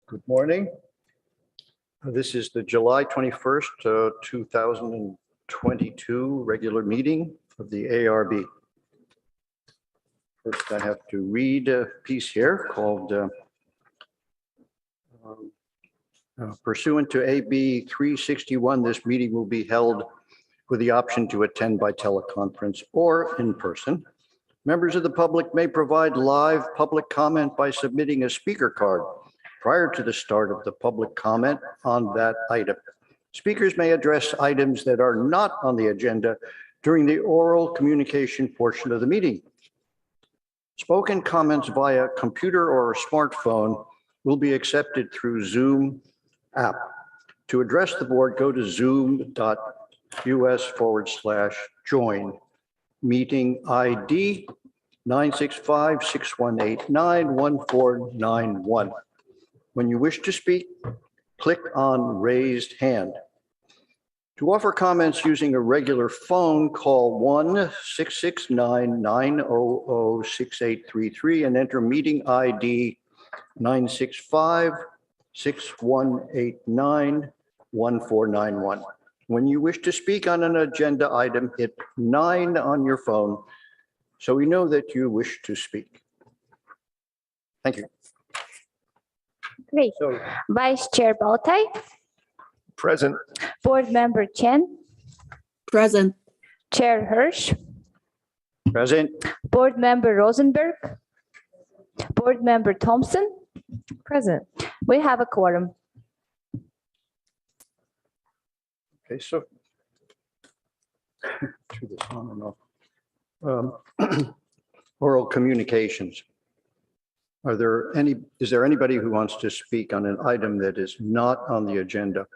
Good morning. This is the July 21st, 2022 regular meeting of the ARB. First, I have to read a piece here called Pursuant to AB 361, this meeting will be held with the option to attend by teleconference or in person. Members of the public may provide live public comment by submitting a speaker card prior to the start of the public comment on that item. Speakers may address items that are not on the agenda during the oral communication portion of the meeting. Spoken comments via computer or smartphone will be accepted through Zoom app. To address the board, go to zoom.us/join. Meeting ID 965-6189-1491. When you wish to speak, click on raised hand. To offer comments using a regular phone, call 1-669-900-6833 and enter meeting ID 965-6189-1491. When you wish to speak on an agenda item, hit 9 on your phone so we know that you wish to speak. Thank you. Great. So, Vice Chair Baltai, Present. Board Member Chen, Present. Chair Hirsch, present. Board Member Rosenberg, Board Member Thompson. Present. We have a quorum. Okay, so turn this on and off. Oral communications. Is there anybody who wants to speak on an item that is not on the agenda?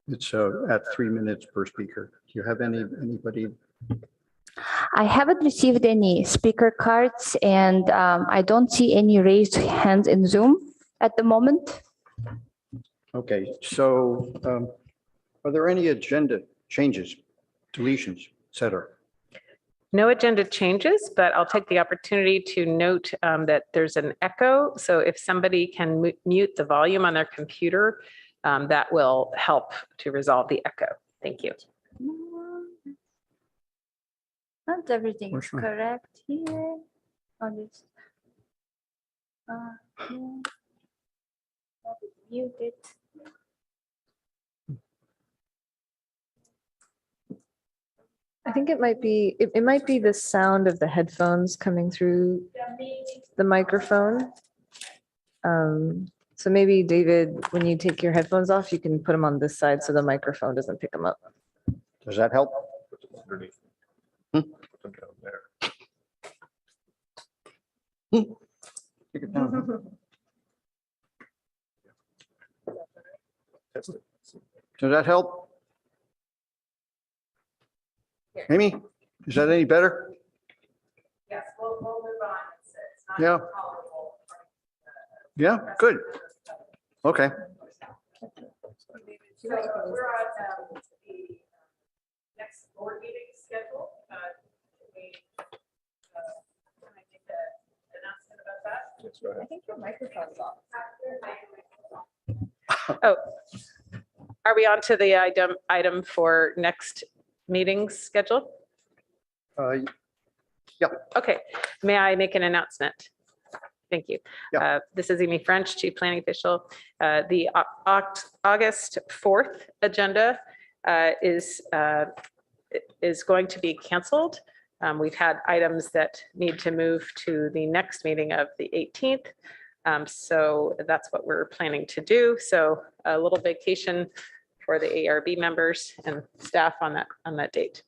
It's at 3 minutes per speaker. Do you have anybody? I haven't received any speaker cards and I don't see any raised hands in Zoom at the moment. Okay, so are there any agenda changes, deletions, et cetera? No agenda changes, but I'll take the opportunity to note that there's an echo. So if somebody can mute the volume on their computer, that will help to resolve the echo. Thank you. Not everything is Which one? correct here on this. Mute it. I think it might be, it might be the sound of the headphones coming through the microphone. So maybe David, when you take your headphones off, you can put them on this side so the microphone doesn't pick them up. Does that help? Underneath. Hmm? Put them down there. Take it down. Test it. Does that help? Amy, is that any better? Yes, we'll move on. It's not Yeah. tolerable. Yeah, good. Okay. So we're on the next board meeting schedule. Can I make an announcement about that? That's right. I think your microphone's off. Oh, are we on to the item for next meeting's schedule? Okay, may I make an announcement? Thank you. Yeah. This is Amy French, Chief Planning Official. The August 4th agenda is going to be canceled. We've had items that need to move to the next meeting of the 18th. So that's what we're planning to do. So a little vacation for the ARB members and staff on that date.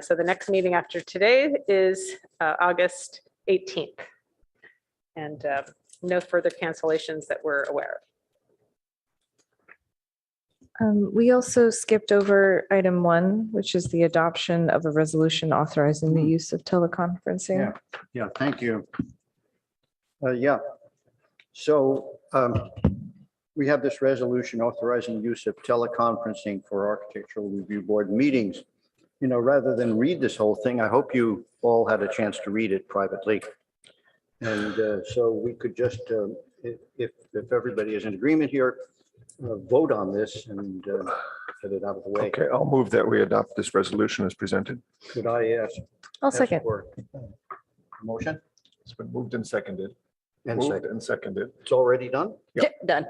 So the next meeting after today is August 18th. And no further cancellations that we're aware of. We also skipped over item 1, which is the adoption of a resolution authorizing the use of teleconferencing. Yeah, thank you. Yeah. So we have this resolution authorizing use of teleconferencing for Architectural Review Board meetings. You know, rather than read this whole thing, I hope you all had a chance to read it privately. And so we could just if everybody is in agreement here, vote on this and get it out of the way. Okay, I'll move that we adopt this resolution as presented. Could I ask? I'll second. for Motion It's been moved and seconded. and Moved second. and seconded. It's already done? Done.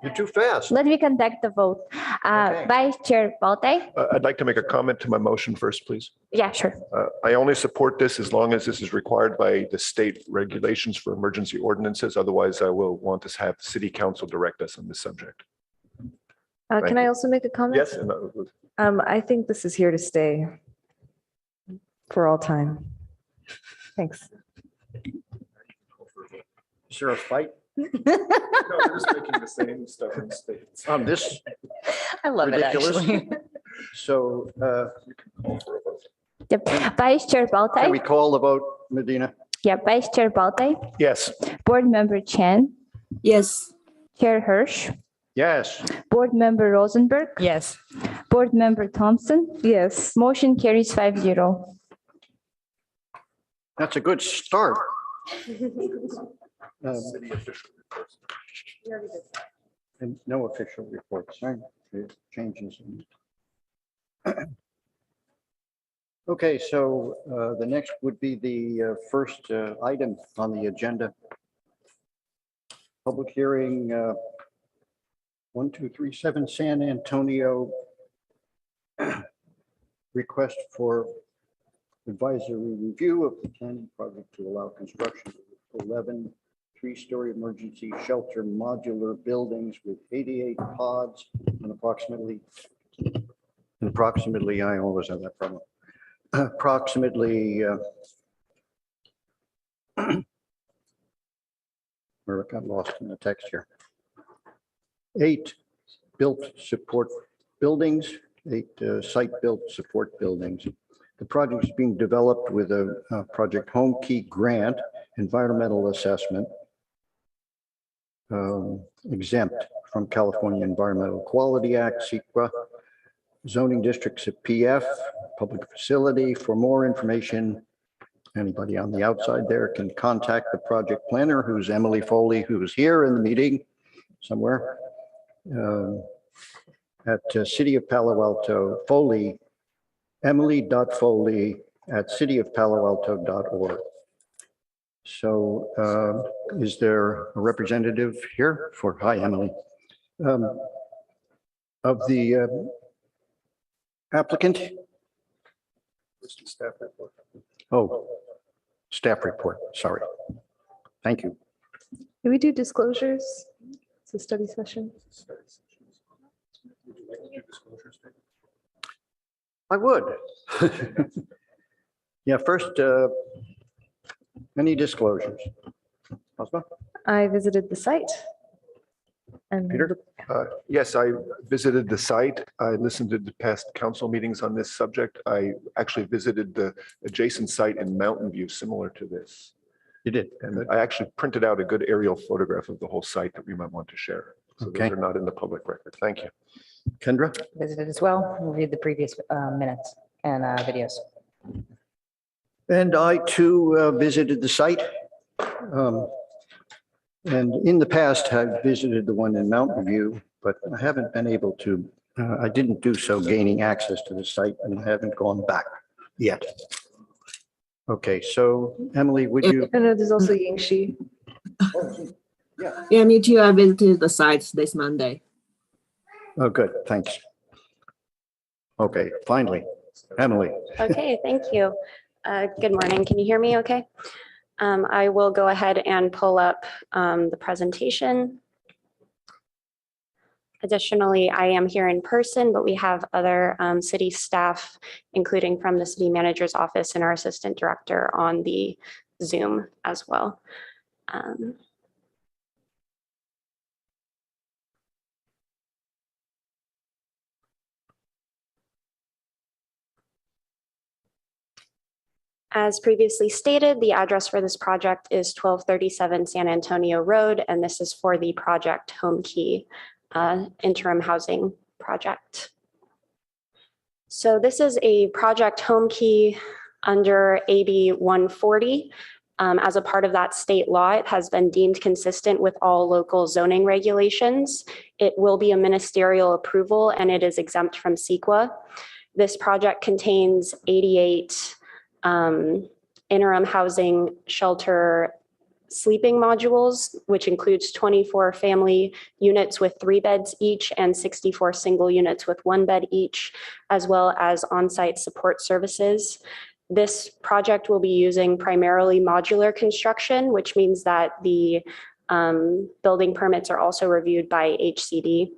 You're too fast. Let me conduct the vote. Okay. Vice Chair Balte? I'd like to make a comment to my motion first, please. Yeah, sure. I only support this as long as this is required by the state regulations for emergency ordinances. Otherwise, I will want to have city council direct us on this subject. Can Thank I you. also make a comment? Yes, and I think this is here to stay for all time. Thanks. Is there a fight no, we're just making the same stubborn states. on this? I love it, Ridiculous. actually. So Call for a vote. Yep. Vice Chair can we Balte? call the vote, Medina? Yeah, Vice Chair Balte? Yes, Board Member Chen? Yes. Chair Hirsch? Yes. Board Member Rosenberg? Yes. Board Member Thompson? Yes. Motion carries 5-0. That's a good start. city official reports. And no official reports, right? Changes. Okay, so the next would be the first item on the agenda. Public hearing 1237 San Antonio. Request for advisory review of the planning project to allow construction of 11 three-story emergency shelter modular buildings with 88 pods and approximately, I always have that problem. Approximately where it got lost in the text here. 8 built support buildings, 8 site-built support buildings. The project is being developed with a Project Home Key grant, environmental assessment, exempt from California Environmental Quality Act, CEQA, zoning districts of PF, public facility. For more information, anybody on the outside there can contact the project planner, who's Emily Foley, who's here in the meeting somewhere, at City of Palo Alto, Foley, emily.foley@cityofpaloalto.org. So is there a representative here for, hi, Emily, of the applicant? Staff report. Oh, staff report, sorry. Thank you. Can we do disclosures? It's a study session. Would you like to do disclosure statement? I would. Yeah, first, any disclosures? Osma? I visited the site. And Peter? Yes, I visited the site. I listened to the past council meetings on this subject. I actually visited the adjacent site in Mountain View, similar to this. You did. And I actually printed out a good aerial photograph of the whole site that we might want to share. So Okay. those are not in the public record. Thank you. Kendra? Visited as well. Reviewed the previous minutes and videos. And I too visited the site. And in the past, I've visited the one in Mountain View, but I haven't been able to, I didn't do so gaining access to the site and haven't gone back yet. Okay, so Emily, would you? no, there's also Yingxi. Yeah, me too. I visited the site this Monday. Oh, good, thanks. Okay, finally, Emily. Okay, thank you. Good morning. Can you hear me okay? I will go ahead and pull up the presentation. Additionally, I am here in person, but we have other city staff, including from the city manager's office and our assistant director on the Zoom as well. As previously stated, the address for this project is 1237 San Antonio Road, and this is for the Project Home Key interim housing project. So this is a Project Home Key under AB 140. As a part of that state law, it has been deemed consistent with all local zoning regulations. It will be a ministerial approval and it is exempt from CEQA. This project contains 88 interim housing shelter sleeping modules, which includes 24 family units with 3 beds each and 64 single units with 1 bed each, as well as on-site support services. This project will be using primarily modular construction, which means that the building permits are also reviewed by HCD.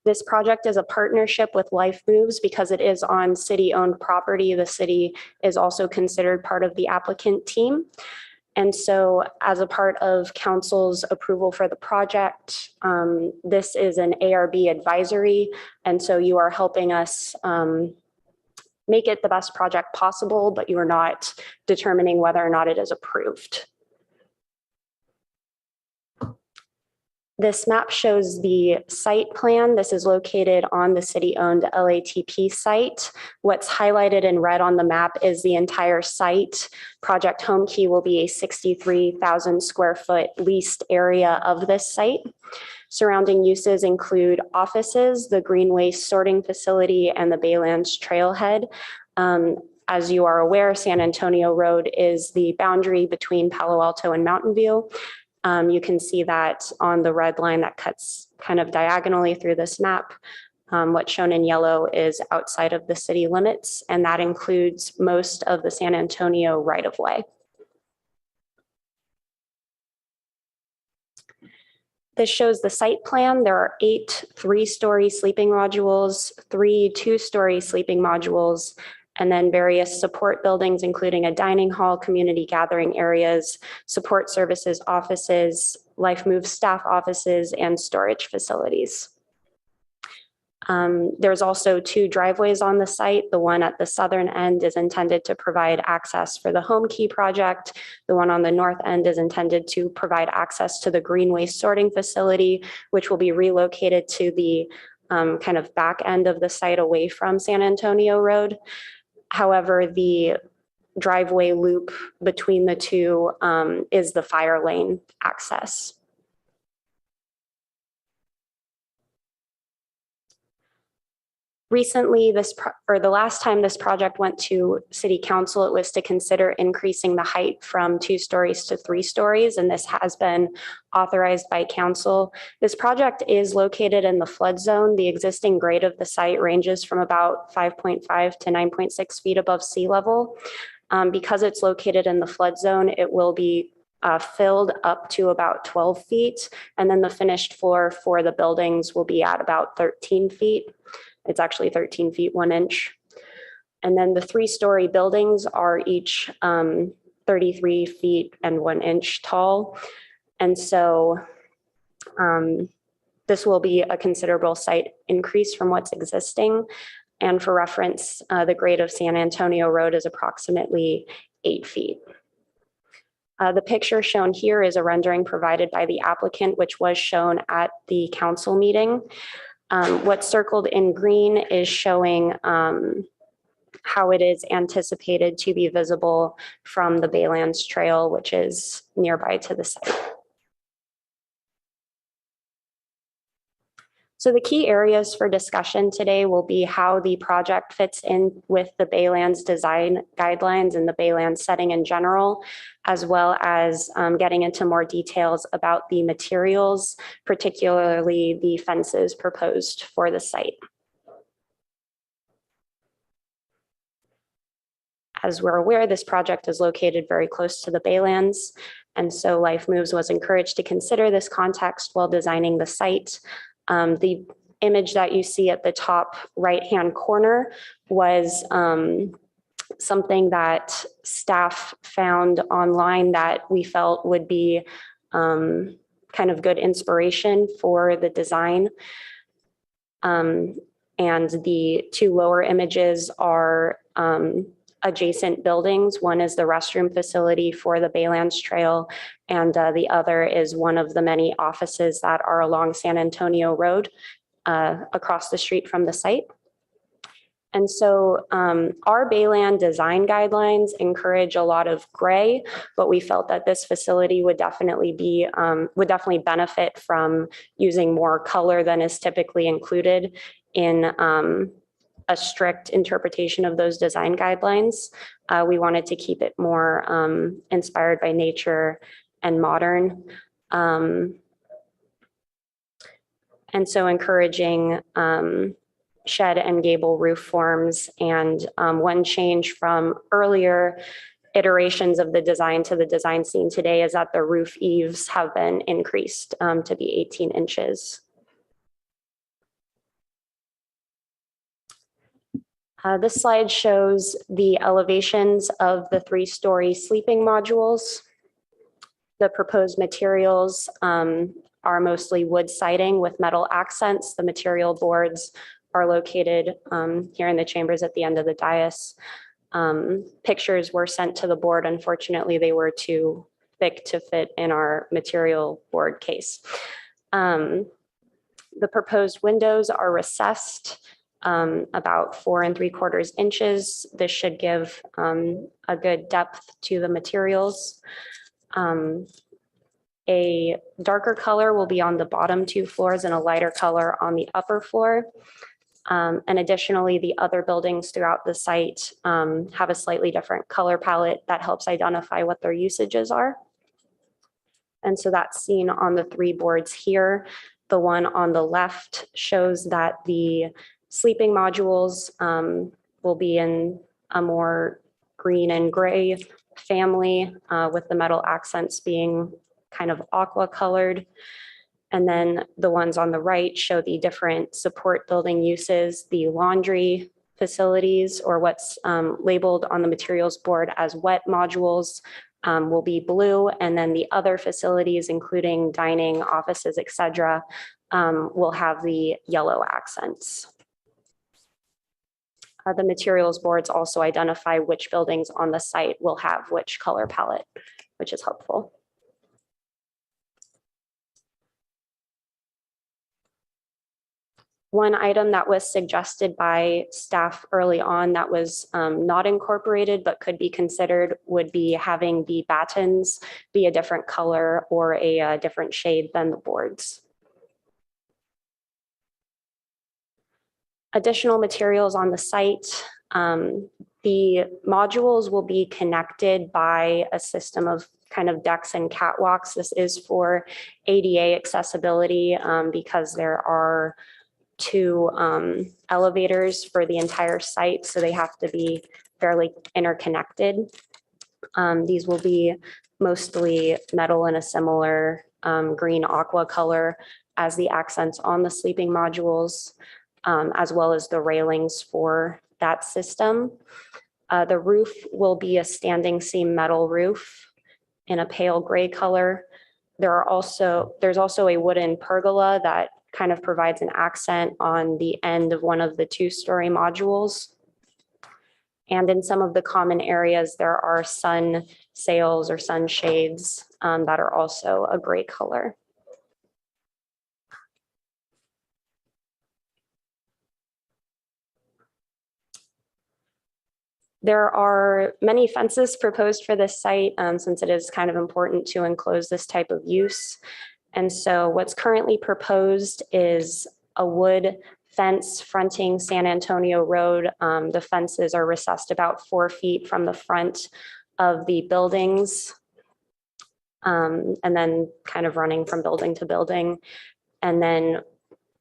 This project is a partnership with Life Moves because it is on city-owned property. The city is also considered part of the applicant team. And so as a part of council's approval for the project, this is an ARB advisory. And so you are helping us make it the best project possible, but you are not determining whether or not it is approved. This map shows the site plan. This is located on the city-owned LATP site. What's highlighted in red on the map is the entire site. Project Home Key will be a 63,000 square foot leased area of this site. Surrounding uses include offices, the green waste sorting facility, and the Baylands Trailhead. As you are aware, San Antonio Road is the boundary between Palo Alto and Mountain View. You can see that on the red line that cuts kind of diagonally through this map. What's shown in yellow is outside of the city limits, and that includes most of the San Antonio right-of-way. This shows the site plan. There are 8 3-story sleeping modules, 3 2-story sleeping modules, and then various support buildings, including a dining hall, community gathering areas, support services offices, Life Moves staff offices, and storage facilities. There's also 2 driveways on the site. The one at the southern end is intended to provide access for the Home Key project. The one on the north end is intended to provide access to the green waste sorting facility, which will be relocated to the kind of back end of the site away from San Antonio Road. However, the driveway loop between the 2 is the fire lane access. Recently, the last time this project went to City Council, it was to consider increasing the height from 2 stories to 3 stories, and this has been authorized by Council. This project is located in the flood zone. The existing grade of the site ranges from about 5.5 to 9.6 feet above sea level. Because it's located in the flood zone, it will be filled up to about 12 feet, and then the finished floor for the buildings will be at about 13 feet. It's actually 13 feet 1 inch. And then the 3-story buildings are each 33 feet and 1 inch tall. And so this will be a considerable site increase from what's existing. And for reference, the grade of San Antonio Road is approximately 8 feet. The picture shown here is a rendering provided by the applicant, which was shown at the council meeting. What's circled in green is showing how it is anticipated to be visible from the Baylands Trail, which is nearby to the site. So the key areas for discussion today will be how the project fits in with the Baylands design guidelines and the Baylands setting in general, as well as getting into more details about the materials, particularly the fences proposed for the site. As we're aware, this project is located very close to the Baylands, and so Life Moves was encouraged to consider this context while designing the site. The image that you see at the top right-hand corner was something that staff found online that we felt would be kind of good inspiration for the design. And the 2 lower images are adjacent buildings. One is the restroom facility for the Baylands Trail, and the other is one of the many offices that are along San Antonio Road across the street from the site. And so our Bayland design guidelines encourage a lot of gray, but we felt that this facility would definitely benefit from using more color than is typically included in a strict interpretation of those design guidelines. We wanted to keep it more inspired by nature and modern. And so encouraging shed and gable roof forms. And one change from earlier iterations of the design to the design seen today is that the roof eaves have been increased to be 18 inches. This slide shows the elevations of the 3-story sleeping modules. The proposed materials are mostly wood siding with metal accents. The material boards are located here in the chambers at the end of the dais. Pictures were sent to the board. Unfortunately, they were too thick to fit in our material board case. The proposed windows are recessed about 4 3/4 inches. This should give a good depth to the materials. A darker color will be on the bottom 2 floors and a lighter color on the upper floor. And additionally, the other buildings throughout the site have a slightly different color palette that helps identify what their usages are. And so that's seen on the 3 boards here. The one on the left shows that the sleeping modules will be in a more green and gray family with the metal accents being kind of aqua colored. And then the ones on the right show the different support building uses. The laundry facilities, or what's labeled on the materials board as wet modules, will be blue. And then the other facilities, including dining, offices, etc., will have the yellow accents. The materials boards also identify which buildings on the site will have which color palette, which is helpful. One item that was suggested by staff early on that was not incorporated but could be considered would be having the battens be a different color or a different shade than the boards. Additional materials on the site. The modules will be connected by a system of kind of decks and catwalks. This is for ADA accessibility because there are 2 elevators for the entire site, so they have to be fairly interconnected. These will be mostly metal in a similar green aqua color as the accents on the sleeping modules, as well as the railings for that system. The roof will be a standing seam metal roof in a pale gray color. There's also a wooden pergola that kind of provides an accent on the end of one of the 2-story modules. And in some of the common areas, there are sun sails or sun shades that are also a gray color. There are many fences proposed for this site since it is kind of important to enclose this type of use. And so what's currently proposed is a wood fence fronting San Antonio Road. The fences are recessed about 4 feet from the front of the buildings, and then kind of running from building to building. And then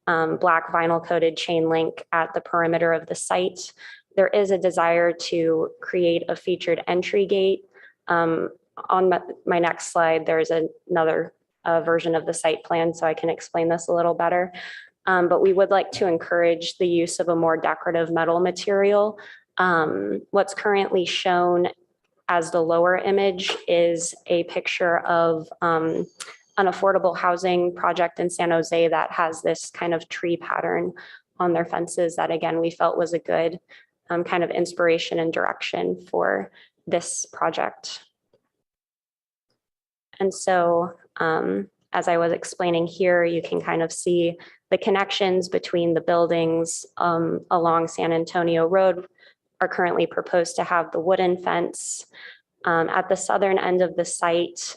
black vinyl coated chain link at the perimeter of the site. There is a desire to create a featured entry gate. On my next slide, there's another version of the site plan, so I can explain this a little better. But we would like to encourage the use of a more decorative metal material. What's currently shown as the lower image is a picture of an affordable housing project in San Jose that has this kind of tree pattern on their fences that, again, we felt was a good kind of inspiration and direction for this project. And so As I was explaining here, you can kind of see the connections between the buildings along San Antonio Road are currently proposed to have the wooden fence. At the southern end of the site,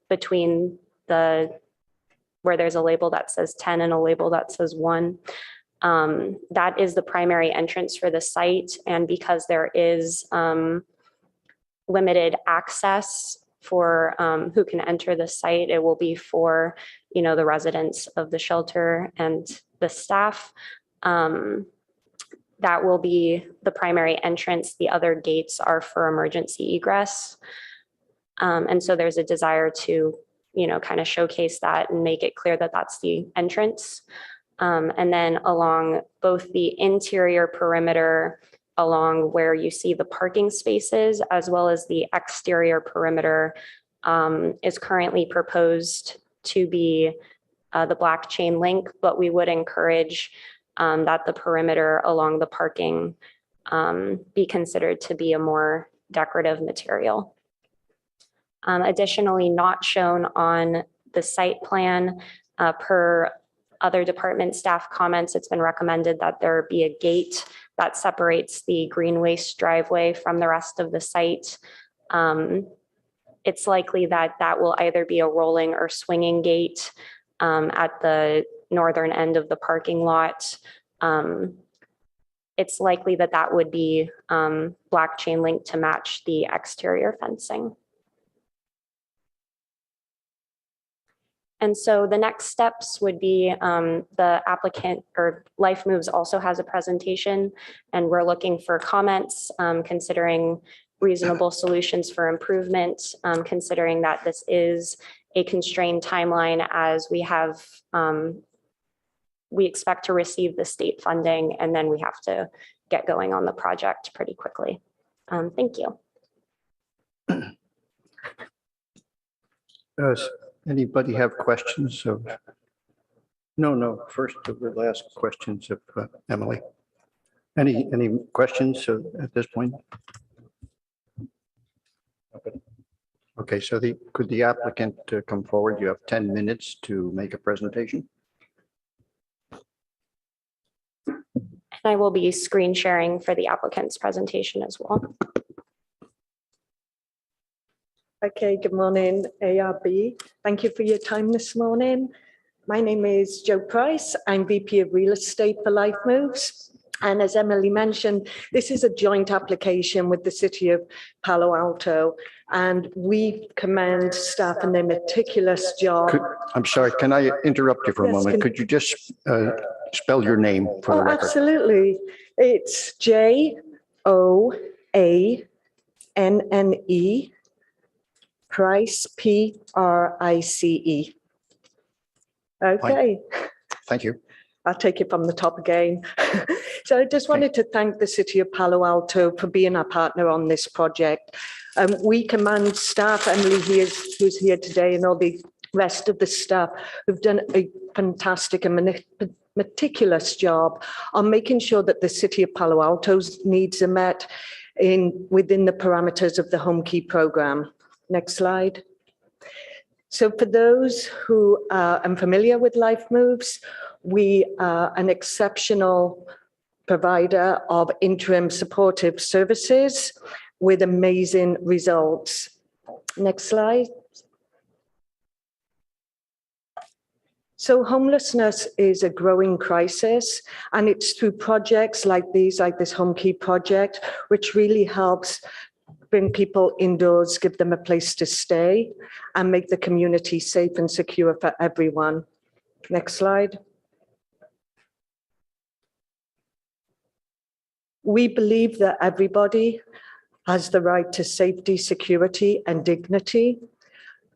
between where there's a label that says 10 and a label that says 1, that is the primary entrance for the site. And because there is limited access for who can enter the site, it will be for, the residents of the shelter and the staff. That will be the primary entrance. The other gates are for emergency egress. And so there's a desire to, kind of showcase that and make it clear that that's the entrance. And then along both the interior perimeter, along where you see the parking spaces, as well as the exterior perimeter, is currently proposed to be the black chain link, but we would encourage that the perimeter along the parking be considered to be a more decorative material. Additionally, not shown on the site plan, per other department staff comments, it's been recommended that there be a gate that separates the green waste driveway from the rest of the site. It's likely that that will either be a rolling or swinging gate at the northern end of the parking lot. It's likely that that would be black chain link to match the exterior fencing. And so the next steps would be the applicant, or Life Moves also has a presentation, and we're looking for comments, considering reasonable solutions for improvement, considering that this is a constrained timeline, as we have, we expect to receive the state funding, and then we have to get going on the project pretty quickly. Thank you. Does anybody have questions of? No, first of the last questions of Emily. Any questions at this point? Okay, so could the applicant come forward? You have 10 minutes to make a presentation. And I will be screen sharing for the applicant's presentation as well. Okay, good morning, ARB. Thank you for your time this morning. My name is Jo Price. I'm VP of Real Estate for Life Moves. And as Emily mentioned, this is a joint application with the City of Palo Alto. And we commend staff and their meticulous job. I'm sorry, can I interrupt you for a moment? Could you just spell your name for the record? Absolutely. It's Joanne. Price, Price. Okay. Thank you. I'll take it from the top again. So I just wanted to thank the City of Palo Alto for being our partner on this project. We commend staff, Emily who's here today, and all the rest of the staff who've done a fantastic and meticulous job on making sure that the City of Palo Alto's needs are met within the parameters of the Home Key program. Next slide. So for those who are unfamiliar with Life Moves, we are an exceptional provider of interim supportive services with amazing results. Next slide. So homelessness is a growing crisis, and it's through projects like these, like this Home Key project, which really helps bring people indoors, give them a place to stay, and make the community safe and secure for everyone. Next slide. We believe that everybody has the right to safety, security, and dignity.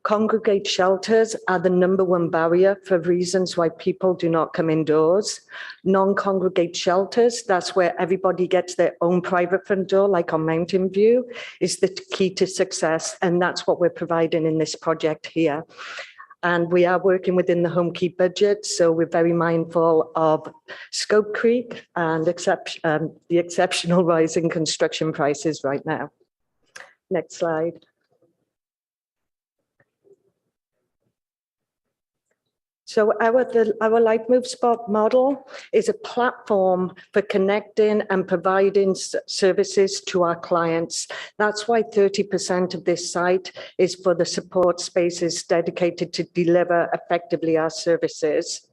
Congregate shelters are the #1 barrier for reasons why people do not come indoors. Non-congregate shelters, that's where everybody gets their own private front door, like on Mountain View, is the key to success. And that's what we're providing in this project here. And we are working within the Home Key budget, so we're very mindful of scope creep and the exceptional rise in construction prices right now. Next slide. So our Light Move Spot model is a platform for connecting and providing services to our clients. That's why 30% of this site is for the support spaces dedicated to deliver effectively our services.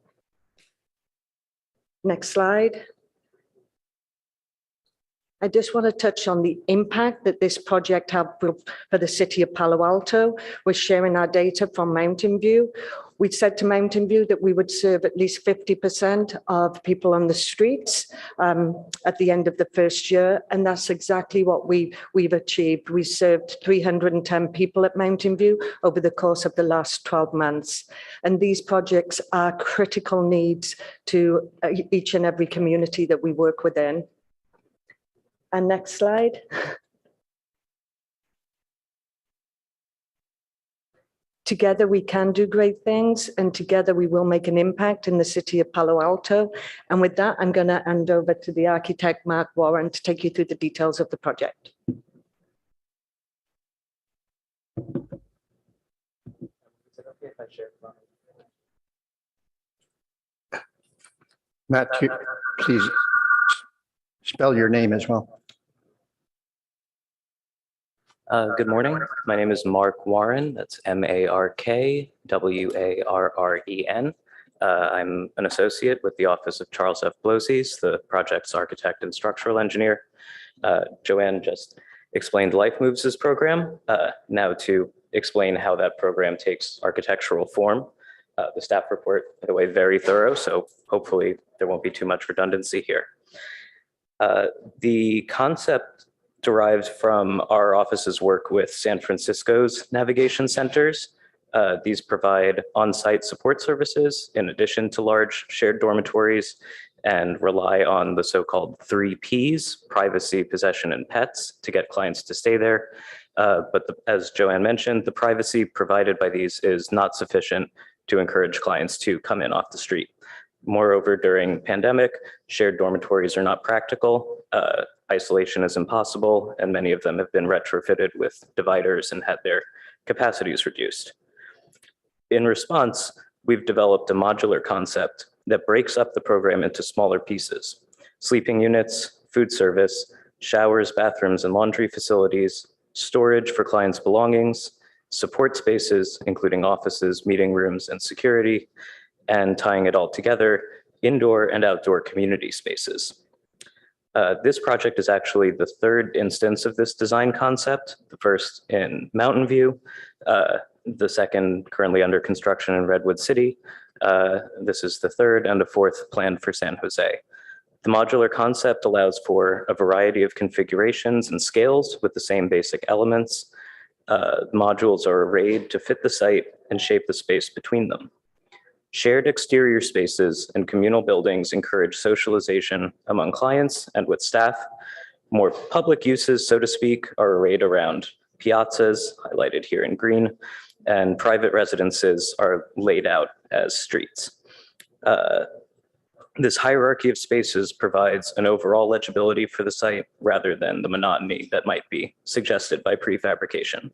Next slide. I just want to touch on the impact that this project had for the city of Palo Alto. We're sharing our data from Mountain View. We said to Mountain View that we would serve at least 50% of people on the streets at the end of the first year. And that's exactly what we've achieved. We served 310 people at Mountain View over the course of the last 12 months. And these projects are critical needs to each and every community that we work within. And next slide. Together we can do great things, and together we will make an impact in the city of Palo Alto. And with that, I'm going to hand over to the architect, Mark Warren, to take you through the details of the project. Matt, please spell your name as well. Good morning. My name is Mark Warren. That's MarkWarren. I'm an associate with the Office of Charles F. Blosies, the project's architect and structural engineer. Joanne just explained Life Moves' program. Now to explain how that program takes architectural form. The staff report, by the way, very thorough, so hopefully there won't be too much redundancy here. The concept derived from our office's work with San Francisco's navigation centers. These provide on-site support services in addition to large shared dormitories and rely on the so-called 3 Ps, privacy, possession, and pets, to get clients to stay there. As Joanne mentioned, the privacy provided by these is not sufficient to encourage clients to come in off the street. Moreover, during pandemic, shared dormitories are not practical. Isolation is impossible, and many of them have been retrofitted with dividers and had their capacities reduced. In response, we've developed a modular concept that breaks up the program into smaller pieces: sleeping units, food service, showers, bathrooms, and laundry facilities, storage for clients' belongings, support spaces, including offices, meeting rooms, and security, and tying it all together, indoor and outdoor community spaces. This project is actually the 3rd instance of this design concept, the first in Mountain View, the second currently under construction in Redwood City. This is the 3rd and the 4th planned for San Jose. The modular concept allows for a variety of configurations and scales with the same basic elements. Modules are arrayed to fit the site and shape the space between them. Shared exterior spaces and communal buildings encourage socialization among clients and with staff. More public uses, so to speak, are arrayed around piazzas, highlighted here in green, and private residences are laid out as streets. This hierarchy of spaces provides an overall legibility for the site rather than the monotony that might be suggested by prefabrication.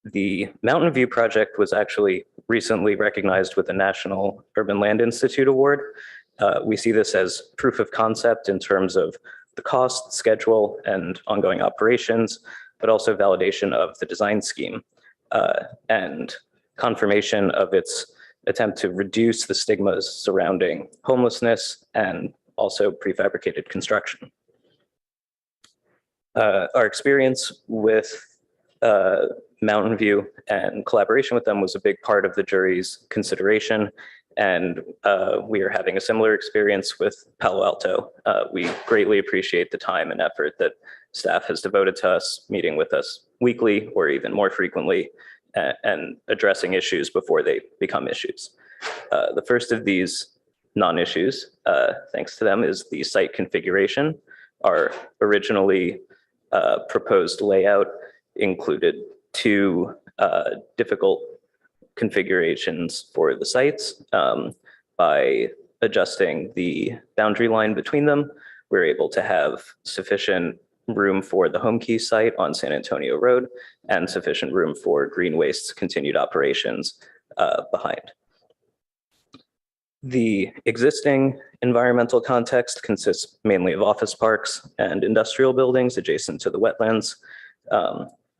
The Mountain View project was actually recently recognized with the National Urban Land Institute Award. We see this as proof of concept in terms of the cost, schedule, and ongoing operations, but also validation of the design scheme and confirmation of its attempt to reduce the stigmas surrounding homelessness and also prefabricated construction. Our experience with Mountain View and collaboration with them was a big part of the jury's consideration, and we are having a similar experience with Palo Alto. We greatly appreciate the time and effort that staff has devoted to us, meeting with us weekly or even more frequently, and addressing issues before they become issues. The first of these non-issues, thanks to them, is the site configuration. Our originally proposed layout included 2 difficult configurations for the sites. By adjusting the boundary line between them, we're able to have sufficient room for the Home Key site on San Antonio Road and sufficient room for Green Waste's continued operations behind. The existing environmental context consists mainly of office parks and industrial buildings adjacent to the wetlands.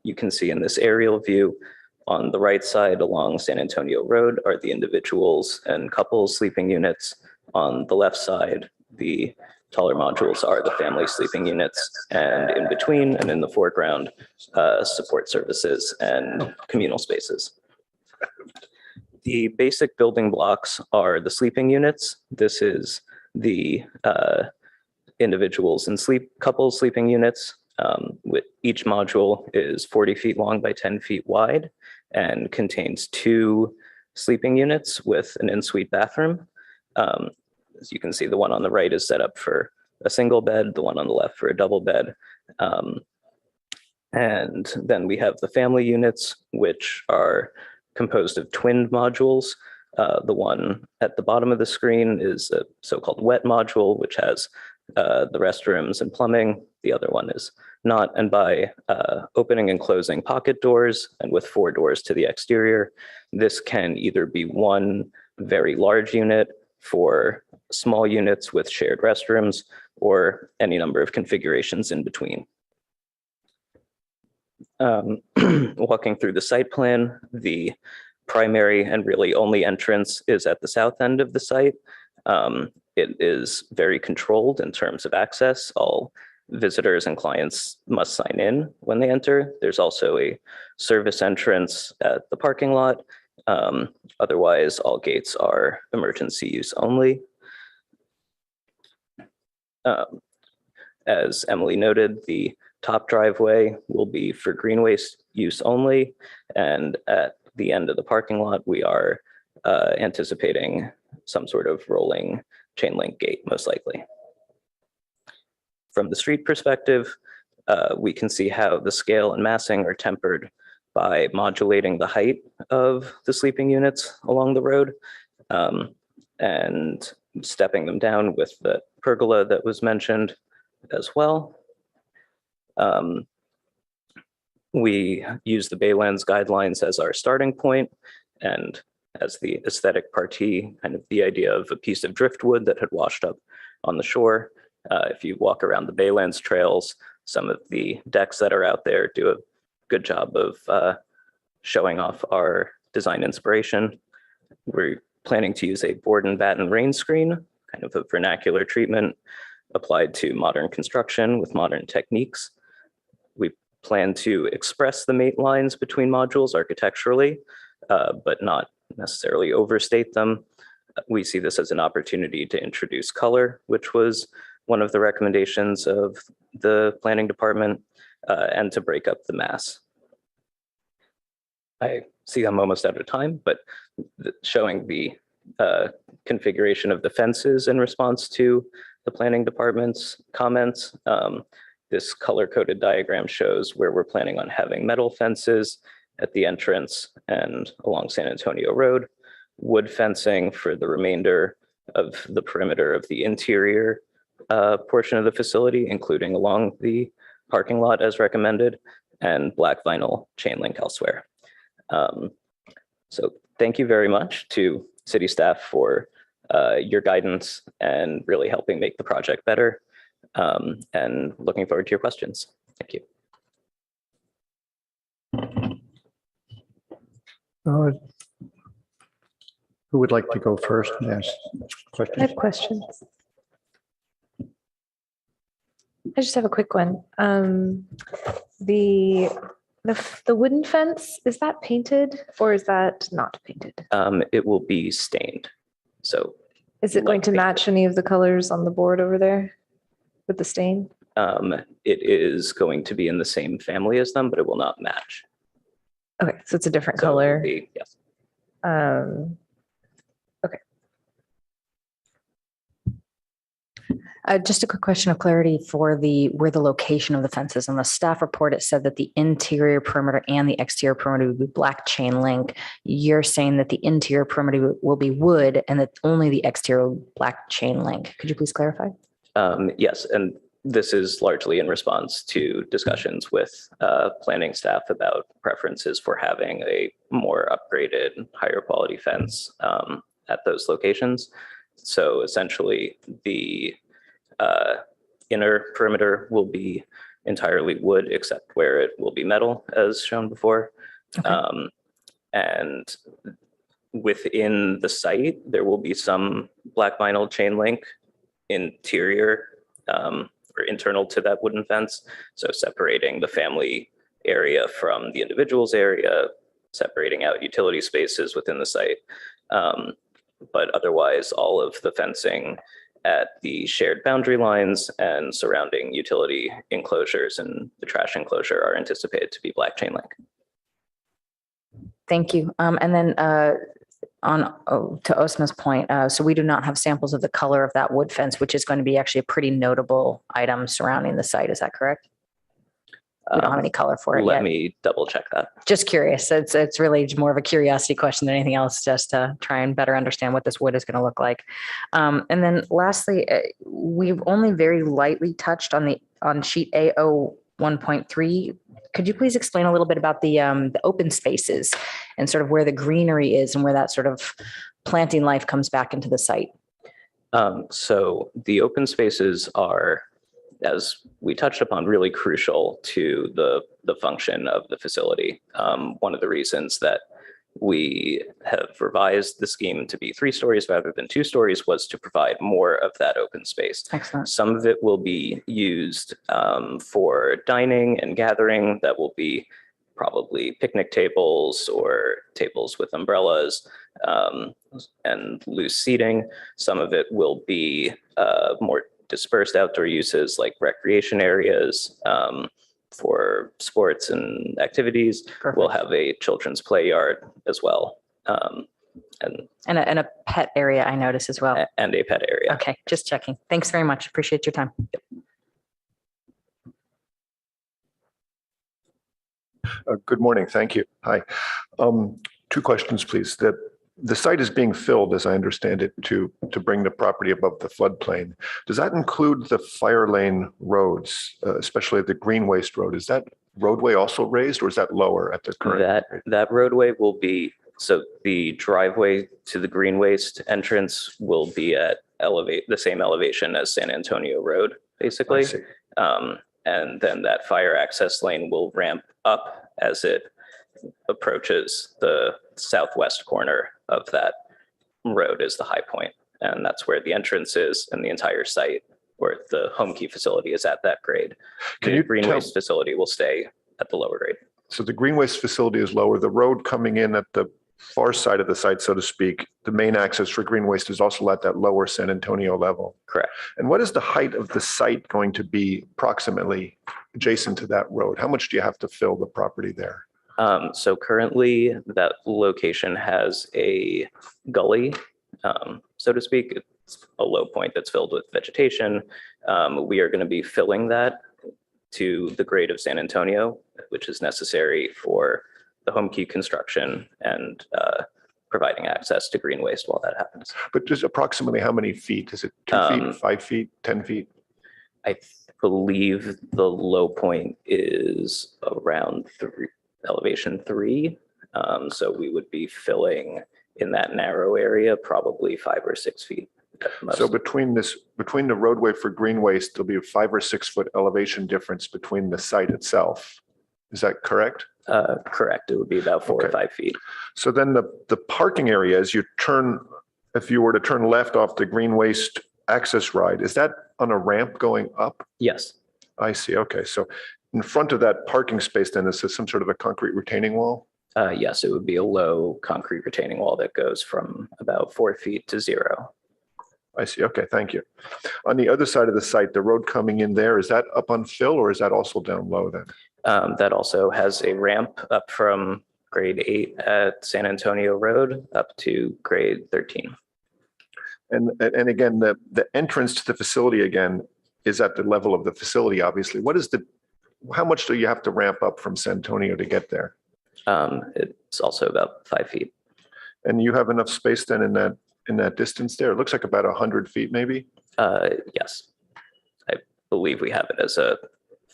You can see in this aerial view on the right side along San Antonio Road are the individuals and couples sleeping units. On the left side, the taller modules are the family sleeping units, and in between and in the foreground, support services and communal spaces. The basic building blocks are the sleeping units. This is the individuals and couples sleeping units. With each module is 40 feet long by 10 feet wide and contains 2 sleeping units with an en-suite bathroom. As you can see, the one on the right is set up for a single bed, the one on the left for a double bed. And then we have the family units, which are composed of twinned modules. The one at the bottom of the screen is a so-called wet module, which has the restrooms and plumbing. The other one is not. And by opening and closing pocket doors and with 4 doors to the exterior, this can either be one very large unit for small units with shared restrooms or any number of configurations in between. Walking through the site plan, the primary and really only entrance is at the south end of the site. It is very controlled in terms of access. All visitors and clients must sign in when they enter. There's also a service entrance at the parking lot. Otherwise, all gates are emergency use only. As Emily noted, the top driveway will be for green waste use only. And at the end of the parking lot, we are anticipating some sort of rolling chain link gate, most likely. From the street perspective, we can see how the scale and massing are tempered by modulating the height of the sleeping units along the road and stepping them down with the pergola that was mentioned as well. We use the Baylands guidelines as our starting point and as the aesthetic partie, kind of the idea of a piece of driftwood that had washed up on the shore. If you walk around the Baylands trails, some of the decks that are out there do a good job of showing off our design inspiration. We're planning to use a board and batten rain screen, kind of a vernacular treatment applied to modern construction with modern techniques. We plan to express the mate lines between modules architecturally, but not necessarily overstate them. We see this as an opportunity to introduce color, which was one of the recommendations of the planning department, and to break up the mass. I see I'm almost out of time, but showing the configuration of the fences in response to the planning department's comments. This color-coded diagram shows where we're planning on having metal fences at the entrance and along San Antonio Road, wood fencing for the remainder of the perimeter of the interior portion of the facility, including along the parking lot as recommended, and black vinyl chain link elsewhere. So thank you very much to city staff for your guidance and really helping make the project better. And looking forward to your questions. Thank you. Who would like to go first and ask I questions? have questions. I just have a quick one. The wooden fence, is that painted or is that not painted? It will be stained. So Is it going to match any of the colors on the board over there with the stain? it is going to be in the same family as them, but it will not match. Okay, so it's a different So it will color. be- Yes. Okay. Just a quick question of clarity for where the location of the fences. On the staff report, it said that the interior perimeter and the exterior perimeter would be black chain link. You're saying that the interior perimeter will be wood and that only the exterior black chain link. Could you please clarify? Yes, and this is largely in response to discussions with planning staff about preferences for having a more upgraded, higher quality fence, at those locations. So essentially, the inner perimeter will be entirely wood, except where it will be metal, as shown before. Okay. And within the site, there will be some black vinyl chain link interior or internal to that wooden fence. So separating the family area from the individual's area, separating out utility spaces within the site. But otherwise, all of the fencing at the shared boundary lines and surrounding utility enclosures and the trash enclosure are anticipated to be black chain link. Thank you. And then to Osma's point, so we do not have samples of the color of that wood fence, which is going to be actually a pretty notable item surrounding the site. Is that correct? We don't have any color for it Let yet. me double check that. Just curious. It's really more of a curiosity question than anything else, just to try and better understand what this wood is going to look like. And then lastly, we've only very lightly touched on sheet AO 1.3. Could you please explain a little bit about the open spaces and sort of where the greenery is and where that sort of planting life comes back into the site? So the open spaces are, as we touched upon, really crucial to the function of the facility. One of the reasons that we have revised the scheme to be 3 stories rather than 2 stories was to provide more of that open space. Excellent. Some of it will be used for dining and gathering. That will be probably picnic tables or tables with umbrellas and loose seating. Some of it will be more dispersed outdoor uses like recreation areas for sports and activities. Perfect. We'll have a children's play yard as well. And a pet area, I notice as well. and a pet area. Okay, just checking. Thanks very much. Appreciate your time. Good morning. Thank you. Hi. 2 questions, please. The site is being filled, as I understand it, to bring the property above the floodplain. Does that include the fire lane roads, especially the green waste road? Is that roadway also raised, or is that lower at the current? That roadway will be, so the driveway to the green waste entrance will be at the same elevation as San Antonio Road, basically. I see. And then that fire access lane will ramp up as it approaches the southwest corner of that road is the high point. And that's where the entrance is, and the entire site where the home key facility is at that grade. The green waste facility will stay at the lower grade. So the green waste facility is lower. The road coming in at the far side of the site, so to speak, the main access for green waste is also at that lower San Antonio level. Correct. And what is the height of the site going to be approximately adjacent to that road? How much do you have to fill the property there? So currently that location has a gully, so to speak. It's a low point that's filled with vegetation. We are going to be filling that to the grade of San Antonio, which is necessary for the home key construction and providing access to green waste while that happens. But just approximately how many feet? Is it 2 feet, 5 feet, 10 feet? I believe the low point is around elevation 3. So we would be filling in that narrow area, probably 5 or 6 feet. So between the roadway for green waste, there'll be a 5 or 6 foot elevation difference between the site itself. Is that correct? Correct. It would be about 4 or 5 feet. So then the parking area, as you turn, if you were to turn left off the green waste access ride, is that on a ramp going up? Yes. I see. Okay. So in front of that parking space, then is this some sort of a concrete retaining wall? Yes, it would be a low concrete retaining wall that goes from about 4 feet to 0. I see. Okay. Thank you. On the other side of the site, the road coming in there, is that up on fill or is that also down low then? That also has a ramp up from grade 8 at San Antonio Road up to grade 13. And again, the entrance to the facility again is at the level of the facility, obviously. How much do you have to ramp up from San Antonio to get there? It's also about 5 feet. And you have enough space then in that distance there? It looks like about 100 feet maybe? Yes. I believe we have it as a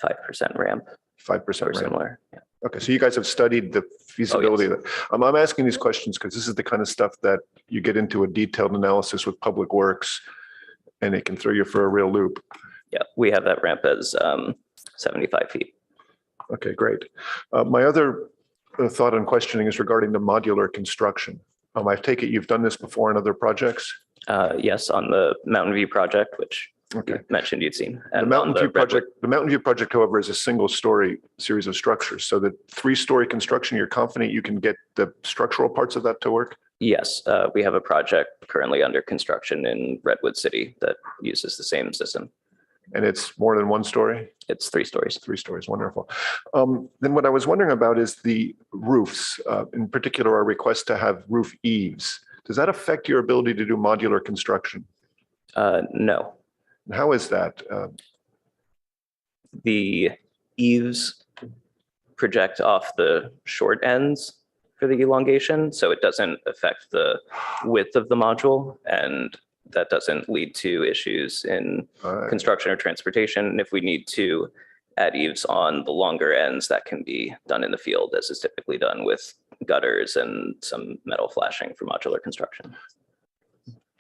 5% ramp. 5% Or ramp. similar. Yeah. Okay, so you guys have studied the feasibility of it. I'm asking these questions because this is the kind of stuff that you get into a detailed analysis with Public Works and it can throw you for a real loop. Yeah, we have that ramp as 75 feet. Okay, great. My other thought on questioning is regarding the modular construction. I take it you've done this before in other projects? Yes, on the Mountain View project, which Okay. you mentioned you'd seen. The And Mountain on View Redwood- project, however, is a single story series of structures. So the 3-story construction, you're confident you can get the structural parts of that to work? Yes, we have a project currently under construction in Redwood City that uses the same system. And it's more than 1 story? It's 3 stories. 3 stories, wonderful. Then what I was wondering about is the roofs, in particular, our request to have roof eaves. Does that affect your ability to do modular construction? No, How is that? the eaves project off the short ends for the elongation, so it doesn't affect the width of the module, and that doesn't lead to issues in construction or transportation. And if we need to add eaves on the longer ends, that can be done in the field, as is typically done with gutters and some metal flashing for modular construction.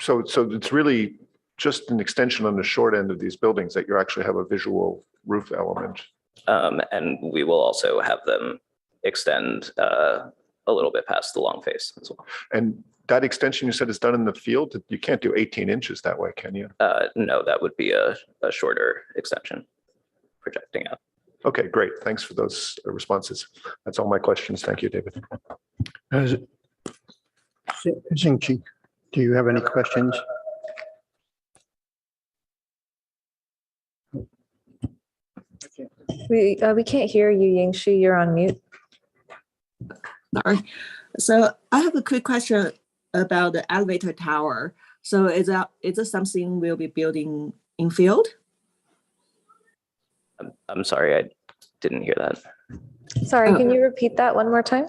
So it's really just an extension on the short end of these buildings that you actually have a visual roof element. And we will also have them extend a little bit past the long face as well. And that extension you said is done in the field? You can't do 18 inches that way, can you? No, that would be a shorter extension projecting out. Okay, great. Thanks for those responses. That's all my questions. Thank you, David. Zingchi, do you have any questions? We can't hear you, Yingshi. You're on mute. Sorry. So I have a quick question about the elevator tower. So is it something we'll be building in field? I'm sorry, I didn't hear that. Sorry, Oh. can you repeat that one more time?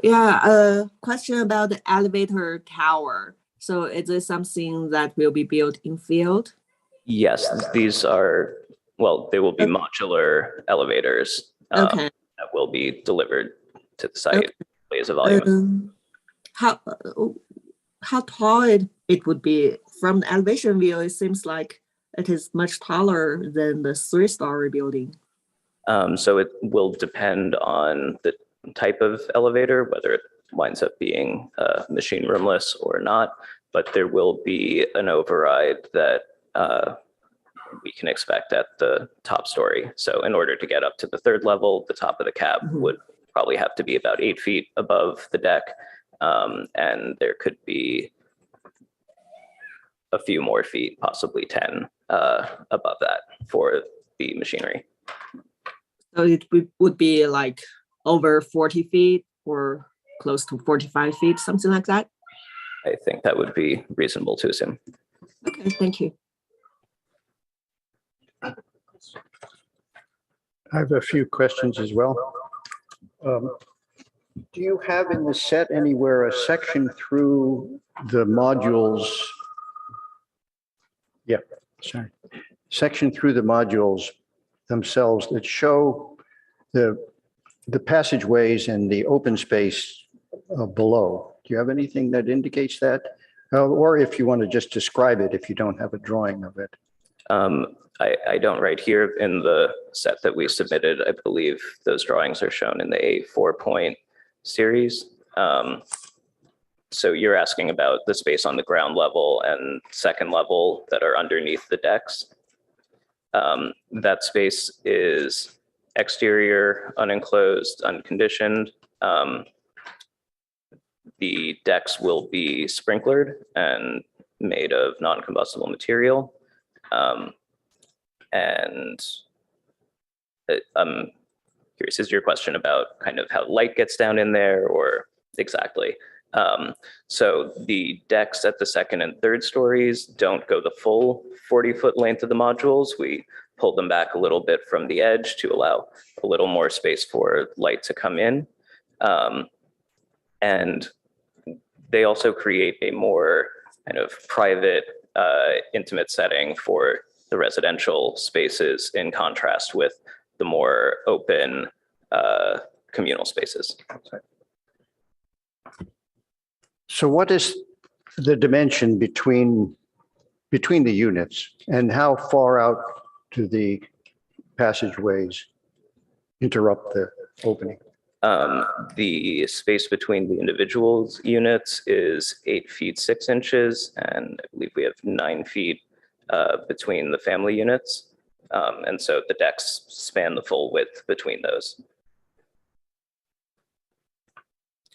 Yeah, a question about the elevator tower. So is it something that will be built in field? Yes, these are, well, they will be Okay. modular elevators Okay. that will be delivered to the site as a volume. How tall it would be from the elevation view? It seems like it is much taller than the 3-story building. So it will depend on the type of elevator, whether it winds up being machine roomless or not, but there will be an override that we can expect at the top story. So in order to get up to the 3rd level, the top of the cab would probably have to be about 8 feet above the deck. And there could be a few more feet, possibly 10 above that for the machinery. So it would be like over 40 feet or close to 45 feet, something like that? I think that would be reasonable to assume. Okay, thank you. I have a few questions as well. Do you have in the set anywhere a section through the modules? Yeah, sorry. Section through the modules themselves that show the passageways and the open space below. Do you have anything that indicates that? Or if you want to just describe it, if you don't have a drawing of it. I don't right here in the set that we submitted. I believe those drawings are shown in the A4 point series. So you're asking about the space on the ground level and 2nd level that are underneath the decks. That space is exterior, unenclosed, unconditioned. The decks will be sprinklered and made of non-combustible material. And I'm curious, is your question about kind of how light gets down in there or exactly? So the decks at the 2nd and 3rd stories don't go the full 40-foot length of the modules. We pull them back a little bit from the edge to allow a little more space for light to come in. And they also create a more kind of private, intimate setting for the residential spaces in contrast with the more open communal spaces. So what is the dimension between the units, and how far out do the passageways interrupt the opening? The space between the individuals units is 8 feet 6 inches, and I believe we have 9 feet between the family units. And so the decks span the full width between those.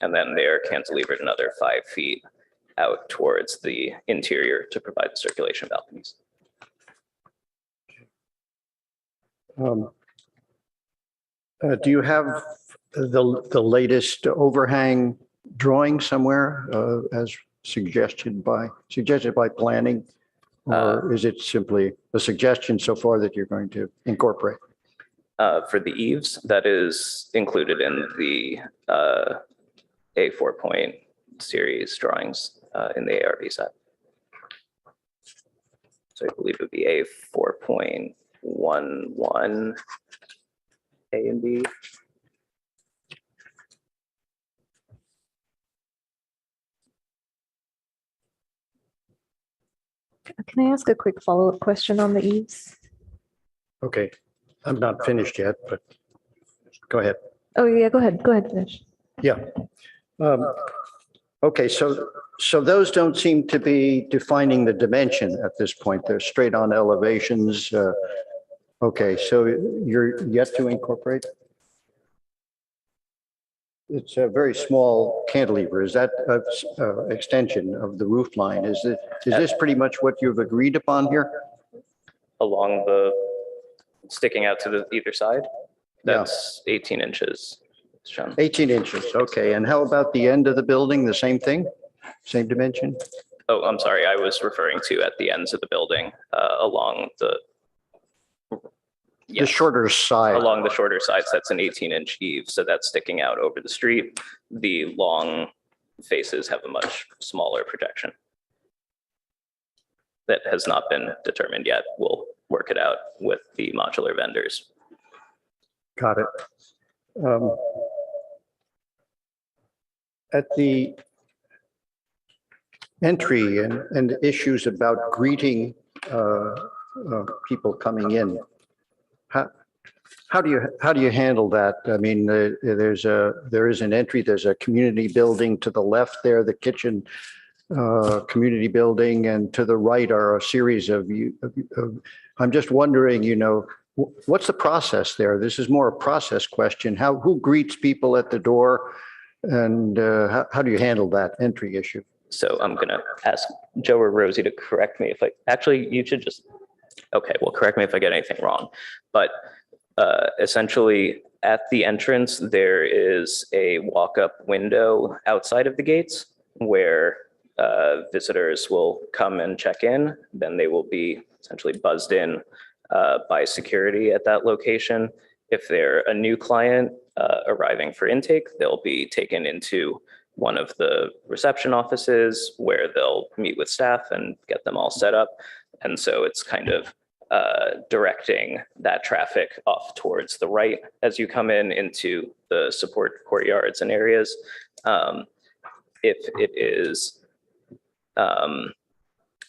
And then they're cantilevered another 5 feet out towards the interior to provide the circulation balconies. Do you have the latest overhang drawing somewhere as suggested by planning? Or is it simply a suggestion so far that you're going to incorporate? For the eaves, that is included in the A4 point series drawings in the ARV set. So I believe it would be A4.11 A and B. Can I ask a quick follow-up question on the eaves? Okay, I'm not finished yet, but go ahead. Oh, yeah, go ahead, finish. Yeah. Okay, so those don't seem to be defining the dimension at this point. They're straight on elevations. Okay, so you're yet to incorporate? It's a very small cantilever. Is that an extension of the roof line? Is this pretty much what you've agreed upon here? Along the, sticking out to the either side, that's 18 inches. Shown. 18 inches, okay. And how about the end of the building, the same thing? Same dimension? Oh, I'm sorry, I was referring to at the ends of the building, along the The shorter side. Along the shorter sides, that's an 18-inch eave, so that's sticking out over the street. The long faces have a much smaller projection. That has not been determined yet. We'll work it out with the modular vendors. Got it. At the entry and issues about greeting people coming in, how do you handle that? I mean, there is an entry, there's a community building to the left there, the kitchen community building, and to the right are a series of I'm just wondering, what's the process there? This is more a process question. Who greets people at the door, and how do you handle that entry issue? So I'm going to ask Joe or Rosie to correct me if you should just, okay, well, correct me if I get anything wrong. But essentially at the entrance, there is a walk-up window outside of the gates where visitors will come and check in. Then they will be essentially buzzed in by security at that location. If they're a new client arriving for intake, they'll be taken into one of the reception offices where they'll meet with staff and get them all set up. And so it's kind of directing that traffic off towards the right as you come in into the support courtyards and areas. If it is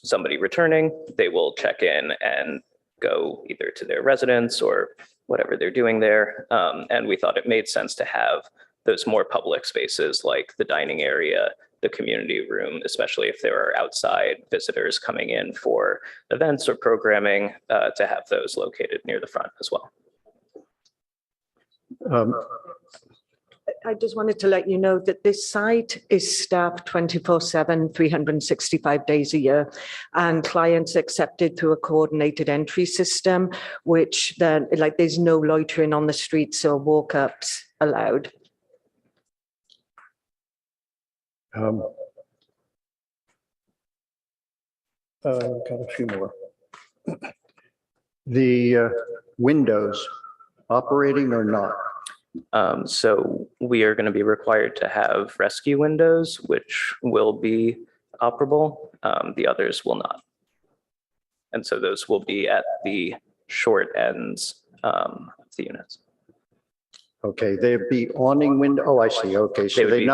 somebody returning, they will check in and go either to their residence or whatever they're doing there. And we thought it made sense to have those more public spaces like the dining area, the community room, especially if there are outside visitors coming in for events or programming, to have those located near the front as well. I just wanted to let you know that this site is staffed 24/7, 365 days a year, and clients accepted through a coordinated entry system, which then there's no loitering on the streets or walk-ups allowed. Got a few more. The windows operating or not? So we are going to be required to have rescue windows, which will be operable. The others will not. And so those will be at the short ends of the units. Okay, they'd be awning window. Oh, I see. Okay, They so would they're be-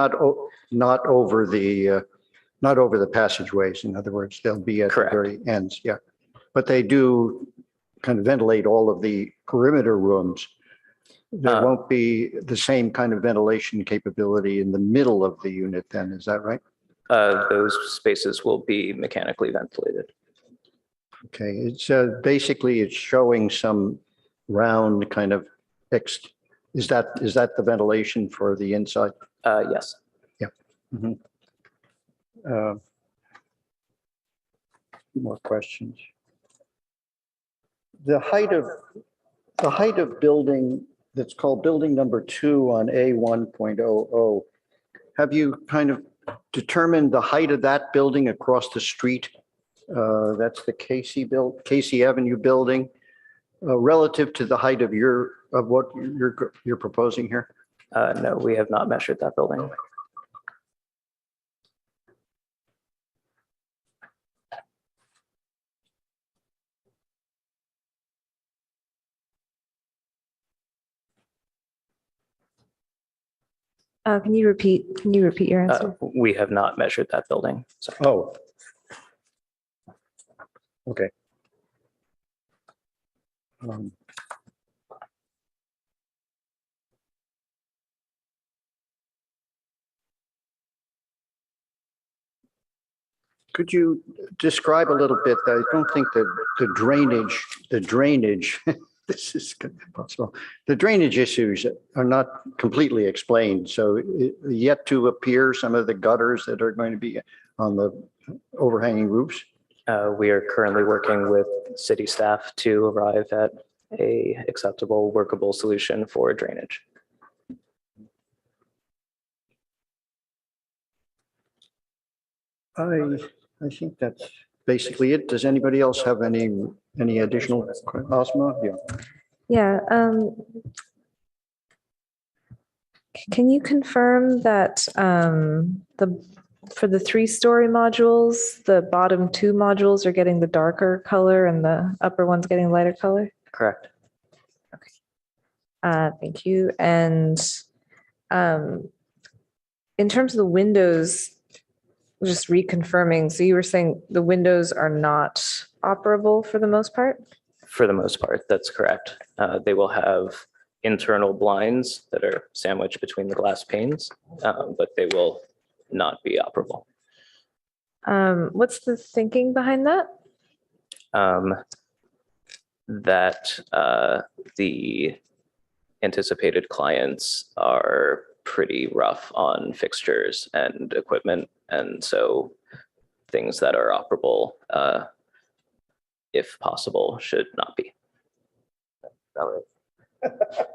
not over the passageways. In other words, they'll be at the Correct. very ends. Yeah. But they do kind of ventilate all of the perimeter rooms. There won't be the same kind of ventilation capability in the middle of the unit then, is that right? Those spaces will be mechanically ventilated. Okay, it's basically it's showing some round kind of is that the ventilation for the inside? Yes. Mhm. Uh, More questions? The height of building that's called building number 2 on A1.00. Have you kind of determined the height of that building across the street? That's the Casey Avenue building, relative to the height of what you're proposing here? No, we have not measured that building. Can you repeat your answer? We have not measured that building. Sorry. Oh. Okay. Could you describe a little bit? I don't think that the drainage, this is possible. The drainage issues are not completely explained. So yet to appear some of the gutters that are going to be on the overhanging roofs. We are currently working with city staff to arrive at a acceptable, workable solution for drainage. I think that's basically it. Does anybody else have any additional, Asma? Yeah. Yeah. Can you confirm that for the 3-story modules, the bottom 2 modules are getting the darker color and the upper one's getting lighter color? Correct. Thank you. And in terms of the windows, just reconfirming, so you were saying the windows are not operable for the most part? For the most part, that's correct. They will have internal blinds that are sandwiched between the glass panes, but they will not be operable. What's the thinking behind that? That the anticipated clients are pretty rough on fixtures and equipment. And so things that are operable, if possible, should not be.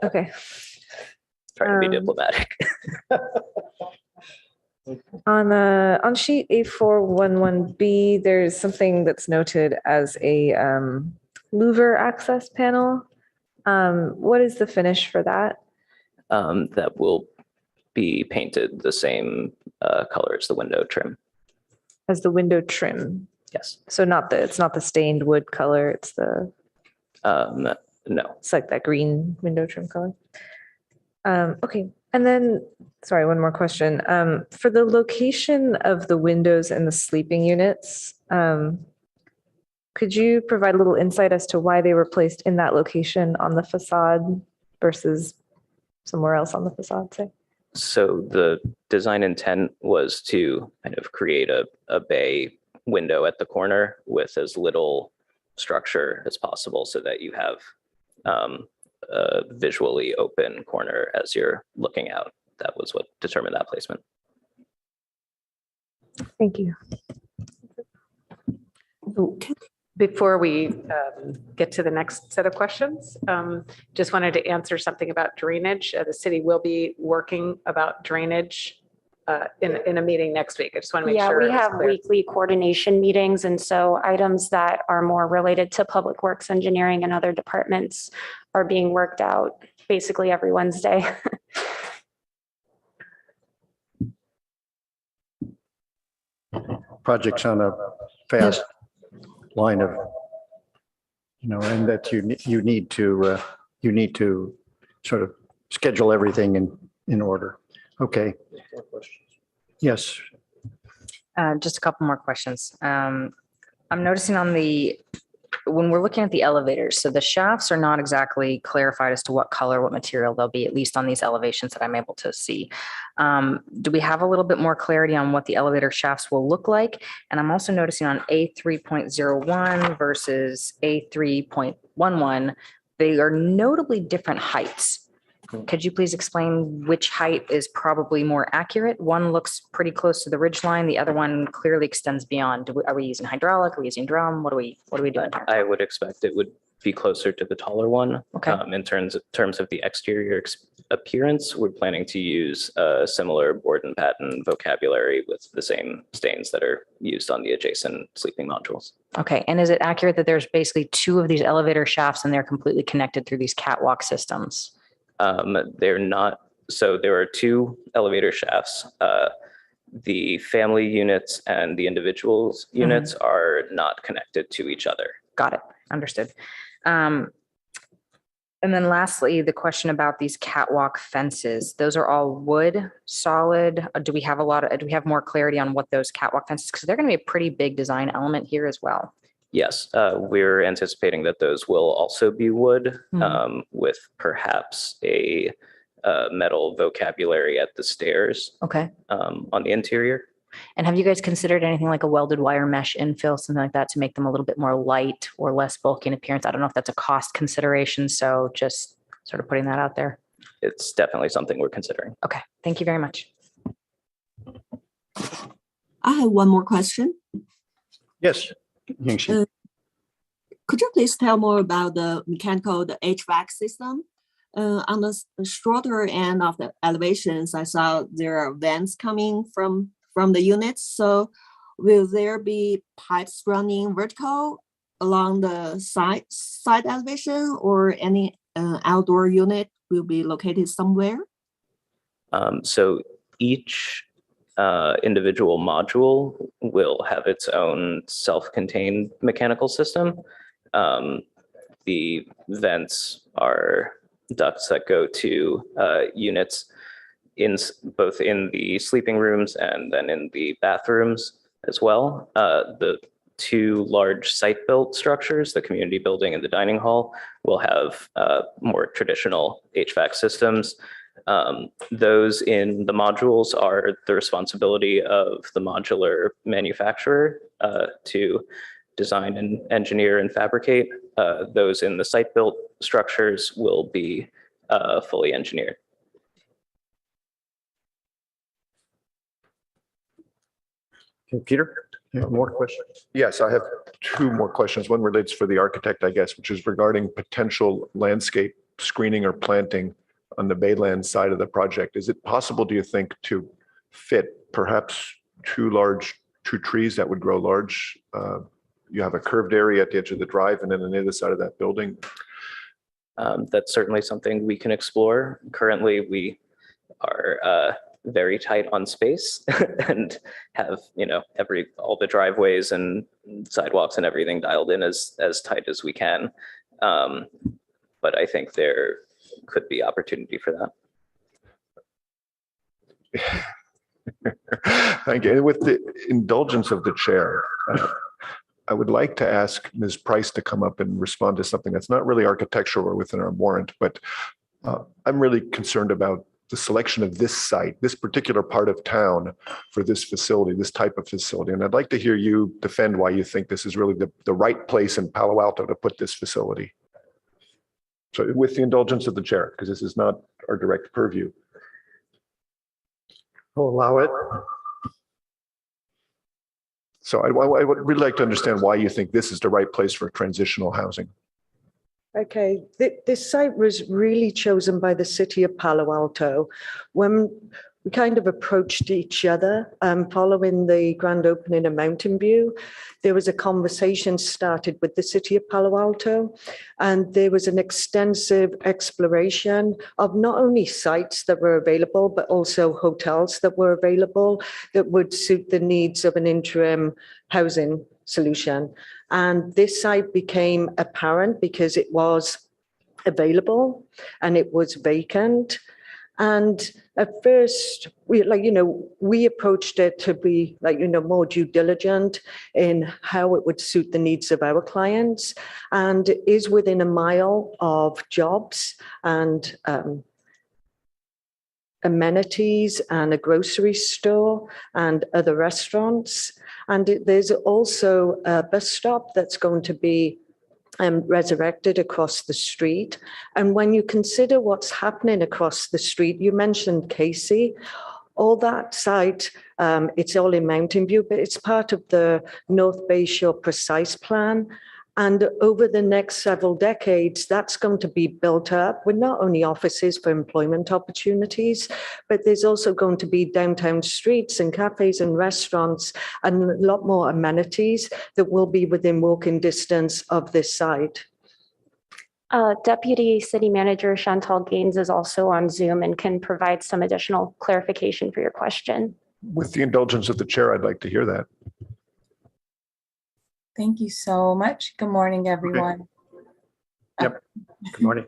Okay. Trying to be diplomatic. On sheet A411B, there's something that's noted as a louver access panel. What is the finish for that? That will be painted the same color as the window trim. As the window trim? Yes. So it's not the stained wood color, it's the, No. it's like that green window trim color. Okay, and then, sorry, one more question. For the location of the windows and the sleeping units, could you provide a little insight as to why they were placed in that location on the facade versus somewhere else on the facade, say? So the design intent was to kind of create a bay window at the corner with as little structure as possible so that you have a visually open corner as you're looking out. That was what determined that placement. Thank you. Before we get to the next set of questions, just wanted to answer something about drainage. The city will be working about drainage in a meeting next week. I just want to make sure. We it's have clear. weekly coordination meetings. And so items that are more related to public works engineering and other departments are being worked out basically every Wednesday. Projects on a fast line of, and that you need to sort of schedule everything in order. Okay. Yes. Just a couple more questions. I'm noticing when we're looking at the elevators, so the shafts are not exactly clarified as to what color, what material they'll be, at least on these elevations that I'm able to see. Do we have a little bit more clarity on what the elevator shafts will look like? And I'm also noticing on A3.01 versus A3.11, they are notably different heights. Could you please explain which height is probably more accurate? One looks pretty close to the ridge line. The other one clearly extends beyond. Are we using hydraulic? Are we using drum? What are we doing here? I would expect it would be closer to the taller one. Okay. In terms of the exterior appearance, we're planning to use a similar board and pattern vocabulary with the same stains that are used on the adjacent sleeping modules. Okay. And is it accurate that there's basically two of these elevator shafts and they're completely connected through these catwalk systems? They're not. So there are two elevator shafts. The family units and the individuals units are not connected to each other. Got it. Understood. And then lastly, the question about these catwalk fences. Those are all wood, solid. Do we have more clarity on what those catwalk fences, because they're going to be a pretty big design element here as well. Yes, we're anticipating that those will also be wood, with perhaps a metal vocabulary at the stairs. Okay. On the interior. And have you guys considered anything like a welded wire mesh infill, something like that, to make them a little bit more light or less bulky in appearance? I don't know if that's a cost consideration, so just sort of putting that out there. It's definitely something we're considering. Okay, thank you very much. I have one more question. Yes. Yingxi. Could you please tell more about the HVAC system? On the shorter end of the elevations, I saw there are vents coming from the units. So will there be pipes running vertical along the side elevation, or any outdoor unit will be located somewhere? So each individual module will have its own self-contained mechanical system. The vents are ducts that go to units both in the sleeping rooms and then in the bathrooms as well. The two large site-built structures, the community building and the dining hall, will have more traditional HVAC systems. Those in the modules are the responsibility of the modular manufacturer to design and engineer and fabricate. Those in the site-built structures will be fully engineered. Okay, Peter, you have more questions? Yes, I have two more questions. One relates for the architect, I guess, which is regarding potential landscape screening or planting on the Bayland side of the project. Is it possible, do you think, to fit perhaps two trees that would grow large? You have a curved area at the edge of the drive and then on the other side of that building. That's certainly something we can explore. Currently, we are very tight on space and have, all the driveways and sidewalks and everything dialed in as tight as we can. But I think there could be opportunity for that. Thank you. And with the indulgence of the chair, I would like to ask Ms. Price to come up and respond to something that's not really architectural or within our warrant, but I'm really concerned about the selection of this site, this particular part of town for this facility, this type of facility. And I'd like to hear you defend why you think this is really the right place in Palo Alto to put this facility. So with the indulgence of the chair, because this is not our direct purview. We'll allow it. So I would really like to understand why you think this is the right place for transitional housing. Okay, this site was really chosen by the city of Palo Alto when we kind of approached each other following the grand opening of Mountain View. There was a conversation started with the city of Palo Alto, and there was an extensive exploration of not only sites that were available, but also hotels that were available that would suit the needs of an interim housing solution. And this site became apparent because it was available and it was vacant. And at first, we approached it to be more due diligent in how it would suit the needs of our clients, and is within a mile of jobs and amenities and a grocery store and other restaurants. And there's also a bus stop that's going to be resurrected across the street. And when you consider what's happening across the street, you mentioned Casey, all that site, it's all in Mountain View, but it's part of the North Bay Shore Precise Plan. And over the next several decades, that's going to be built up with not only offices for employment opportunities, but there's also going to be downtown streets and cafes and restaurants and a lot more amenities that will be within walking distance of this site. Deputy City Manager Chantal Gaines is also on Zoom and can provide some additional clarification for your question. With the indulgence of the chair, I'd like to hear that. Thank you so much. Good morning, everyone. Yep. Good morning.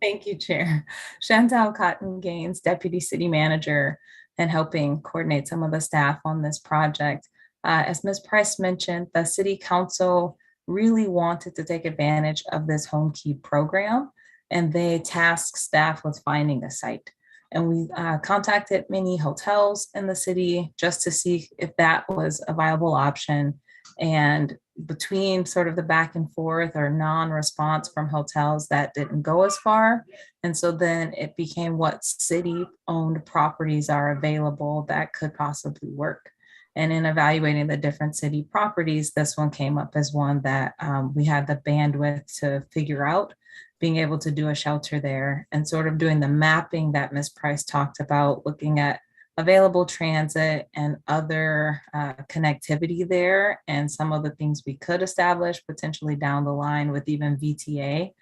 Thank you, Chair. Chantal Cotton Gaines, Deputy City Manager, and helping coordinate some of the staff on this project. As Ms. Price mentioned, the City Council really wanted to take advantage of this home key program, and they tasked staff with finding a site. And we contacted many hotels in the city just to see if that was a viable option. And between sort of the back and forth or non-response from hotels, that didn't go as far. And so then it became what city-owned properties are available that could possibly work. And in evaluating the different city properties, this one came up as one that we had the bandwidth to figure out, being able to do a shelter there and sort of doing the mapping that Ms. Price talked about, looking at available transit and other connectivity there, and some of the things we could establish potentially down the line with even VTA.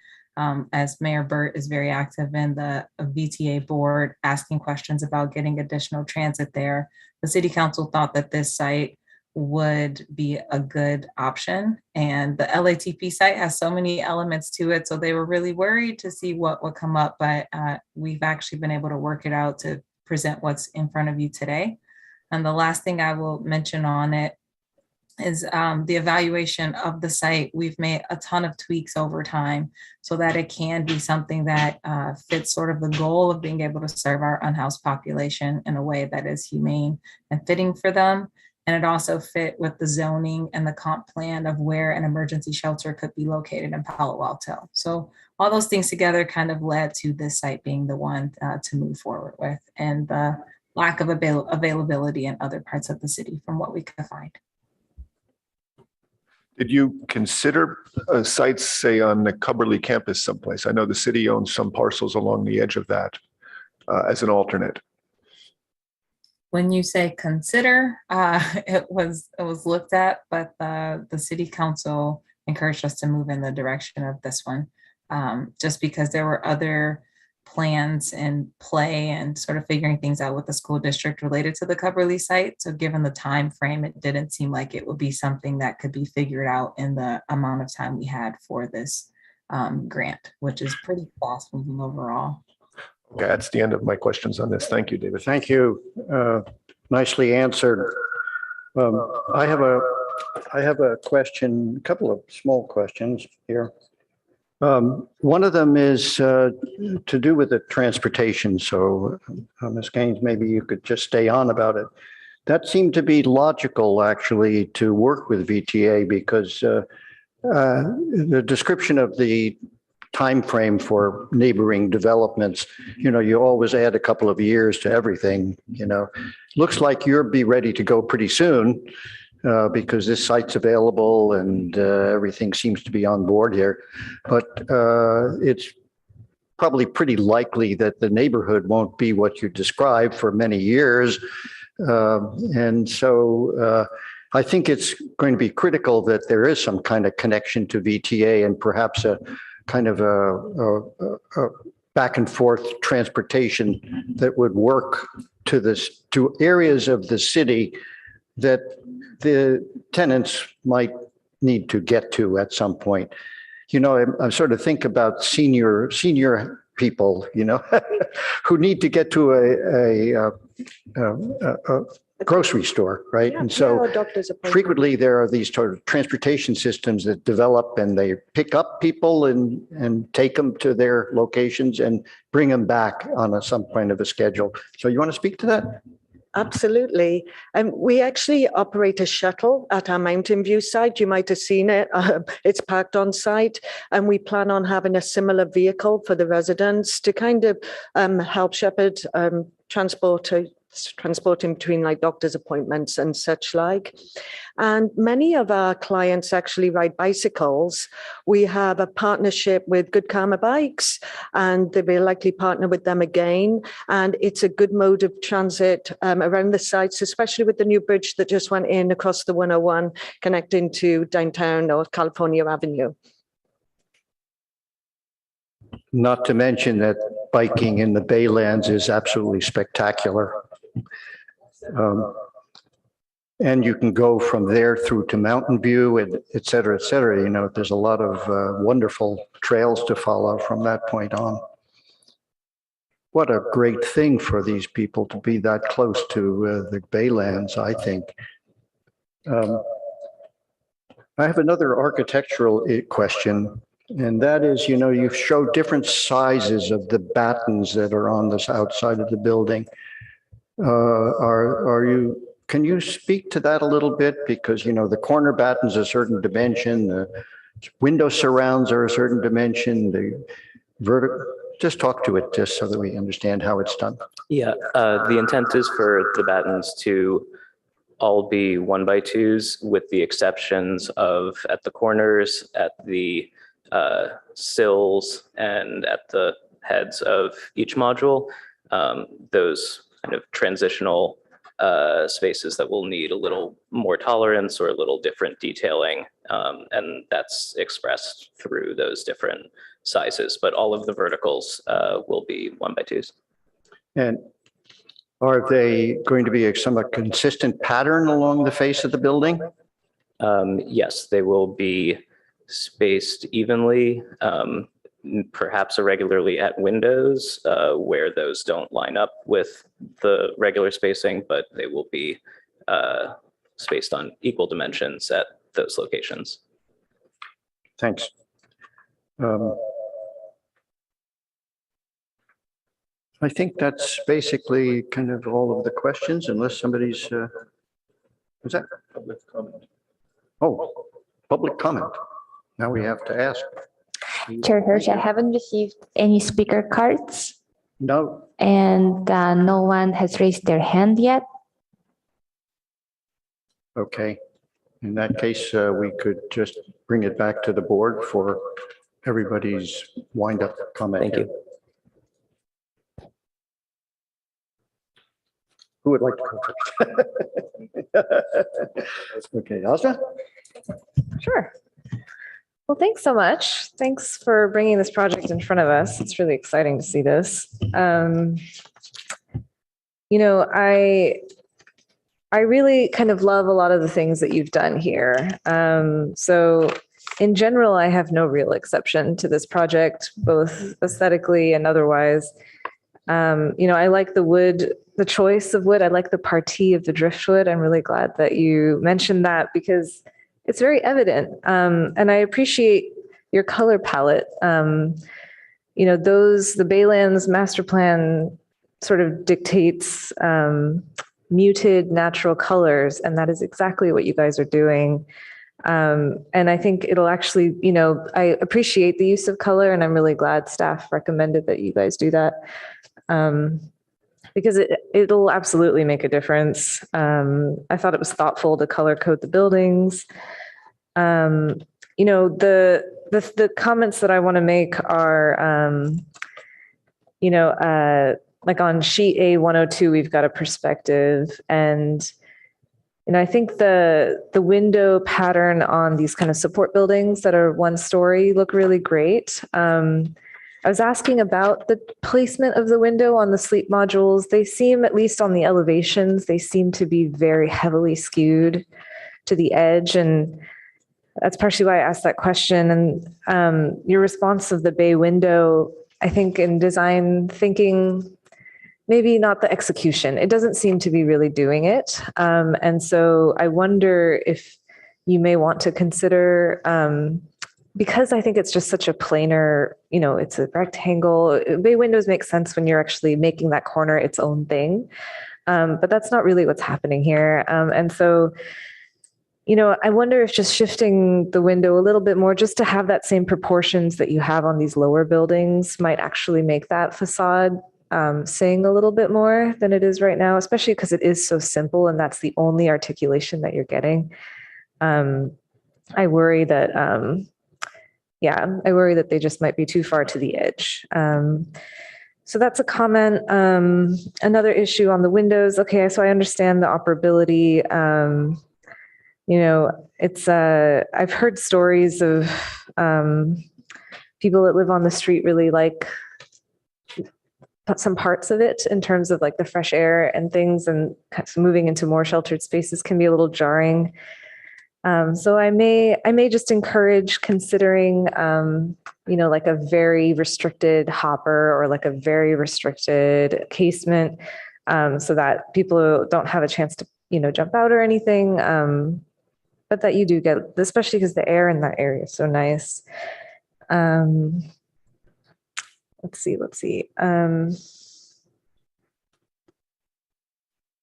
As Mayor Burt is very active in the VTA board, asking questions about getting additional transit there, the City Council thought that this site would be a good option. And the LATP site has so many elements to it, so they were really worried to see what would come up, but we've actually been able to work it out to present what's in front of you today. And the last thing I will mention on it is the evaluation of the site. We've made a ton of tweaks over time so that it can be something that fits sort of the goal of being able to serve our unhoused population in a way that is humane and fitting for them. And it also fit with the zoning and the comp plan of where an emergency shelter could be located in Palo Alto. So all those things together kind of led to this site being the one to move forward with, and the lack of availability in other parts of the city from what we could find. Did you consider sites, say, on the Cubberley campus someplace? I know the city owns some parcels along the edge of that as an alternate. When you say consider, it was looked at, but the City Council encouraged us to move in the direction of this one, just because there were other plans in play and sort of figuring things out with the school district related to the Cubberley site. So given the time frame, it didn't seem like it would be something that could be figured out in the amount of time we had for this grant, which is pretty fast moving overall. Okay, that's the end of my questions on this. Thank you, David. Thank you. Nicely answered. I have a question, a couple of small questions here. One of them is to do with the transportation. So Ms. Gaines, maybe you could just stay on about it. That seemed to be logical, actually, to work with VTA, because the description of the time frame for neighboring developments, you always add a couple of years to everything. Looks like you'll be ready to go pretty soon because this site's available and everything seems to be on board here. But it's probably pretty likely that the neighborhood won't be what you described for many years. And so I think it's going to be critical that there is some kind of connection to VTA and perhaps a kind of a back and forth transportation that would work to areas of the city that the tenants might need to get to at some point. I'm sort of think about senior people, who need to get to a grocery store, right? And so Yeah, doctor's appointment. frequently there are these sort of transportation systems that develop and they pick up people and take them to their locations and bring them back on some kind of a schedule. So you want to speak to that? Absolutely. And we actually operate a shuttle at our Mountain View site. You might have seen it. It's parked on site. And we plan on having a similar vehicle for the residents to kind of help shepherd transporting between like doctor's appointments and such like. And many of our clients actually ride bicycles. We have a partnership with Good Karma Bikes, and they will likely partner with them again. And it's a good mode of transit around the sites, especially with the new bridge that just went in across the 101 connecting to downtown or California Avenue. Not to mention that biking in the Baylands is absolutely spectacular. And you can go from there through to Mountain View, and et cetera, et cetera. There's a lot of wonderful trails to follow from that point on. What a great thing for these people to be that close to the Baylands, I think. I have another architectural question. And that is, you've showed different sizes of the battens that are on this outside of the building. Can you speak to that a little bit? Because, the corner batten's a certain dimension, the window surrounds are a certain dimension, the vertical, just talk to it just so that we understand how it's done. Yeah, the intent is for the battens to all be 1x2s with the exceptions of at the corners, at the sills, and at the heads of each module. Those kind of transitional spaces that will need a little more tolerance or a little different detailing. And that's expressed through those different sizes, but all of the verticals will be 1x2s. And are they going to be a somewhat consistent pattern along the face of the building? Yes, they will be spaced evenly, perhaps irregularly at windows where those don't line up with the regular spacing, but they will be spaced on equal dimensions at those locations. Thanks. I think that's basically kind of all of the questions, unless somebody's, what's that? Public comment. Oh, public comment. Now we have to ask. Chair Hirsch, I haven't received any speaker cards, No, and no one has raised their hand yet. okay. In that case, we could just bring it back to the board for everybody's wind-up comment. Thank you. Who would like to go first? Okay, Asma? Sure. Well, thanks so much. Thanks for bringing this project in front of us. It's really exciting to see this. I really kind of love a lot of the things that you've done here. So in general, I have no real exception to this project, both aesthetically and otherwise. I like the wood, the choice of wood. I like the partie of the driftwood. I'm really glad that you mentioned that because it's very evident. And I appreciate your color palette. The Baylands master plan sort of dictates muted natural colors. And that is exactly what you guys are doing. And I think it'll actually, I appreciate the use of color and I'm really glad staff recommended that you guys do that. Because it'll absolutely make a difference. I thought it was thoughtful to color code the buildings. The comments that I want to make are, like on sheet A102, we've got a perspective, and I think the window pattern on these kind of support buildings that are one story look really great. I was asking about the placement of the window on the sleep modules. They seem, at least on the elevations, they seem to be very heavily skewed to the edge. And that's partially why I asked that question. And your response of the bay window, I think in design thinking, maybe not the execution. It doesn't seem to be really doing it. And so I wonder if you may want to consider, because I think it's just such a planar, it's a rectangle. Bay windows make sense when you're actually making that corner its own thing. But that's not really what's happening here. And so, I wonder if just shifting the window a little bit more, just to have that same proportions that you have on these lower buildings, might actually make that facade sing a little bit more than it is right now, especially because it is so simple and that's the only articulation that you're getting. I worry that, I worry that they just might be too far to the edge. So that's a comment. Another issue on the windows. Okay, so I understand the operability. I've heard stories of people that live on the street really like some parts of it in terms of like the fresh air and things, and moving into more sheltered spaces can be a little jarring. So I may just encourage considering, like a very restricted hopper or like a very restricted casement, so that people don't have a chance to, jump out or anything. But that you do get, especially because the air in that area is so nice. Let's see.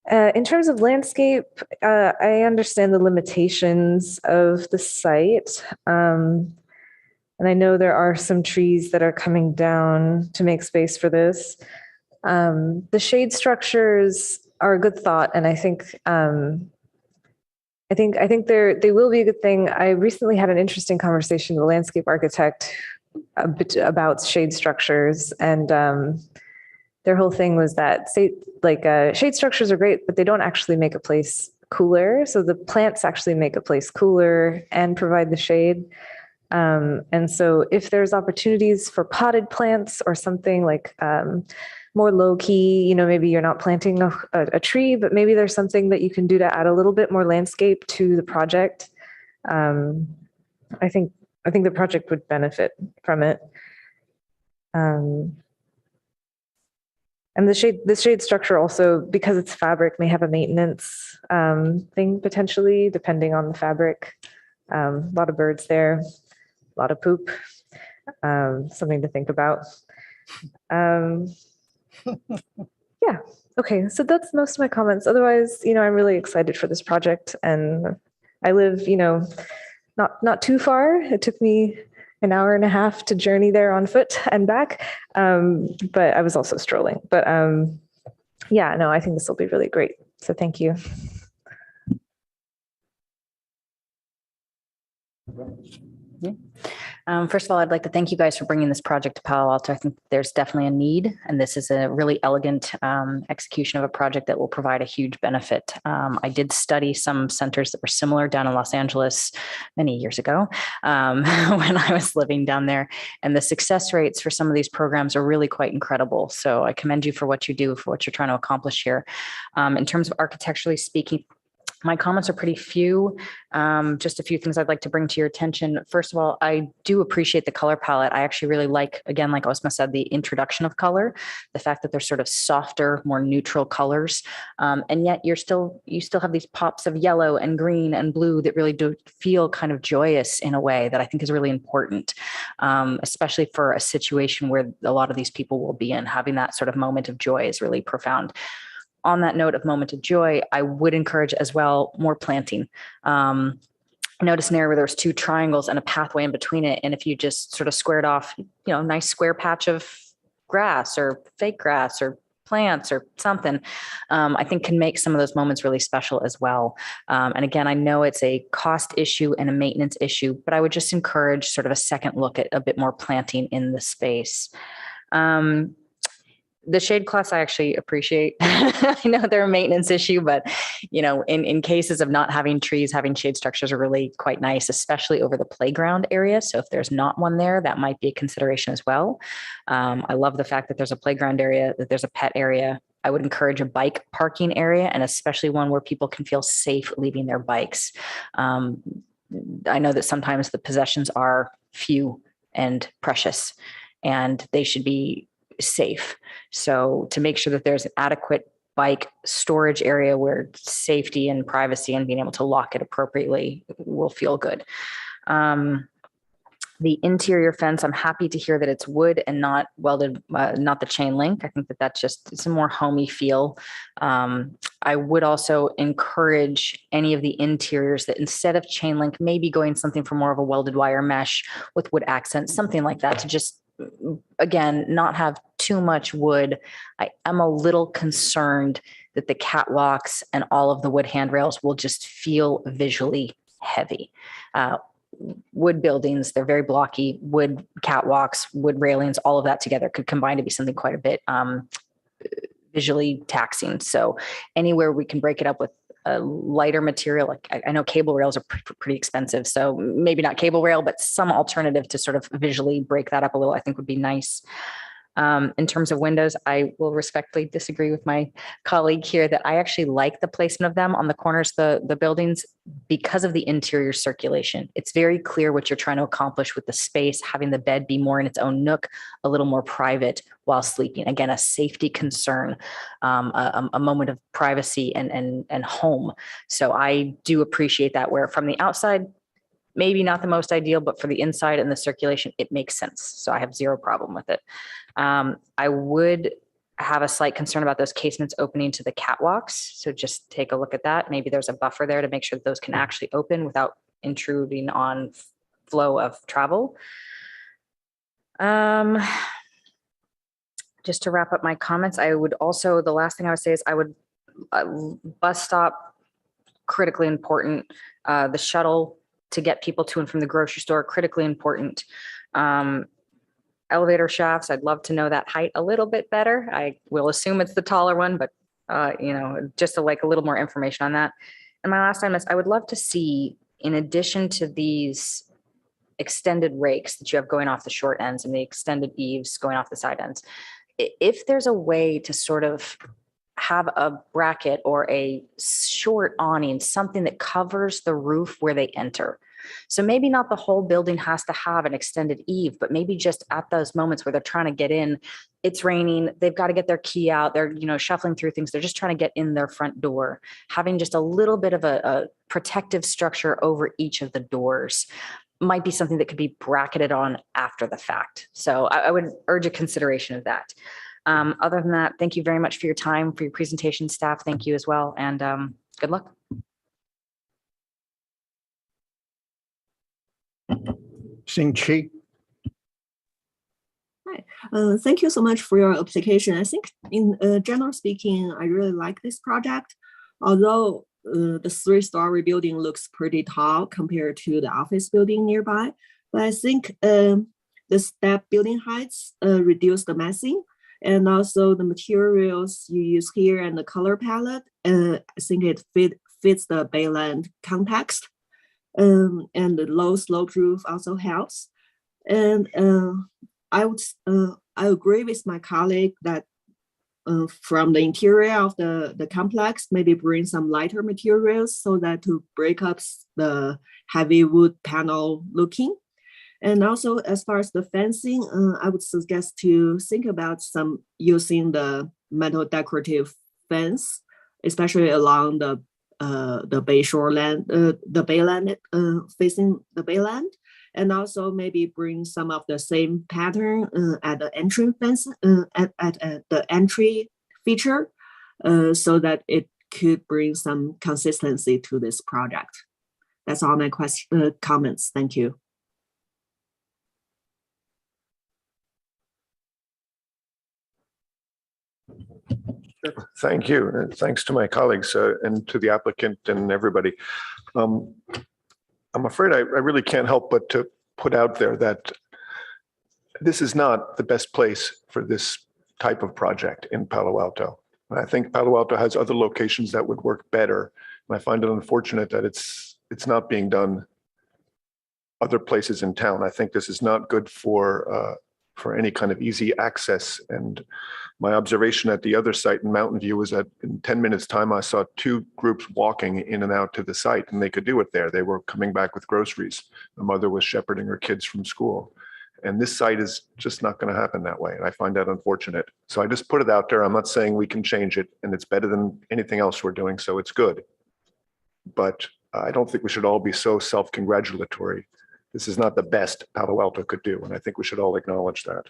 In terms of landscape, I understand the limitations of the site. And I know there are some trees that are coming down to make space for this. The shade structures are a good thought, and I think they will be a good thing. I recently had an interesting conversation with a landscape architect a bit about shade structures, and their whole thing was that shade structures are great, but they don't actually make a place cooler. So the plants actually make a place cooler and provide the shade. And so if there's opportunities for potted plants or something like more low key, maybe you're not planting a tree, but maybe there's something that you can do to add a little bit more landscape to the project. I think the project would benefit from it. And the shade structure also, because it's fabric, may have a maintenance thing potentially, depending on the fabric. A lot of birds there, a lot of poop, something to think about. Yeah, okay, so that's most of my comments. Otherwise, I'm really excited for this project, and I live, not too far. It took me an hour and a half to journey there on foot and back. But I was also strolling. But I think this will be really great. So thank you. First of all, I'd like to thank you guys for bringing this project to Palo Alto. I think there's definitely a need, and this is a really elegant execution of a project that will provide a huge benefit. I did study some centers that were similar down in Los Angeles many years ago when I was living down there, and the success rates for some of these programs are really quite incredible. So I commend you for what you do, for what you're trying to accomplish here. In terms of architecturally speaking, my comments are pretty few. Just a few things I'd like to bring to your attention. First of all, I do appreciate the color palette. I actually really like, again, like Osma said, the introduction of color, the fact that they're sort of softer, more neutral colors. And yet you still have these pops of yellow and green and blue that really do feel kind of joyous in a way that I think is really important, especially for a situation where a lot of these people will be in. Having that sort of moment of joy is really profound. On that note of moment of joy, I would encourage as well more planting. I noticed an area where there's two triangles and a pathway in between it. And if you just sort of squared off, nice square patch of grass or fake grass or plants or something, I think can make some of those moments really special as well. And again, I know it's a cost issue and a maintenance issue, but I would just encourage sort of a second look at a bit more planting in the space. The shade class I actually appreciate. I know they're a maintenance issue, but in cases of not having trees, having shade structures are really quite nice, especially over the playground area. So if there's not one there, that might be a consideration as well. I love the fact that there's a playground area, that there's a pet area. I would encourage a bike parking area, and especially one where people can feel safe leaving their bikes. I know that sometimes the possessions are few and precious, and they should be safe. So to make sure that there's an adequate bike storage area where safety and privacy and being able to lock it appropriately will feel good. The interior fence, I'm happy to hear that it's wood and not welded, not the chain link. I think that that's just, it's a more homey feel. I would also encourage any of the interiors that instead of chain link, maybe going something for more of a welded wire mesh with wood accents, something like that, to just, again, not have too much wood. I am a little concerned that the catwalks and all of the wood handrails will just feel visually heavy. Wood buildings, they're very blocky. Wood catwalks, wood railings, all of that together could combine to be something quite a bit visually taxing. So anywhere we can break it up with a lighter material, like I know cable rails are pretty expensive, so maybe not cable rail, but some alternative to sort of visually break that up a little, I think would be nice. In terms of windows, I will respectfully disagree with my colleague here that I actually like the placement of them on the corners of the buildings because of the interior circulation. It's very clear what you're trying to accomplish with the space, having the bed be more in its own nook, a little more private while sleeping. Again, a safety concern, a moment of privacy and home. So I do appreciate that, where from the outside, maybe not the most ideal, but for the inside and the circulation, it makes sense. So I have zero problem with it. I would have a slight concern about those casements opening to the catwalks. So just take a look at that. Maybe there's a buffer there to make sure that those can actually open without intruding on flow of travel. Just to wrap up my comments, I would also, the last thing I would say is I would, bus stop, critically important. The shuttle to get people to and from the grocery store, critically important. Elevator shafts, I'd love to know that height a little bit better. I will assume it's the taller one, but just to like a little more information on that. And my last time is I would love to see, in addition to these extended rakes that you have going off the short ends and the extended eaves going off the side ends, if there's a way to sort of have a bracket or a short awning, something that covers the roof where they enter. So maybe not the whole building has to have an extended eave, but maybe just at those moments where they're trying to get in, it's raining, they've got to get their key out, they're, shuffling through things, they're just trying to get in their front door. Having just a little bit of a protective structure over each of the doors might be something that could be bracketed on after the fact. So I would urge a consideration of that. Other than that, thank you very much for your time, for your presentation, staff. Thank you as well. And good luck. Sing Chi. Hi, thank you so much for your application. I think in general speaking, I really like this project. Although the 3-story building looks pretty tall compared to the office building nearby, but I think the step building heights reduce the messing. And also the materials you use here and the color palette, I think it fits the Bayland context. And the low slope roof also helps. And I agree with my colleague that from the interior of the complex, maybe bring some lighter materials so that to break up the heavy wood panel looking. And also, as far as the fencing, I would suggest to think about using the metal decorative fence, especially along the bay shoreland, the bayland, facing the bayland, and also maybe bring some of the same pattern at the entry fence, at the entry feature, so that it could bring some consistency to this project. That's all my comments. Thank you. Thank you. And thanks to my colleagues and to the applicant and everybody. I'm afraid I really can't help but to put out there that this is not the best place for this type of project in Palo Alto. And I think Palo Alto has other locations that would work better. And I find it unfortunate that it's not being done other places in town. I think this is not good for for any kind of easy access. And my observation at the other site in Mountain View was that in 10 minutes time, I saw 2 groups walking in and out to the site, and they could do it there. They were coming back with groceries. The mother was shepherding her kids from school. And this site is just not going to happen that way. And I find that unfortunate. So I just put it out there. I'm not saying we can change it, and it's better than anything else we're doing, so it's good. But I don't think we should all be so self-congratulatory. This is not the best Palo Alto could do, and I think we should all acknowledge that.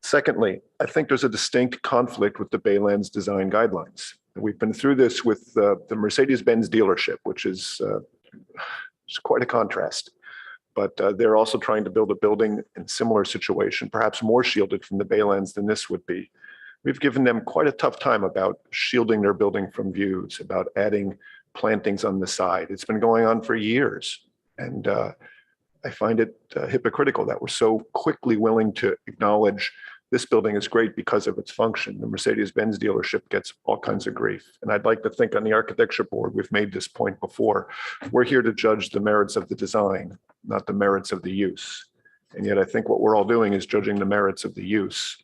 Secondly, I think there's a distinct conflict with the Baylands design guidelines. We've been through this with the Mercedes-Benz dealership, which is quite a contrast. But they're also trying to build a building in similar situation, perhaps more shielded from the Baylands than this would be. We've given them quite a tough time about shielding their building from views, about adding plantings on the side. It's been going on for years. And I find it hypocritical that we're so quickly willing to acknowledge this building is great because of its function. The Mercedes-Benz dealership gets all kinds of grief. And I'd like to think on the architecture board, we've made this point before. We're here to judge the merits of the design, not the merits of the use. And yet I think what we're all doing is judging the merits of the use.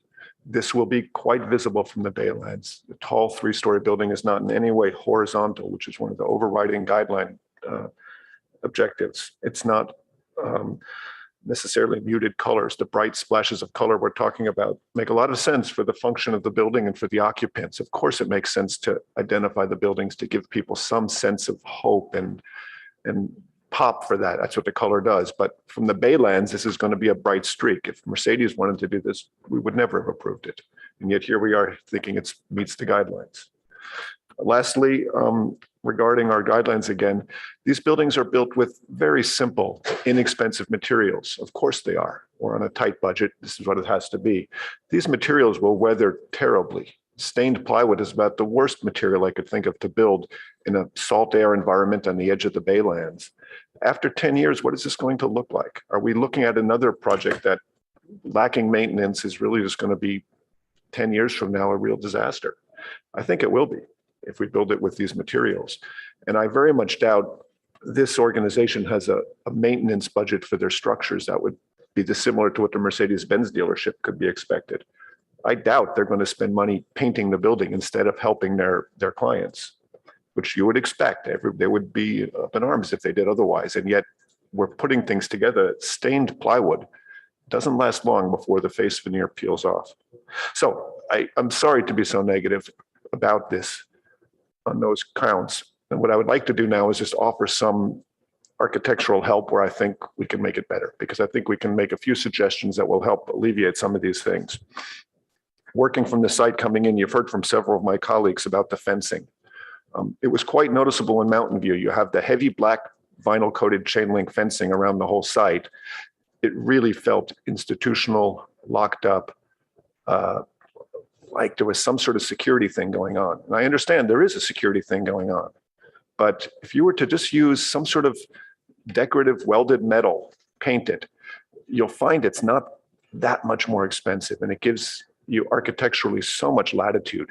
This will be quite visible from the Baylands. The tall 3-story building is not in any way horizontal, which is one of the overriding guideline objectives. It's not necessarily muted colors. The bright splashes of color we're talking about make a lot of sense for the function of the building and for the occupants. Of course, it makes sense to identify the buildings to give people some sense of hope and pop for that. That's what the color does. But from the Baylands, this is going to be a bright streak. If Mercedes wanted to do this, we would never have approved it. And yet here we are thinking it meets the guidelines. Lastly, regarding our guidelines again, these buildings are built with very simple, inexpensive materials. Of course they are. We're on a tight budget. This is what it has to be. These materials will weather terribly. Stained plywood is about the worst material I could think of to build in a salt air environment on the edge of the Baylands. After 10 years, what is this going to look like? Are we looking at another project that, lacking maintenance, is really just going to be 10 years from now a real disaster? I think it will be if we build it with these materials. And I very much doubt this organization has a maintenance budget for their structures that would be dissimilar to what the Mercedes-Benz dealership could be expected. I doubt they're going to spend money painting the building instead of helping their clients, which you would expect. They would be up in arms if they did otherwise. And yet we're putting things together. Stained plywood doesn't last long before the face veneer peels off. So I'm sorry to be so negative about this on those counts. And what I would like to do now is just offer some architectural help where I think we can make it better, because I think we can make a few suggestions that will help alleviate some of these things. Working from the site coming in, you've heard from several of my colleagues about the fencing. It was quite noticeable in Mountain View. You have the heavy black vinyl coated chain link fencing around the whole site. It really felt institutional, locked up, like there was some sort of security thing going on. And I understand there is a security thing going on. But if you were to just use some sort of decorative welded metal, paint it, you'll find it's not that much more expensive. And it gives you architecturally so much latitude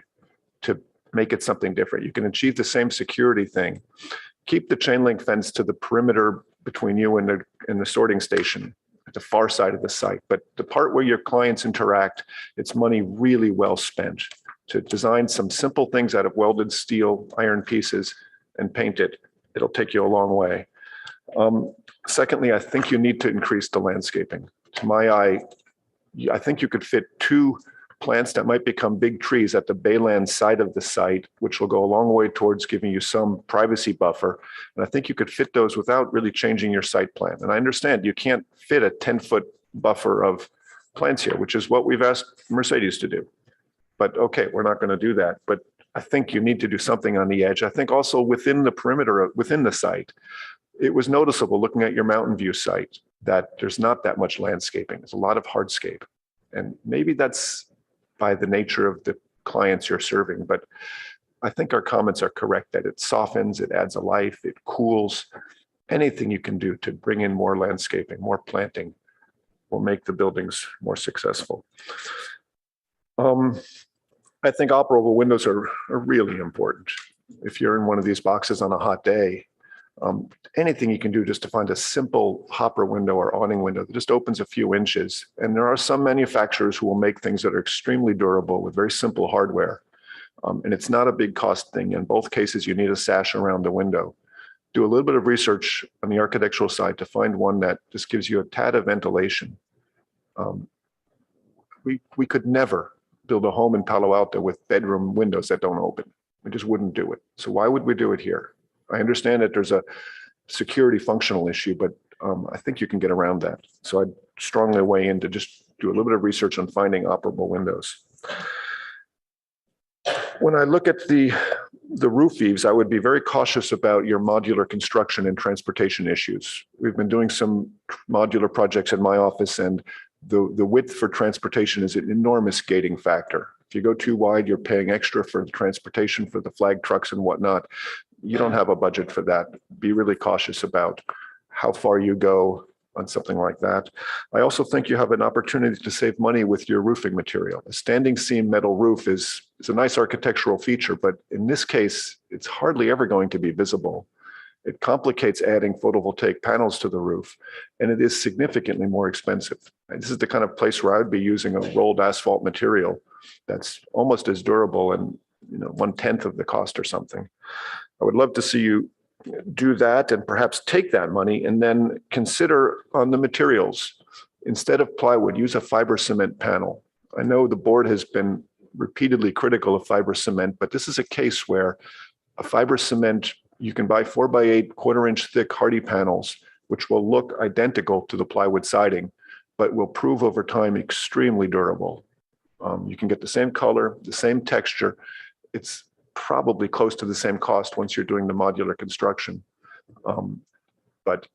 to make it something different. You can achieve the same security thing. Keep the chain link fence to the perimeter between you and the sorting station at the far side of the site. But the part where your clients interact, it's money really well spent to design some simple things out of welded steel, iron pieces, and paint it. It'll take you a long way. Secondly, I think you need to increase the landscaping. To my eye, I think you could fit 2 plants that might become big trees at the Bayland side of the site, which will go a long way towards giving you some privacy buffer. And I think you could fit those without really changing your site plan. And I understand you can't fit a 10-foot buffer of plants here, which is what we've asked Mercedes to do. But okay, we're not going to do that. But I think you need to do something on the edge. I think also within the perimeter, within the site, it was noticeable looking at your Mountain View site that there's not that much landscaping. There's a lot of hardscape. And maybe that's by the nature of the clients you're serving. But I think our comments are correct that it softens, it adds a life, it cools. Anything you can do to bring in more landscaping, more planting will make the buildings more successful. I think operable windows are really important. If you're in one of these boxes on a hot day, Anything you can do just to find a simple hopper window or awning window that just opens a few inches. And there are some manufacturers who will make things that are extremely durable with very simple hardware. And it's not a big cost thing. In both cases, you need a sash around the window. Do a little bit of research on the architectural side to find one that just gives you a tad of ventilation. We could never build a home in Palo Alto with bedroom windows that don't open. We just wouldn't do it. So why would we do it here? I understand that there's a security functional issue, but I think you can get around that. So I'd strongly weigh in to just do a little bit of research on finding operable windows. When I look at the roof eaves, I would be very cautious about your modular construction and transportation issues. We've been doing some modular projects in my office, and the width for transportation is an enormous gating factor. If you go too wide, you're paying extra for the transportation for the flag trucks and whatnot. You don't have a budget for that. Be really cautious about how far you go on something like that. I also think you have an opportunity to save money with your roofing material. A standing seam metal roof is a nice architectural feature, but in this case, it's hardly ever going to be visible. It complicates adding photovoltaic panels to the roof, and it is significantly more expensive. And this is the kind of place where I would be using a rolled asphalt material that's almost as durable and 1/10 of the cost or something. I would love to see you do that and perhaps take that money and then consider on the materials. Instead of plywood, use a fiber cement panel. I know the board has been repeatedly critical of fiber cement, but this is a case where a fiber cement, you can buy 4x8 1/4-inch thick hardy panels, which will look identical to the plywood siding, but will prove over time extremely durable. You can get the same color, the same texture. It's probably close to the same cost once you're doing the modular construction. But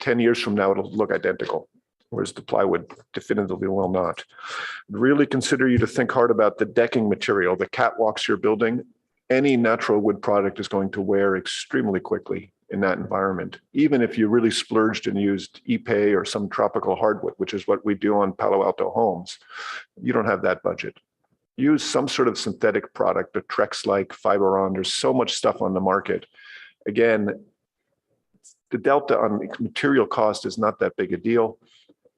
10 years from now, it'll look identical, whereas the plywood definitively will not. Really consider you to think hard about the decking material, the catwalks you're building. Any natural wood product is going to wear extremely quickly in that environment, even if you really splurged and used Ipe or some tropical hardwood, which is what we do on Palo Alto homes. You don't have that budget. Use some sort of synthetic product, a Trex-like Fiberon. There's so much stuff on the market. Again, the delta on material cost is not that big a deal,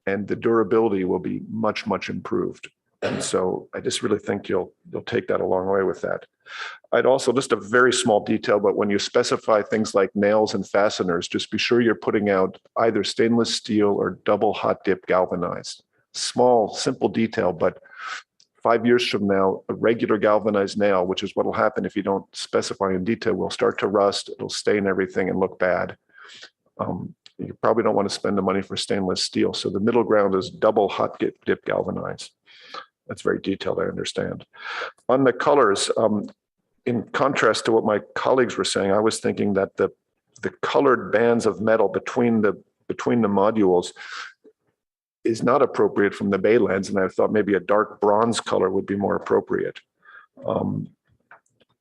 and the durability will be much, much improved. And so I just really think you'll take that a long way with that. I'd also, just a very small detail, but when you specify things like nails and fasteners, just be sure you're putting out either stainless steel or double hot dip galvanized. Small, simple detail, but 5 years from now, a regular galvanized nail, which is what will happen if you don't specify in detail, will start to rust, it'll stain everything and look bad. You probably don't want to spend the money for stainless steel. So the middle ground is double hot dip galvanized. That's very detailed, I understand. On the colors, in contrast to what my colleagues were saying, I was thinking that the colored bands of metal between the modules is not appropriate from the baylands, and I thought maybe a dark bronze color would be more appropriate.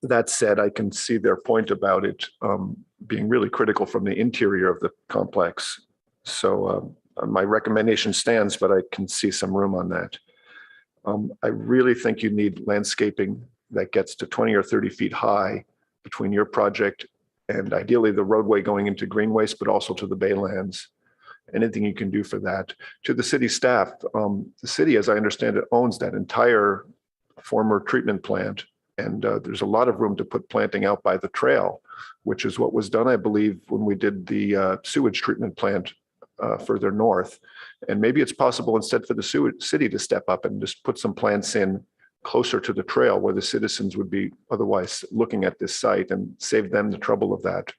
That said, I can see their point about it being really critical from the interior of the complex. So my recommendation stands, but I can see some room on that. I really think you need landscaping that gets to 20 or 30 feet high between your project and ideally the roadway going into green waste, but also to the baylands. Anything you can do for that. To the city staff, the city, as I understand it, owns that entire former treatment plant. And there's a lot of room to put planting out by the trail, which is what was done, I believe, when we did the sewage treatment plant further north. And maybe it's possible instead for the city to step up and just put some plants in closer to the trail where the citizens would be otherwise looking at this site and save them the trouble of that.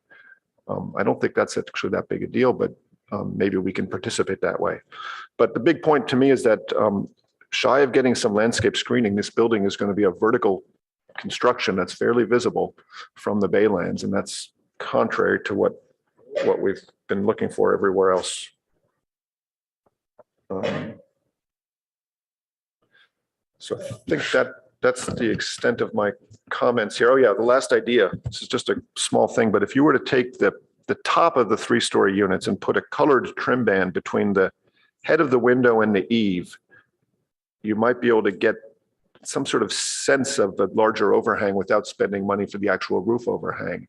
I don't think that's actually that big a deal, but maybe we can participate that way. But the big point to me is that shy of getting some landscape screening, this building is going to be a vertical construction that's fairly visible from the baylands, and that's contrary to what we've been looking for everywhere else. So I think that's the extent of my comments here. Oh yeah, the last idea, this is just a small thing, but if you were to take the top of the 3-story units and put a colored trim band between the head of the window and the eave, you might be able to get some sort of sense of the larger overhang without spending money for the actual roof overhang.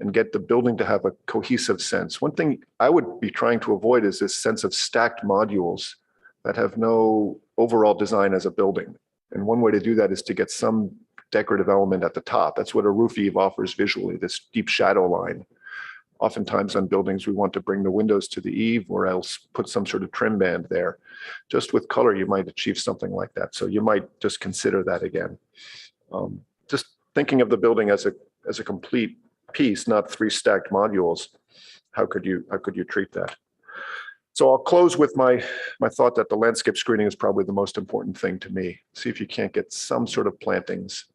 and get the building to have a cohesive sense. One thing I would be trying to avoid is this sense of stacked modules that have no overall design as a building. And one way to do that is to get some decorative element at the top. That's what a roof eave offers visually, this deep shadow line. Oftentimes on buildings, we want to bring the windows to the eave or else put some sort of trim band there. Just with color, you might achieve something like that. So you might just consider that again. Just thinking of the building as a complete piece, not three stacked modules. How could you treat that? So I'll close with my thought that the landscape screening is probably the most important thing to me. See if you can't get some sort of plantings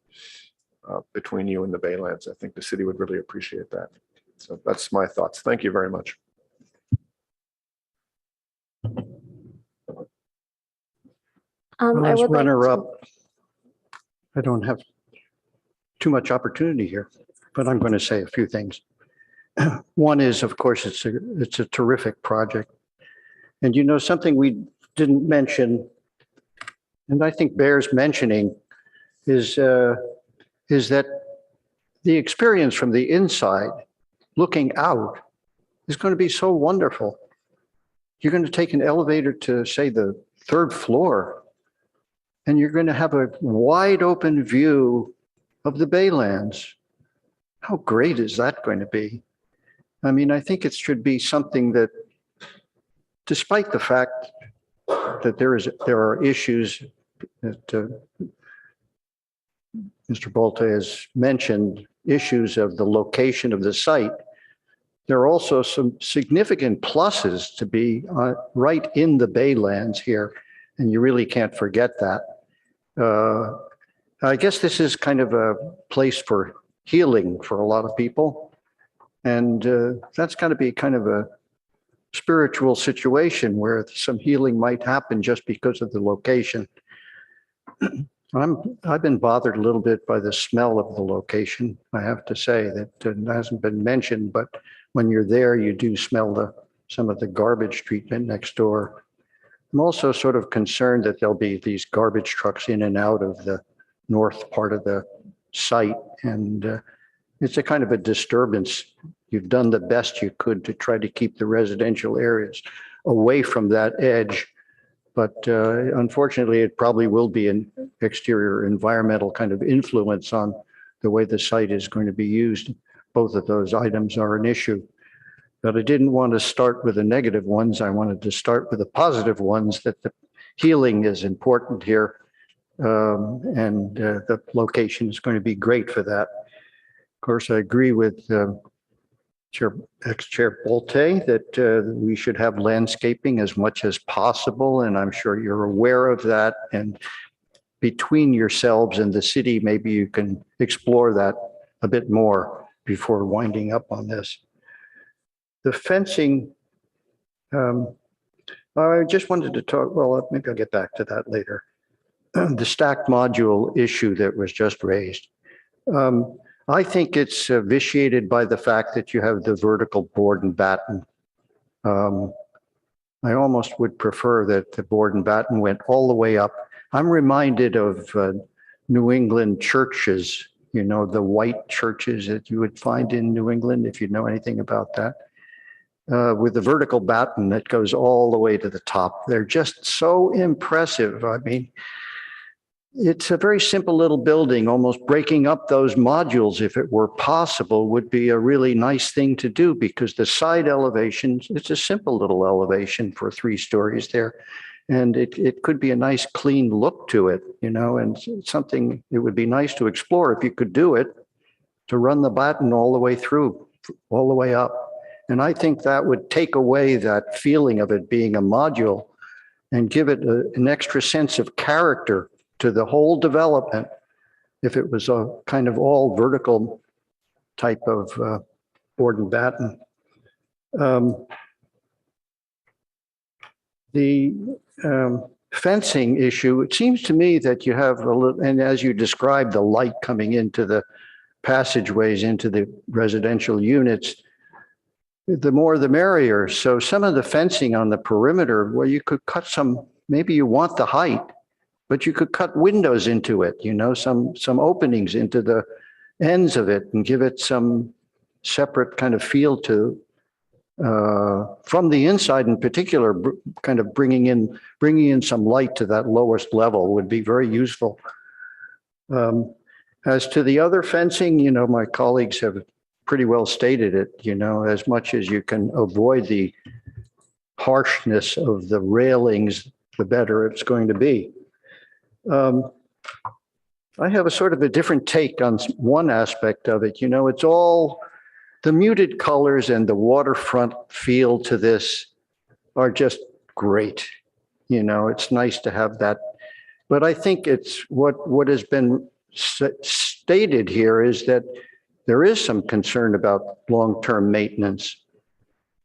between you and the Baylands. I think the city would really appreciate that. So that's my thoughts. Thank you very much. As runner-up, I don't have too much opportunity here, but I'm going to say a few things. One is, of course, it's a terrific project. And you know, something we didn't mention, and I think bears mentioning, is that the experience from the inside, looking out, is going to be so wonderful. You're going to take an elevator to, say, the third floor, and you're going to have a wide open view of the Baylands. How great is that going to be? I mean, I think it should be something that, despite the fact that there are issues that Mr. Bolte has mentioned, issues of the location of the site, there are also some significant pluses to be right in the Baylands here, and you really can't forget that. I guess this is kind of a place for healing for a lot of people, and that's got to be kind of a spiritual situation where some healing might happen just because of the location. I've been bothered a little bit by the smell of the location. I have to say that hasn't been mentioned, but when you're there, you do smell some of the garbage treatment next door. I'm also sort of concerned that there'll be these garbage trucks in and out of the north part of the site, and it's a kind of a disturbance. You've done the best you could to try to keep the residential areas away from that edge. But unfortunately, it probably will be an exterior environmental kind of influence on the way the site is going to be used. Both of those items are an issue. But I didn't want to start with the negative ones. I wanted to start with the positive ones, that the healing is important here. And the location is going to be great for that. Of course, I agree with Ex-Chair Bolte that we should have landscaping as much as possible, and I'm sure you're aware of that. And between yourselves and the city, maybe you can explore that a bit more before winding up on this. The fencing, I just wanted to talk, well, maybe I'll get back to that later. The stacked module issue that was just raised. I think it's vitiated by the fact that you have the vertical board and batten. I almost would prefer that the board and batten went all the way up. I'm reminded of New England churches, you know, the white churches that you would find in New England, if you know anything about that, with the vertical batten that goes all the way to the top. They're just so impressive. I mean, it's a very simple little building. Almost breaking up those modules, if it were possible, would be a really nice thing to do, because the side elevations, it's a simple little elevation for 3 stories there. And it could be a nice clean look to it, you know, and something it would be nice to explore if you could do it, to run the batten all the way through, all the way up. And I think that would take away that feeling of it being a module and give it an extra sense of character to the whole development if it was a kind of all vertical type of board and batten. The fencing issue, it seems to me that you have a little, and as you described, the light coming into the passageways into the residential units, the more the merrier. So some of the fencing on the perimeter, well, you could cut some, maybe you want the height, but you could cut windows into it, you know, some openings into the ends of it and give it some separate kind of feel to, from the inside in particular, kind of bringing in some light to that lowest level would be very useful. As to the other fencing, you know, my colleagues have pretty well stated it, you know, as much as you can avoid the harshness of the railings, the better it's going to be. I have a sort of a different take on one aspect of it. You know, it's all the muted colors and the waterfront feel to this are just great. You know, it's nice to have that. But I think it's what has been stated here is that there is some concern about long-term maintenance.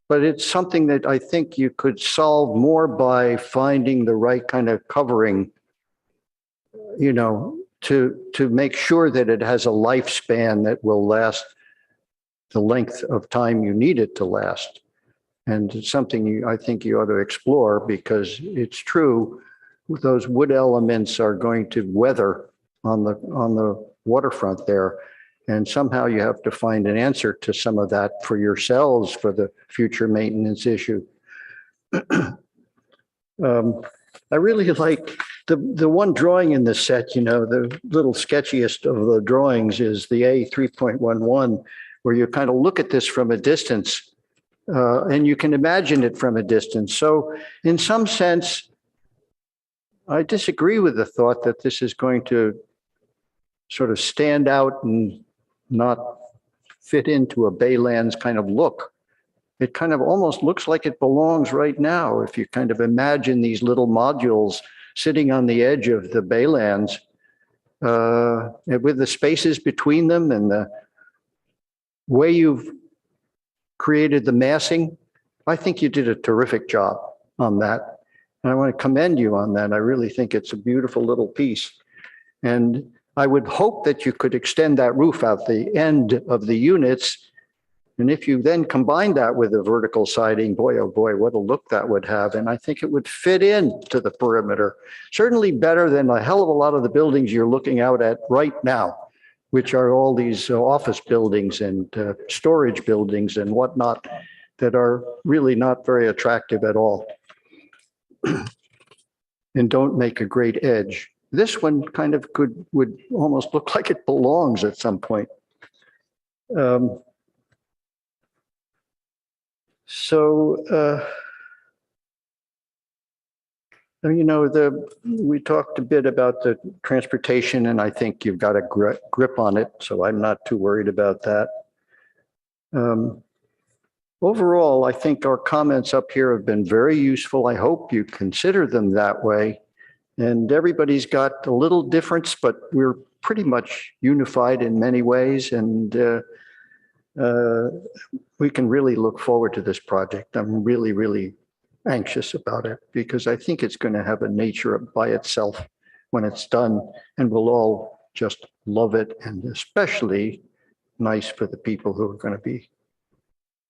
But it's something that I think you could solve more by finding the right kind of covering, you know, to make sure that it has a lifespan that will last the length of time you need it to last. And it's something I think you ought to explore, because it's true, those wood elements are going to weather on the waterfront there. And somehow you have to find an answer to some of that for yourselves for the future maintenance issue. I really like the one drawing in the set, you know, the little sketchiest of the drawings is the A 3.11, where you kind of look at this from a distance and you can imagine it from a distance. So in some sense, I disagree with the thought that this is going to sort of stand out and not fit into a Baylands kind of look. It kind of almost looks like it belongs right now. If you kind of imagine these little modules sitting on the edge of the Baylands with the spaces between them and the way you've created the massing, I think you did a terrific job on that. And I want to commend you on that. I really think it's a beautiful little piece. And I would hope that you could extend that roof out the end of the units. And if you then combine that with a vertical siding, boy, oh boy, what a look that would have. And I think it would fit in to the perimeter. Certainly better than a hell of a lot of the buildings you're looking out at right now, which are all these office buildings and storage buildings and whatnot that are really not very attractive at all and don't make a great edge. This one kind of would almost look like it belongs at some point. You know, we talked a bit about the transportation, and I think you've got a grip on it, so I'm not too worried about that. Overall, I think our comments up here have been very useful. I hope you consider them that way. And everybody's got a little difference, but we're pretty much unified in many ways. And we can really look forward to this project. I'm really, really anxious about it because I think it's going to have a nature by itself when it's done, and we'll all just love it. And especially nice for the people who are going to be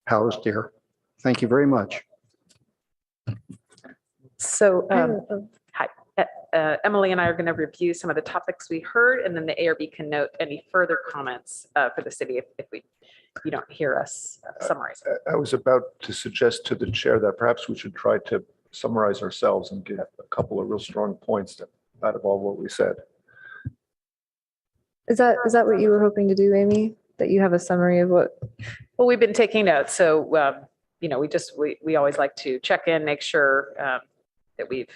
housed here. Thank you very much. So, hi. Emily and I are going to review some of the topics we heard, and then the ARB can note any further comments for the city if you don't hear us summarize. I was about to suggest to the chair that perhaps we should try to summarize ourselves and get a couple of real strong points out of all what we said. Is that what you were hoping to do, Amy? That you have a summary of what? Well, we've been taking notes, so you know, we always like to check in, make sure that we've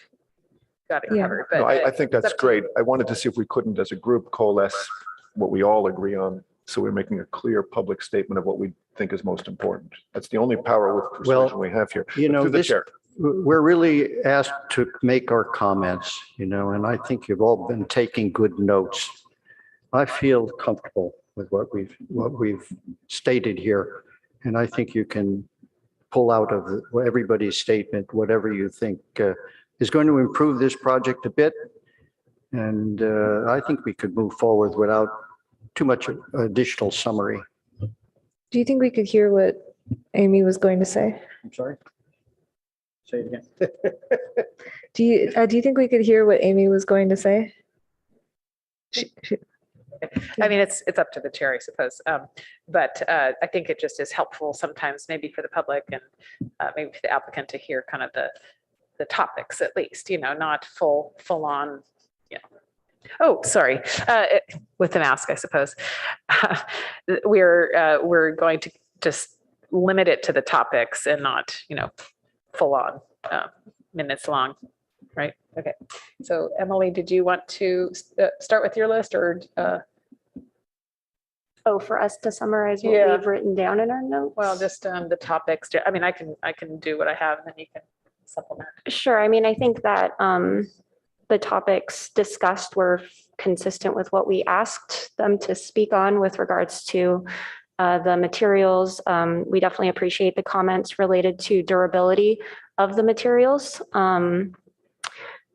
got it covered. But no, I think that's great. I wanted to see if we couldn't, as a group, coalesce what we all agree on, so we're making a clear public statement of what we think is most important. That's the only power with persuasion we have here. You know, through the chair. We're really asked to make our comments, you know, and I think you've all been taking good notes. I feel comfortable with what we've stated here, and I think you can pull out of everybody's statement whatever you think is going to improve this project a bit. And I think we could move forward without too much additional summary. Do you think we could hear what Amy was going to say? I'm sorry? Say it again. Do you think we could hear what Amy was going to say? I mean, it's up to the chair, I suppose. But I think it just is helpful sometimes, maybe for the public and maybe for the applicant to hear kind of the topics at least, not full on, Oh, sorry, with the mask, I suppose. We're going to just limit it to the topics and not, full on minutes long, right? Okay. So Emily, did you want to start with your list or? Oh, for us to summarize what Yeah. we've written down in our notes? Well, just the topics. I mean, I can do what I have and then you can supplement. Sure. I mean, I think that the topics discussed were consistent with what we asked them to speak on with regards to the materials. We definitely appreciate the comments related to durability of the materials,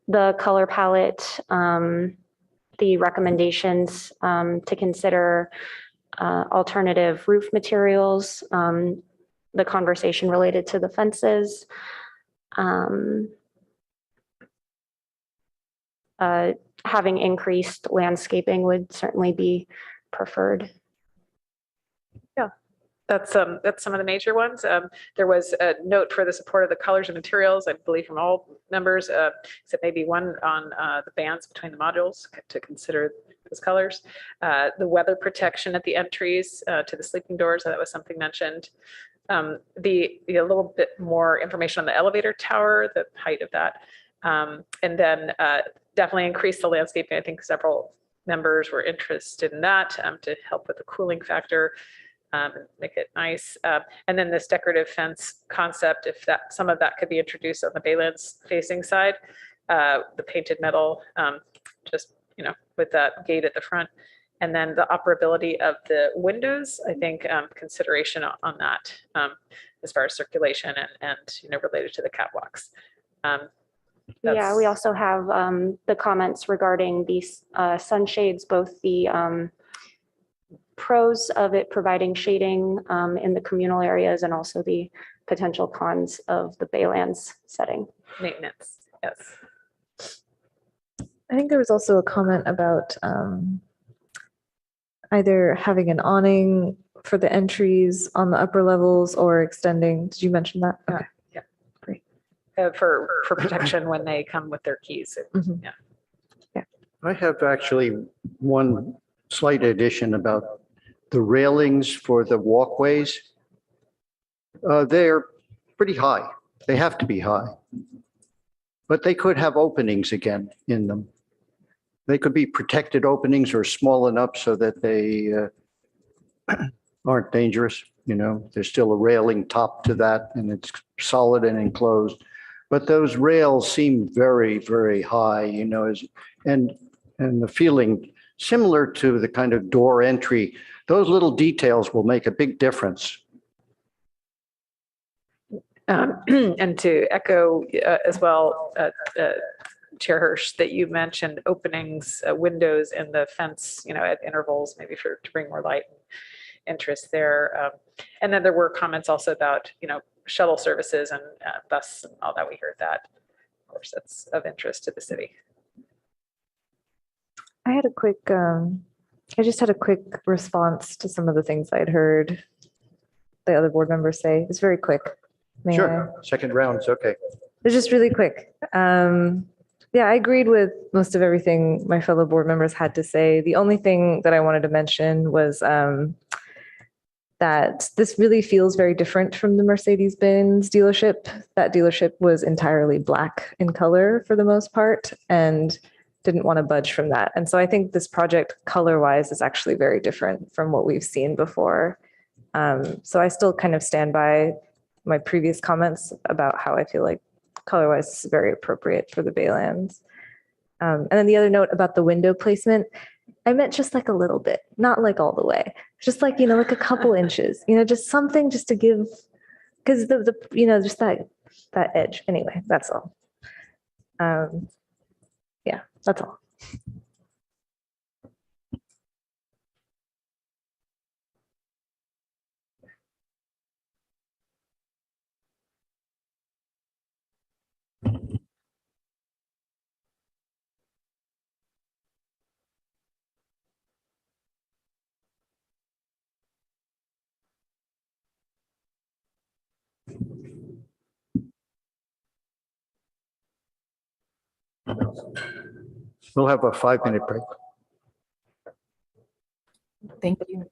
the color palette, the recommendations to consider alternative roof materials, the conversation related to the fences. Having increased landscaping would certainly be preferred. Yeah, that's some of the major ones. There was a note for the support of the colors and materials, I believe from all members, except maybe one on the bands between the modules to consider those colors. The weather protection at the entries to the sleeping doors, that was something mentioned. A little bit more information on the elevator tower, the height of that. And then definitely increase the landscaping. I think several members were interested in that to help with the cooling factor, make it nice. And then this decorative fence concept, if some of that could be introduced on the Baylands facing side, the painted metal, just, with that gate at the front. And then the operability of the windows, I think consideration on that as far as circulation and related to the catwalks. Yeah, we also have the comments regarding these sunshades, both the pros of it providing shading in the communal areas and also the potential cons of the Baylands setting. Maintenance, yes. I think there was also a comment about either having an awning for the entries on the upper levels or extending. Did you mention that? Okay. Yeah. Great. For protection when they come with their keys. Mhm. Yeah. I have actually one slight addition about the railings for the walkways. They're pretty high. They have to be high. But they could have openings again in them. They could be protected openings or small enough so that they aren't dangerous. There's still a railing top to that and it's solid and enclosed. But those rails seem very, very high, and the feeling similar to the kind of door entry. Those little details will make a big difference. And to echo as well, Chair Hirsch, that you mentioned openings, windows in the fence, at intervals, maybe to bring more light and interest there. And then there were comments also about, shuttle services and bus and all that. We heard that. Of course, that's of interest to the city. I just had a quick response to some of the things I'd heard the other board members say. It's very quick. May I? Sure, second round's okay. It's just really quick. Yeah, I agreed with most of everything my fellow board members had to say. The only thing that I wanted to mention was that this really feels very different from the Mercedes-Benz dealership. That dealership was entirely black in color for the most part and didn't want to budge from that. And so I think this project color-wise is actually very different from what we've seen before. So I still kind of stand by my previous comments about how I feel like color-wise is very appropriate for the Baylands. And then the other note about the window placement, I meant just like a little bit, not like all the way, just like, like a couple inches, just something just to give, because just that edge. Anyway, that's all. Yeah, that's all. We'll have a 5-minute break. Thank you.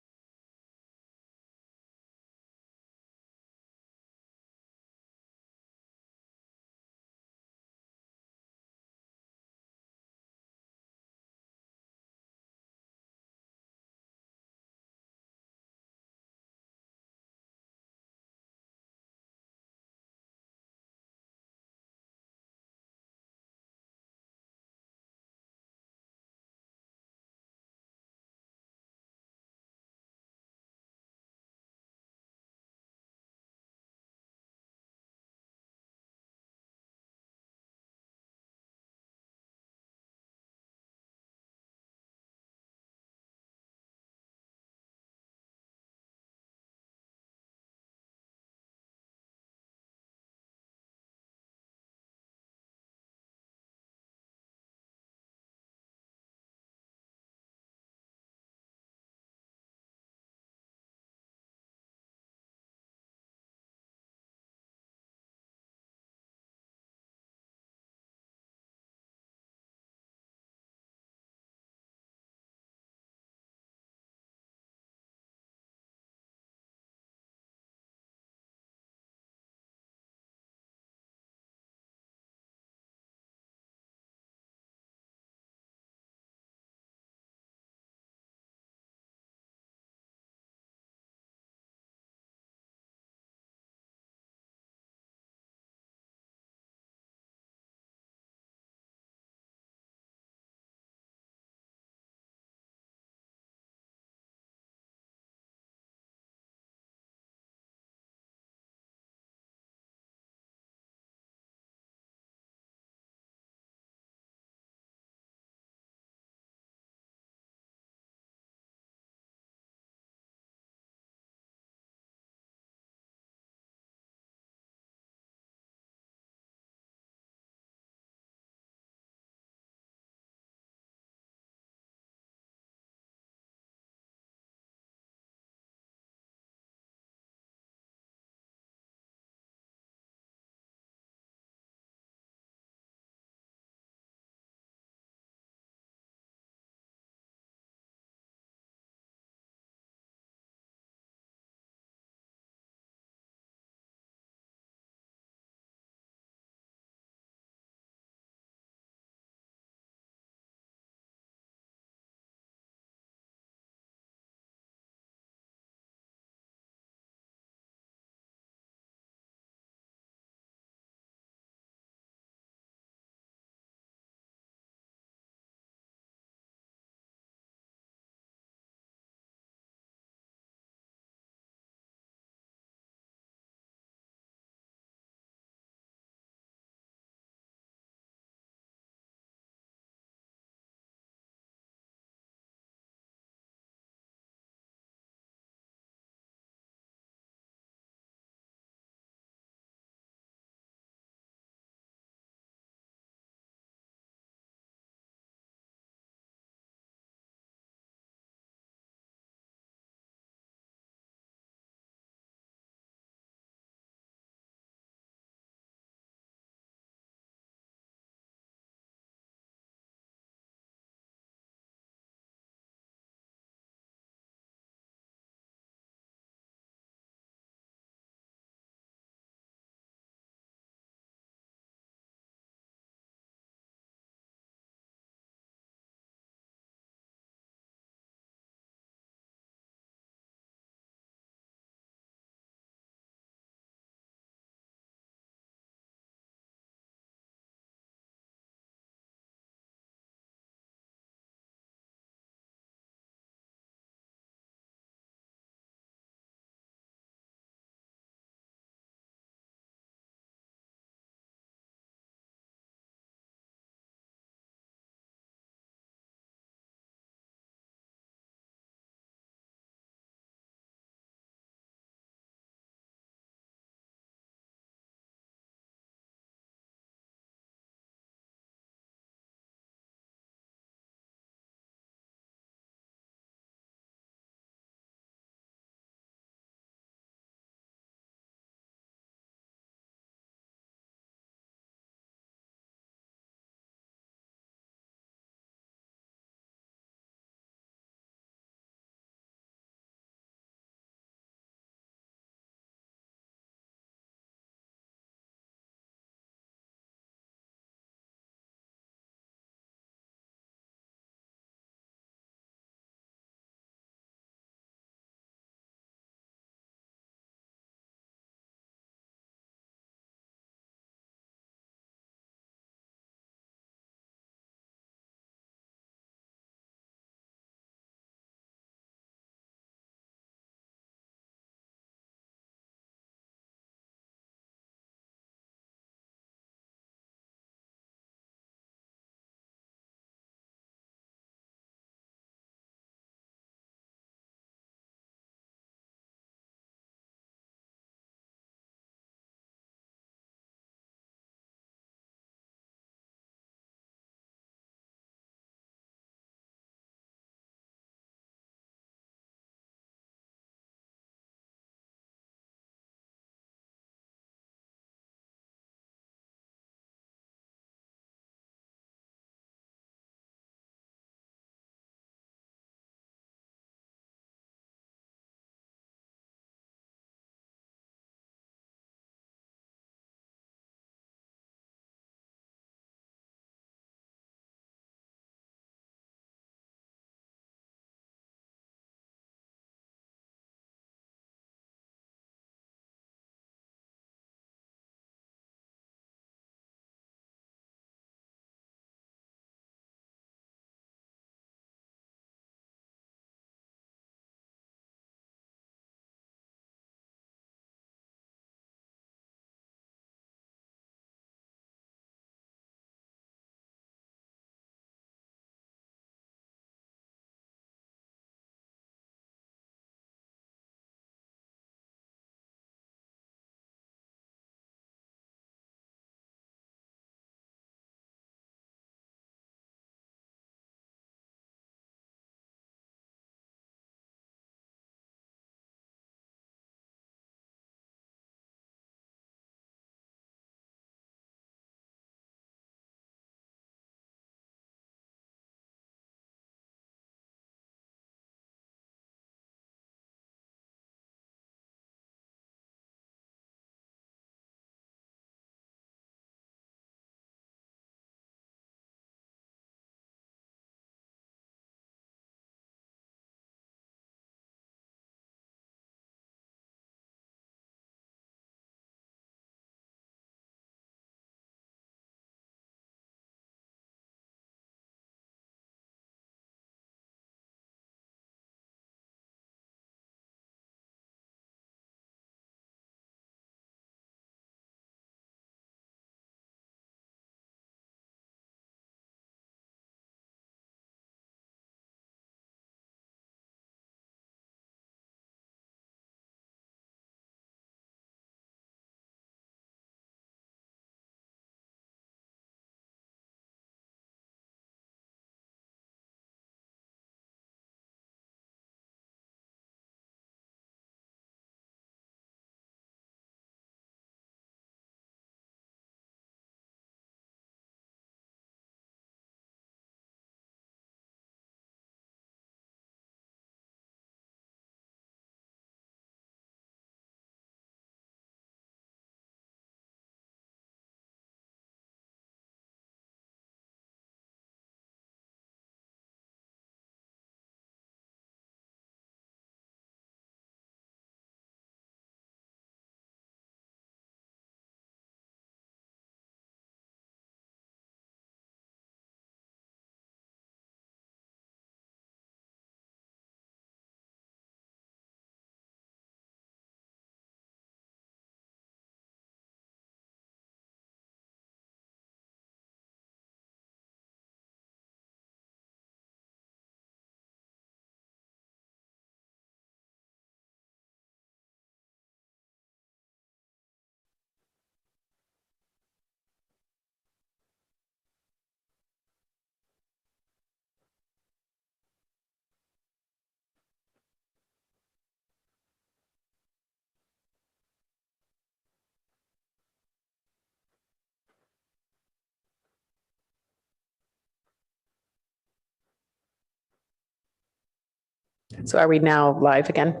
So are we now live again?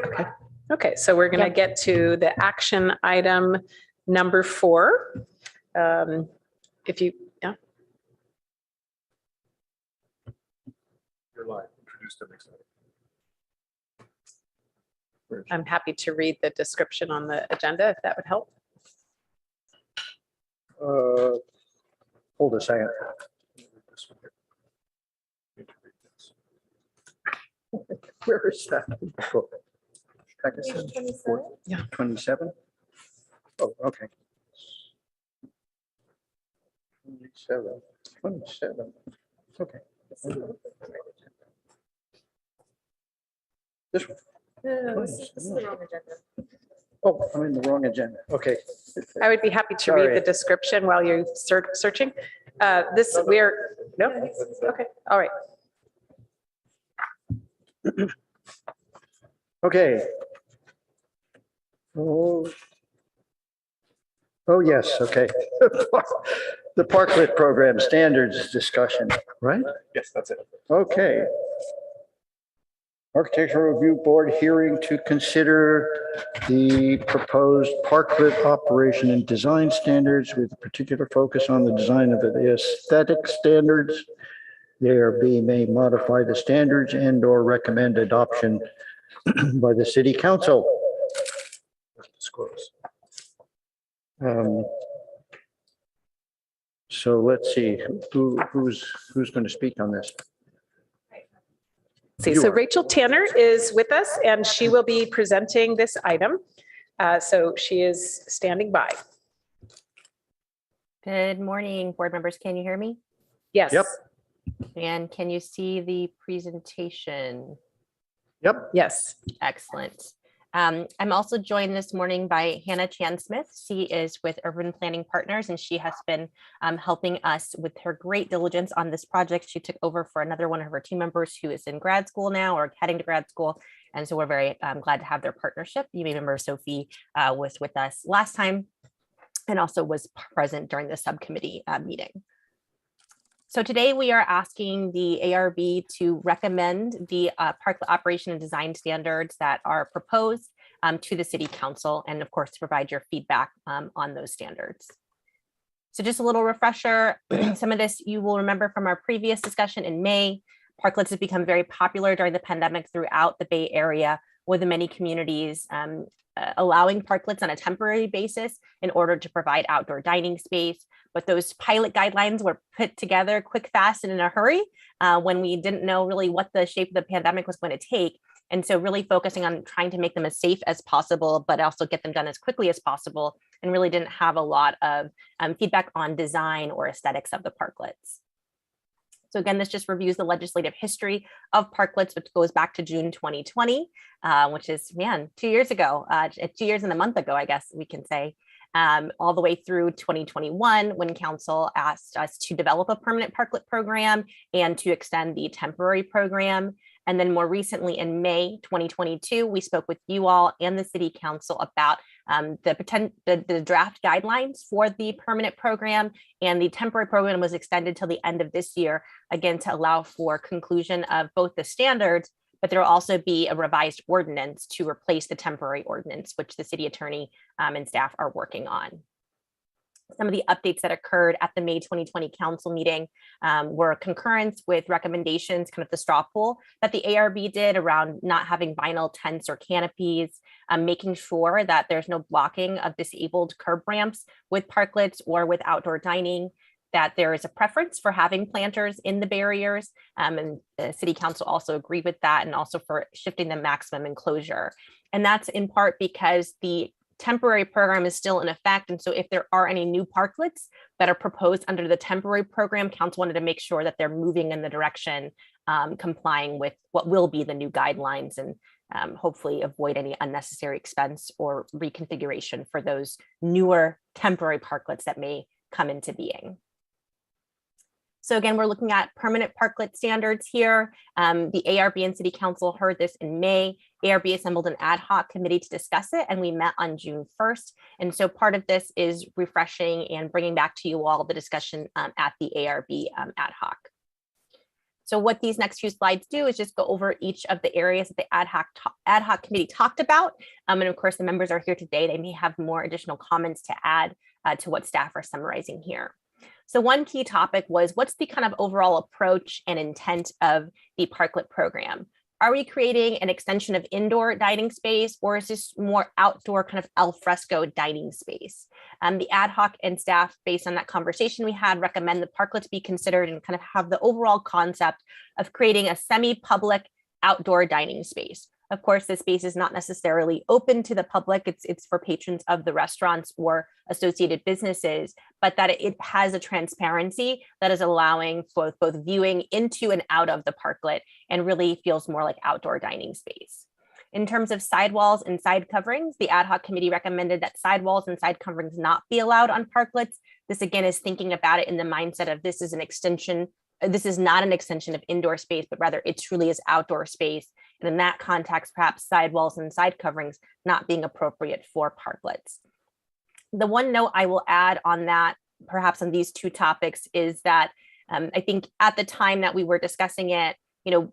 Okay. Okay, so we're going to get to the action item number 4. If you, yeah. You're live. Introduce the next item. I'm happy to read the description on the agenda if that would help. Hold a second. Where is that? Yeah, 27. Oh, okay. 27. Okay. This one. Oh, I'm in the wrong agenda. Okay. I would be happy to Sorry. read the description while you're searching. This, we're, no, okay, all right. Okay. Oh, yes, okay. The Parklet Program Standards discussion, right? Yes, that's it. Okay. Architectural Review Board hearing to consider the proposed parklet operation and design standards with a particular focus on the design of the aesthetic standards. The ARB may modify the standards and or recommend adoption by the City Council. So let's see, who's going to speak on this? See, You so are. Rachel Tanner is with us and she will be presenting this item. So she is standing by. Good morning, board members. Can you hear me? Yes. Yep. And can you see the presentation? Yep. Yes. Excellent. I'm also joined this morning by Hannah Chan-Smith. She is with Urban Planning Partners, and she has been helping us with her great diligence on this project. She took over for another one of her team members who is in grad school now or heading to grad school. And so we're very glad to have their partnership. You may remember Sophie was with us last time and also was present during the subcommittee meeting. So today we are asking the ARB to recommend the parklet operation and design standards that are proposed to the City Council, and of course to provide your feedback on those standards. So just a little refresher, some of this you will remember from our previous discussion in May. Parklets have become very popular during the pandemic throughout the Bay Area, with many communities allowing parklets on a temporary basis in order to provide outdoor dining space. But those pilot guidelines were put together quick, fast, and in a hurry when we didn't know really what the shape of the pandemic was going to take. And so really focusing on trying to make them as safe as possible, but also get them done as quickly as possible, and really didn't have a lot of feedback on design or aesthetics of the parklets. So again, this just reviews the legislative history of parklets, which goes back to June 2020, which is, man, 2 years ago, 2 years and a month ago, I guess we can say, all the way through 2021, when council asked us to develop a permanent parklet program and to extend the temporary program. And then more recently in May 2022, we spoke with you all and the City Council about the draft guidelines for the permanent program, and the temporary program was extended till the end of this year, again, to allow for conclusion of both the standards, but there will also be a revised ordinance to replace the temporary ordinance, which the city attorney and staff are working on. Some of the updates that occurred at the May 2020 council meeting were concurrence with recommendations, kind of the straw poll that the ARB did around not having vinyl tents or canopies, making sure that there's no blocking of disabled curb ramps with parklets or with outdoor dining, that there is a preference for having planters in the barriers, and the City Council also agreed with that, and also for shifting the maximum enclosure. And that's in part because the temporary program is still in effect. And so if there are any new parklets that are proposed under the temporary program, council wanted to make sure that they're moving in the direction complying with what will be the new guidelines, and hopefully avoid any unnecessary expense or reconfiguration for those newer temporary parklets that may come into being. So again, we're looking at permanent parklet standards here. The ARB and City Council heard this in May. ARB assembled an ad hoc committee to discuss it, and we met on June 1st. And so part of this is refreshing and bringing back to you all the discussion at the ARB ad hoc. So what these next few slides do is just go over each of the areas that the ad hoc committee talked about. And of course, the members are here today. They may have more additional comments to add to what staff are summarizing here. So one key topic was, what's the kind of overall approach and intent of the parklet program? Are we creating an extension of indoor dining space, or is this more outdoor kind of al fresco dining space? The ad hoc and staff, based on that conversation we had, recommend the parklet to be considered and kind of have the overall concept of creating a semi-public outdoor dining space. Of course, this space is not necessarily open to the public. It's for patrons of the restaurants or associated businesses, but that it has a transparency that is allowing for both viewing into and out of the parklet and really feels more like outdoor dining space. In terms of sidewalls and side coverings, the ad hoc committee recommended that sidewalls and side coverings not be allowed on parklets. This again is thinking about it in the mindset of this is an extension. This is not an extension of indoor space, but rather it truly is outdoor space. And in that context, perhaps sidewalls and side coverings not being appropriate for parklets. The one note I will add on that, perhaps on these two topics, is that I think at the time that we were discussing it,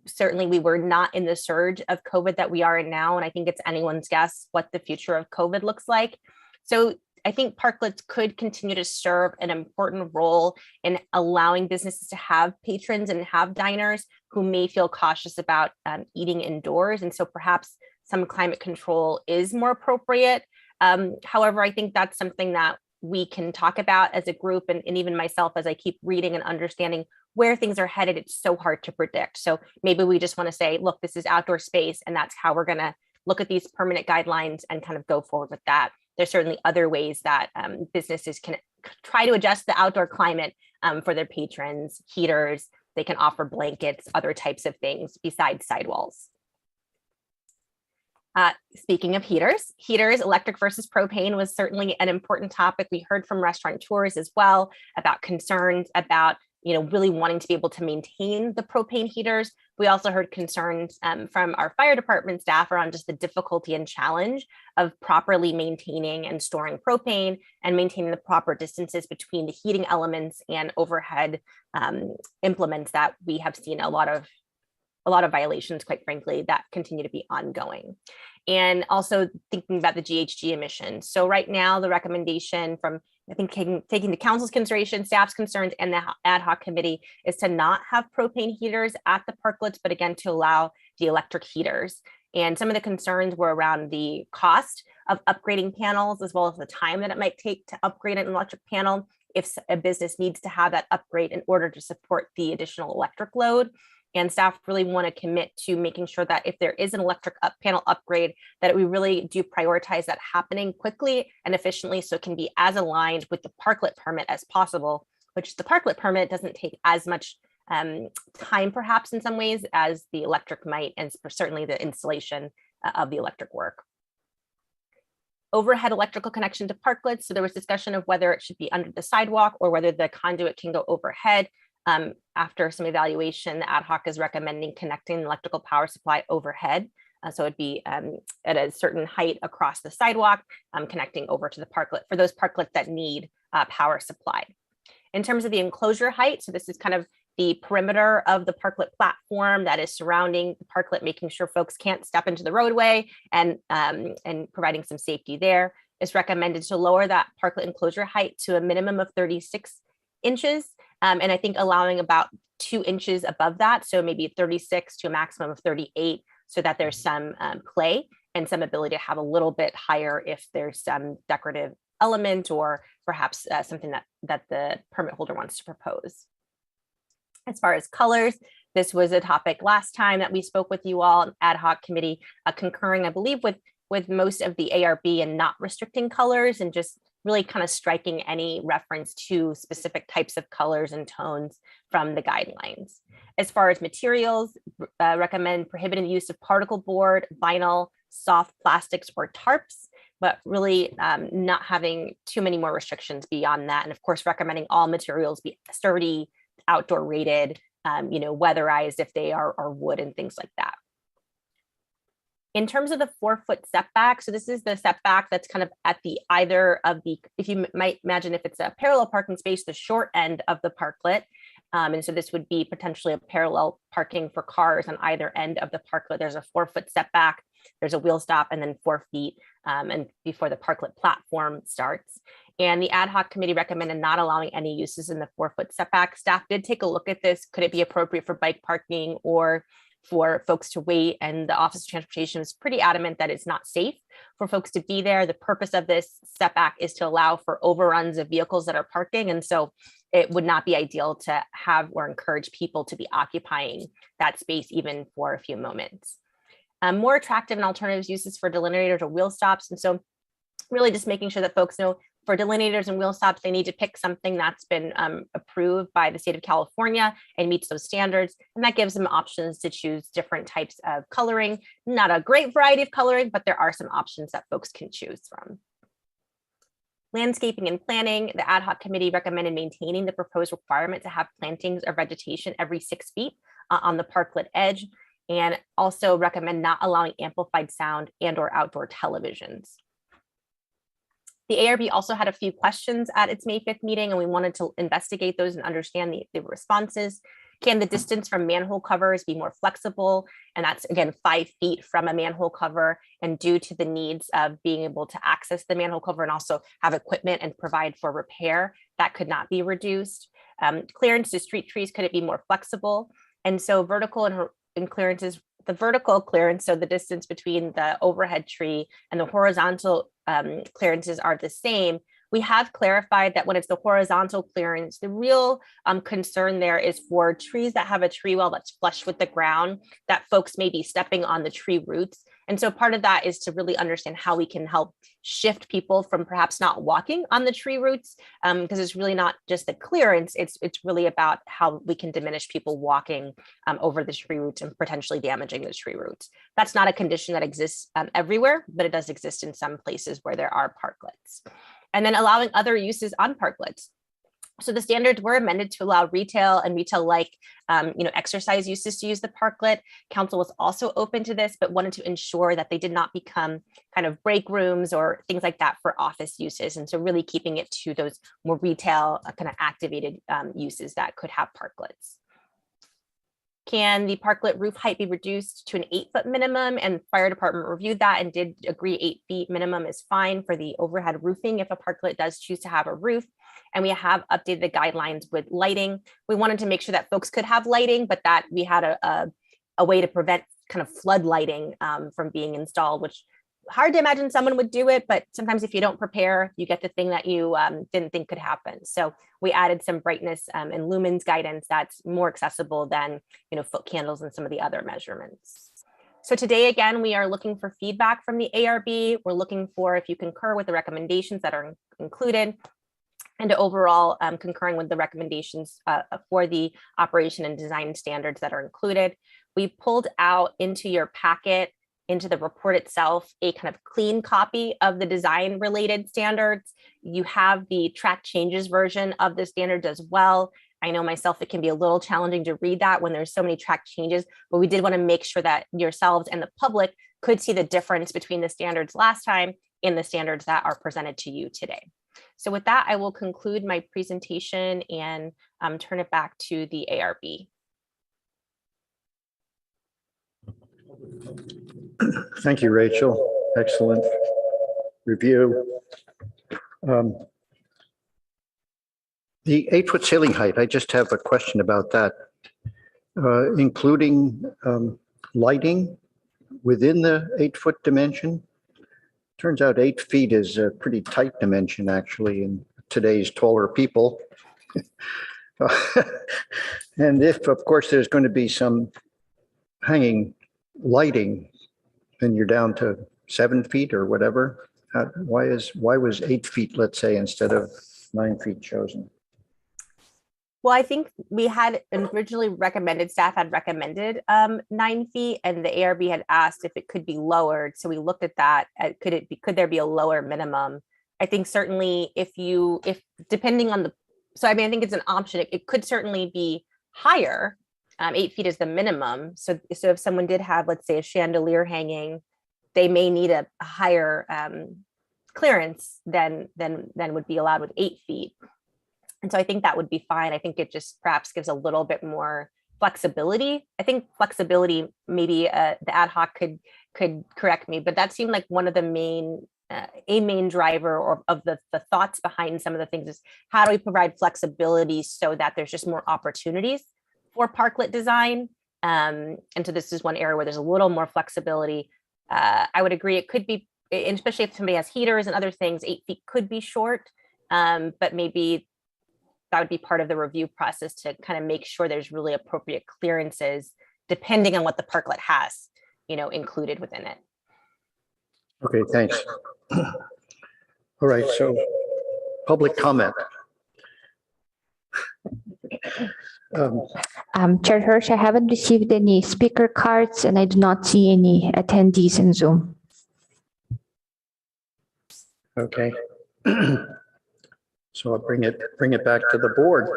certainly we were not in the surge of COVID that we are in now. And I think it's anyone's guess what the future of COVID looks like. So I think parklets could continue to serve an important role in allowing businesses to have patrons and have diners who may feel cautious about eating indoors. And so perhaps some climate control is more appropriate. However, I think that's something that we can talk about as a group, and even myself, as I keep reading and understanding where things are headed, it's so hard to predict. So maybe we just want to say, look, this is outdoor space, and that's how we're going to look at these permanent guidelines and kind of go forward with that. There's certainly other ways that businesses can try to adjust the outdoor climate for their patrons, heaters. They can offer blankets, other types of things besides sidewalls. Speaking of heaters, electric versus propane was certainly an important topic. We heard from restaurateurs as well about concerns about really wanting to be able to maintain the propane heaters. We also heard concerns from our fire department staff around just the difficulty and challenge of properly maintaining and storing propane and maintaining the proper distances between the heating elements and overhead implements that we have seen a lot of violations, quite frankly, that continue to be ongoing. And also thinking about the GHG emissions. So right now, the recommendation from, I think, taking the council's consideration, staff's concerns, and the ad hoc committee is to not have propane heaters at the parklets, but again, to allow the electric heaters. And some of the concerns were around the cost of upgrading panels, as well as the time that it might take to upgrade an electric panel if a business needs to have that upgrade in order to support the additional electric load. And staff really want to commit to making sure that if there is an electric panel upgrade, that we really do prioritize that happening quickly and efficiently, so it can be as aligned with the parklet permit as possible, which the parklet permit doesn't take as much time perhaps in some ways as the electric might, and certainly the installation of the electric work. Overhead electrical connection to parklets. So there was discussion of whether it should be under the sidewalk or whether the conduit can go overhead. After some evaluation, the ad hoc is recommending connecting the electrical power supply overhead. So it'd be at a certain height across the sidewalk, connecting over to the parklet for those parklets that need power supply. In terms of the enclosure height, so this is kind of the perimeter of the parklet platform that is surrounding the parklet, making sure folks can't step into the roadway and providing some safety there. It's recommended to lower that parklet enclosure height to a minimum of 36 inches. And I think allowing about 2 inches above that, so maybe 36 to a maximum of 38, so that there's some play and some ability to have a little bit higher if there's some decorative element or perhaps something that the permit holder wants to propose. As far as colors, this was a topic last time that we spoke with you all, ad hoc committee concurring, I believe, with most of the ARB and not restricting colors and just really kind of striking any reference to specific types of colors and tones from the guidelines. As far as materials, recommend prohibiting the use of particle board, vinyl, soft plastics, or tarps, but really not having too many more restrictions beyond that. And of course, recommending all materials be sturdy, outdoor rated, weatherized if they are wood and things like that. In terms of the 4-foot setback, so this is the setback that's kind of at the either of the, if you might imagine if it's a parallel parking space, the short end of the parklet, And so this would be potentially a parallel parking for cars on either end of the parklet. There's a 4-foot setback, there's a wheel stop, and then 4 feet and before the parklet platform starts. And the ad hoc committee recommended not allowing any uses in the 4-foot setback. Staff did take a look at this. Could it be appropriate for bike parking or for folks to wait? And the Office of Transportation was pretty adamant that it's not safe for folks to be there. The purpose of this setback is to allow for overruns of vehicles that are parking. And so it would not be ideal to have or encourage people to be occupying that space even for a few moments. More attractive and alternative uses for delineators or wheel stops. And so really just making sure that folks know for delineators and wheel stops, they need to pick something that's been approved by the state of California and meets those standards. And that gives them options to choose different types of coloring. Not a great variety of coloring, but there are some options that folks can choose from. Landscaping and planning, the ad hoc committee recommended maintaining the proposed requirement to have plantings or vegetation every 6 feet on the parklet edge, and also recommend not allowing amplified sound and or outdoor televisions. The ARB also had a few questions at its May 5th meeting, and we wanted to investigate those and understand the responses. Can the distance from manhole covers be more flexible? And that's, again, 5 feet from a manhole cover, and due to the needs of being able to access the manhole cover and also have equipment and provide for repair, that could not be reduced. Clearance to street trees, could it be more flexible? And so vertical and clearances, the vertical clearance, so the distance between the overhead tree and the horizontal clearances are the same. We have clarified that when it's the horizontal clearance, the real concern there is for trees that have a tree well that's flush with the ground, that folks may be stepping on the tree roots. And so part of that is to really understand how we can help shift people from perhaps not walking on the tree roots, because it's really not just the clearance, it's really about how we can diminish people walking over the tree roots and potentially damaging the tree roots. That's not a condition that exists everywhere, but it does exist in some places where there are parklets. And then allowing other uses on parklets. So the standards were amended to allow retail and retail-like exercise uses to use the parklet. Council was also open to this, but wanted to ensure that they did not become kind of break rooms or things like that for office uses. And so really keeping it to those more retail kind of activated uses that could have parklets. Can the parklet roof height be reduced to an 8-foot minimum? And fire department reviewed that and did agree 8 feet minimum is fine for the overhead roofing if a parklet does choose to have a roof. And we have updated the guidelines with lighting. We wanted to make sure that folks could have lighting, but that we had a way to prevent kind of flood lighting from being installed, which hard to imagine someone would do it, but sometimes if you don't prepare, you get the thing that you didn't think could happen. So we added some brightness and lumens guidance that's more accessible than foot candles and some of the other measurements. So today, again, we are looking for feedback from the ARB. We're looking for if you concur with the recommendations that are included, and overall concurring with the recommendations for the operation and design standards that are included. We pulled out into your packet, into the report itself, a kind of clean copy of the design related standards. You have the track changes version of the standards as well. I know myself, it can be a little challenging to read that when there's so many track changes, but we did want to make sure that yourselves and the public could see the difference between the standards last time and the standards that are presented to you today. So with that, I will conclude my presentation and turn it back to the ARB. Thank you, Rachel. Excellent review. The 8-foot ceiling height, I just have a question about that. Including lighting within the 8-foot dimension. Turns out 8 feet is a pretty tight dimension, actually, in today's taller people. And if, of course, there's going to be some hanging lighting, then you're down to 7 feet or whatever. Why was 8 feet, let's say, instead of 9 feet chosen? Well, I think we had originally recommended, staff had recommended 9 feet, and the ARB had asked if it could be lowered. So we looked at that. Could there be a lower minimum? I think certainly if depending on I think it's an option. It could certainly be higher. 8 feet is the minimum. So if someone did have, let's say, a chandelier hanging, they may need a higher clearance than would be allowed with 8 feet. And so I think that would be fine. I think it just perhaps gives a little bit more flexibility. I think flexibility, maybe the ad hoc could correct me, but that seemed like one of the main, a main driver of the thoughts behind some of the things is how do we provide flexibility so that there's just more opportunities for parklet design. And so this is one area where there's a little more flexibility. I would agree it could be, and especially if somebody has heaters and other things, 8 feet could be short, but maybe that would be part of the review process to kind of make sure there's really appropriate clearances depending on what the parklet has, included within it. Okay, thanks. All right, so public comment. Chair Hirsch, I haven't received any speaker cards and I do not see any attendees in Zoom. Okay. So I'll bring it back to the board.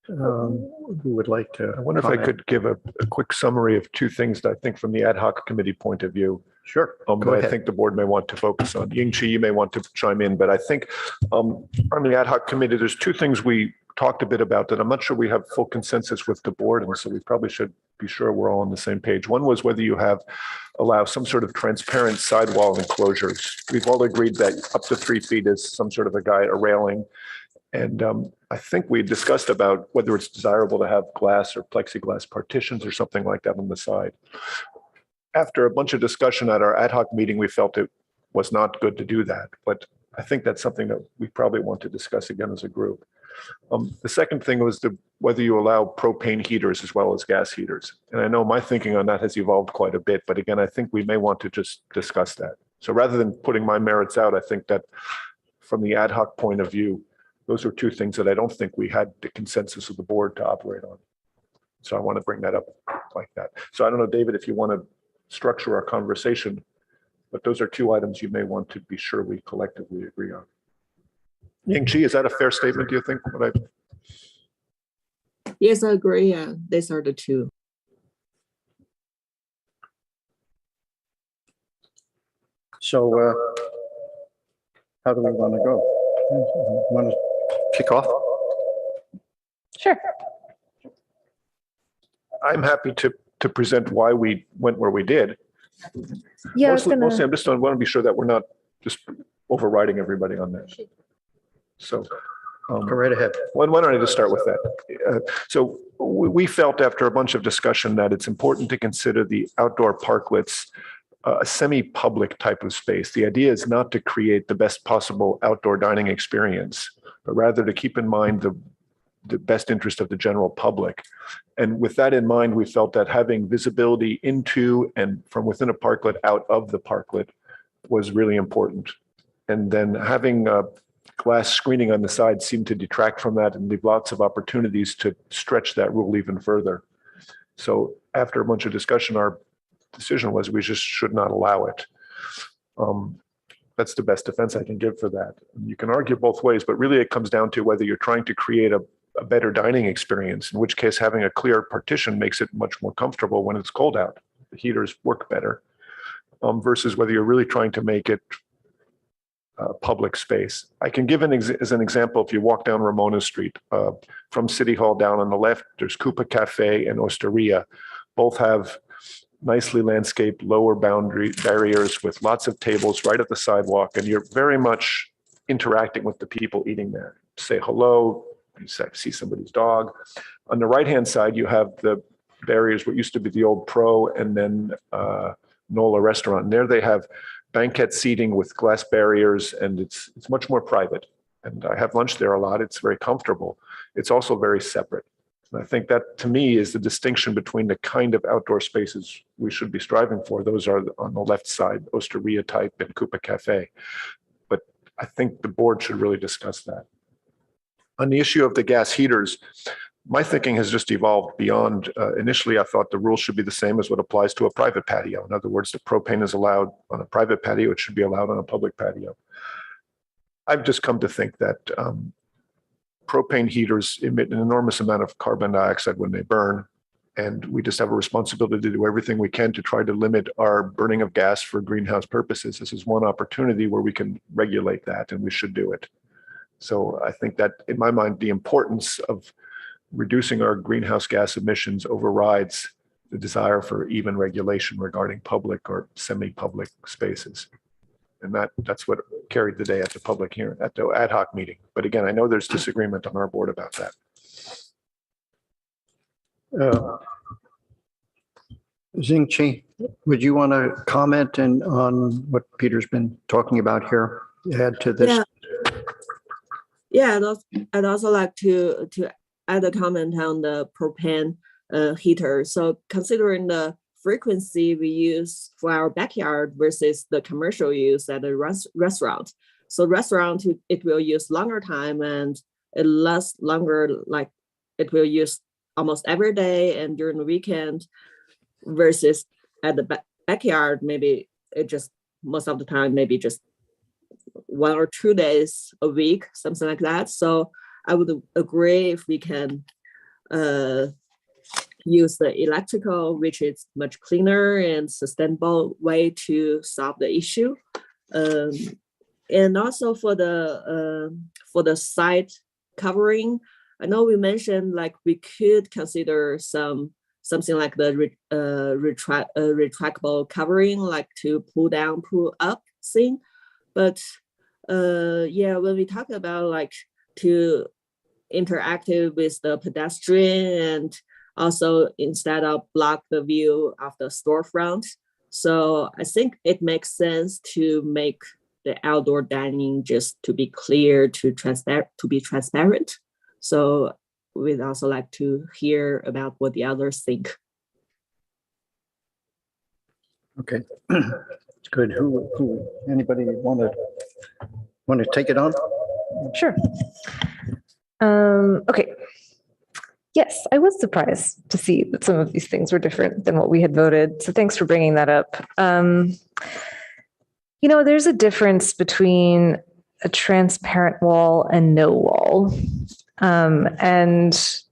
Who would like to? I wonder if I could give a quick summary of two things that I think from the ad hoc committee point of view. Sure. That Go I ahead. think the board may want to focus on. Ying-Chi, you may want to chime in, but I think on the ad hoc committee, there's two things we talked a bit about that I'm not sure we have full consensus with the board, and so we probably should be sure we're all on the same page. One was whether you allow some sort of transparent sidewall enclosures. We've all agreed that up to 3 feet is some sort of a railing. And I think we discussed about whether it's desirable to have glass or plexiglass partitions or something like that on the side. After a bunch of discussion at our ad hoc meeting, we felt it was not good to do that. But I think that's something that we probably want to discuss again as a group. The second thing was whether you allow propane heaters as well as gas heaters. And I know my thinking on that has evolved quite a bit, but again, I think we may want to just discuss that. So rather than putting my merits out, I think that from the ad hoc point of view, those are two things that I don't think we had the consensus of the board to operate on. So I want to bring that up like that. So I don't know, David, if you want to structure our conversation, but those are two items you may want to be sure we collectively agree on. Ying-Chi, is that a fair statement, do you think? Yes, I agree. These are the two. So how do we want to go? Want to kick off? Sure. I'm happy to present why we went where we did. Yeah, Mostly, I'm just want to be sure that we're not just overriding everybody on that. So Go right ahead. why don't I just start with that? So we felt after a bunch of discussion that it's important to consider the outdoor parklets a semi-public type of space. The idea is not to create the best possible outdoor dining experience, but rather to keep in mind the best interest of the general public. And with that in mind, we felt that having visibility into and from within a parklet out of the parklet was really important. And then having glass screening on the side seemed to detract from that and leave lots of opportunities to stretch that rule even further. So after a bunch of discussion, our decision was we just should not allow it. That's the best defense I can give for that. You can argue both ways, but really it comes down to whether you're trying to create a better dining experience, in which case having a clear partition makes it much more comfortable when it's cold out. The heaters work better, versus whether you're really trying to make it public space. I can give as an example, if you walk down Ramona Street, from City Hall down on the left, there's Coupa Cafe and Osteria. Both have nicely landscaped lower boundary barriers with lots of tables right at the sidewalk, and you're very much interacting with the people eating there. Say hello, you see somebody's dog. On the right-hand side, you have the barriers, what used to be the old Pro and then Nola restaurant. And there they have banquet seating with glass barriers, and it's much more private. And I have lunch there a lot. It's very comfortable. It's also very separate. And I think that, to me, is the distinction between the kind of outdoor spaces we should be striving for. Those are on the left side, Osteria type and Coupa Cafe. But I think the board should really discuss that. On the issue of the gas heaters, my thinking has just evolved beyond. Initially, I thought the rules should be the same as what applies to a private patio. In other words, the propane is allowed on a private patio, it should be allowed on a public patio. I've just come to think that propane heaters emit an enormous amount of carbon dioxide when they burn, and we just have a responsibility to do everything we can to try to limit our burning of gas for greenhouse purposes. This is one opportunity where we can regulate that, and we should do it. So I think that, in my mind, the importance of reducing our greenhouse gas emissions overrides the desire for even regulation regarding public or semi-public spaces. And that's what carried the day at the public hearing, at the ad hoc meeting. But again, I know there's disagreement on our board about that. Xing-Chi, would you want to comment on what Peter's been talking about here? Add to this? Yeah, I'd also like to add a comment on the propane heater. So considering the frequency we use for our backyard versus the commercial use at a restaurant. So restaurant, it will use longer time and it lasts longer, like it will use almost every day and during the weekend, versus at the backyard, maybe it just most of the time, maybe just 1 or 2 days a week, something like that. So I would agree if we can use the electrical, which is much cleaner and sustainable way to solve the issue. And also for the site covering, I know we mentioned like we could consider something like the retractable covering, like to pull down, pull up thing. But yeah, when we talk about like to interactive with the pedestrian and also instead of block the view of the storefront. So I think it makes sense to make the outdoor dining just to be clear, to be transparent. So we'd also like to hear about what the others think. Okay, good. Who anybody want to take it on? Sure. Okay. Yes, I was surprised to see that some of these things were different than what we had voted. So thanks for bringing that up. You know, there's a difference between a transparent wall and no wall. And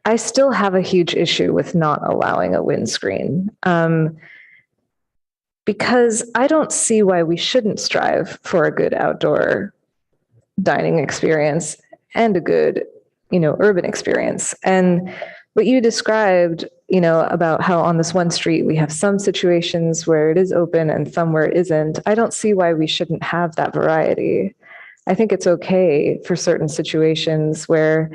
I still have a huge issue with not allowing a windscreen. Because I don't see why we shouldn't strive for a good outdoor dining experience and a good, urban experience. And what you described, about how on this one street, we have some situations where it is open and some where it isn't. I don't see why we shouldn't have that variety. I think it's okay for certain situations where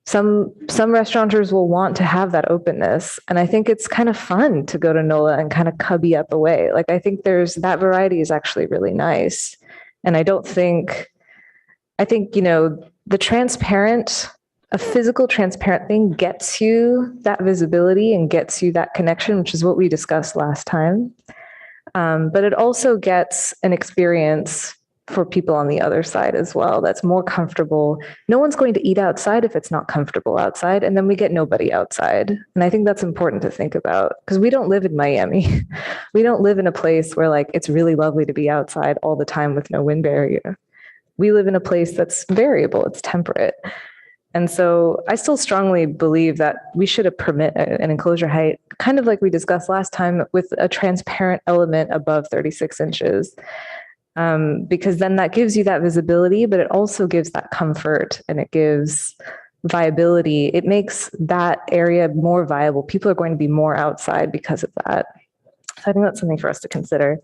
some restaurateurs will want to have that openness. And I think it's kind of fun to go to NOLA and kind of cubby up away. Like, I think that variety is actually really nice. And I think, a physical transparent thing gets you that visibility and gets you that connection, which is what we discussed last time. But it also gets an experience for people on the other side as well that's more comfortable. No one's going to eat outside if it's not comfortable outside, and then we get nobody outside. And I think that's important to think about because we don't live in Miami. We don't live in a place where like it's really lovely to be outside all the time with no wind barrier. We live in a place that's variable, it's temperate. And so I still strongly believe that we should permit an enclosure height, kind of like we discussed last time, with a transparent element above 36 inches. Because then that gives you that visibility, but it also gives that comfort and it gives viability. It makes that area more viable. People are going to be more outside because of that. So I think that's something for us to consider.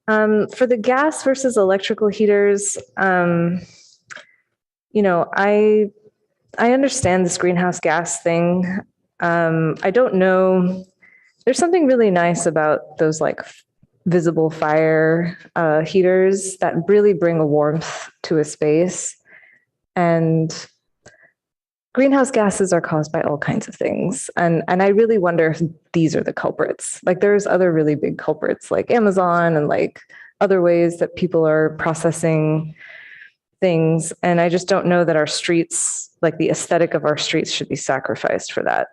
For the gas versus electrical heaters, I understand this greenhouse gas thing. I don't know. There's something really nice about those like visible fire heaters that really bring a warmth to a space. And greenhouse gases are caused by all kinds of things. And I really wonder if these are the culprits. Like there's other really big culprits like Amazon and like other ways that people are processing things. And I just don't know that our streets, like the aesthetic of our streets, should be sacrificed for that.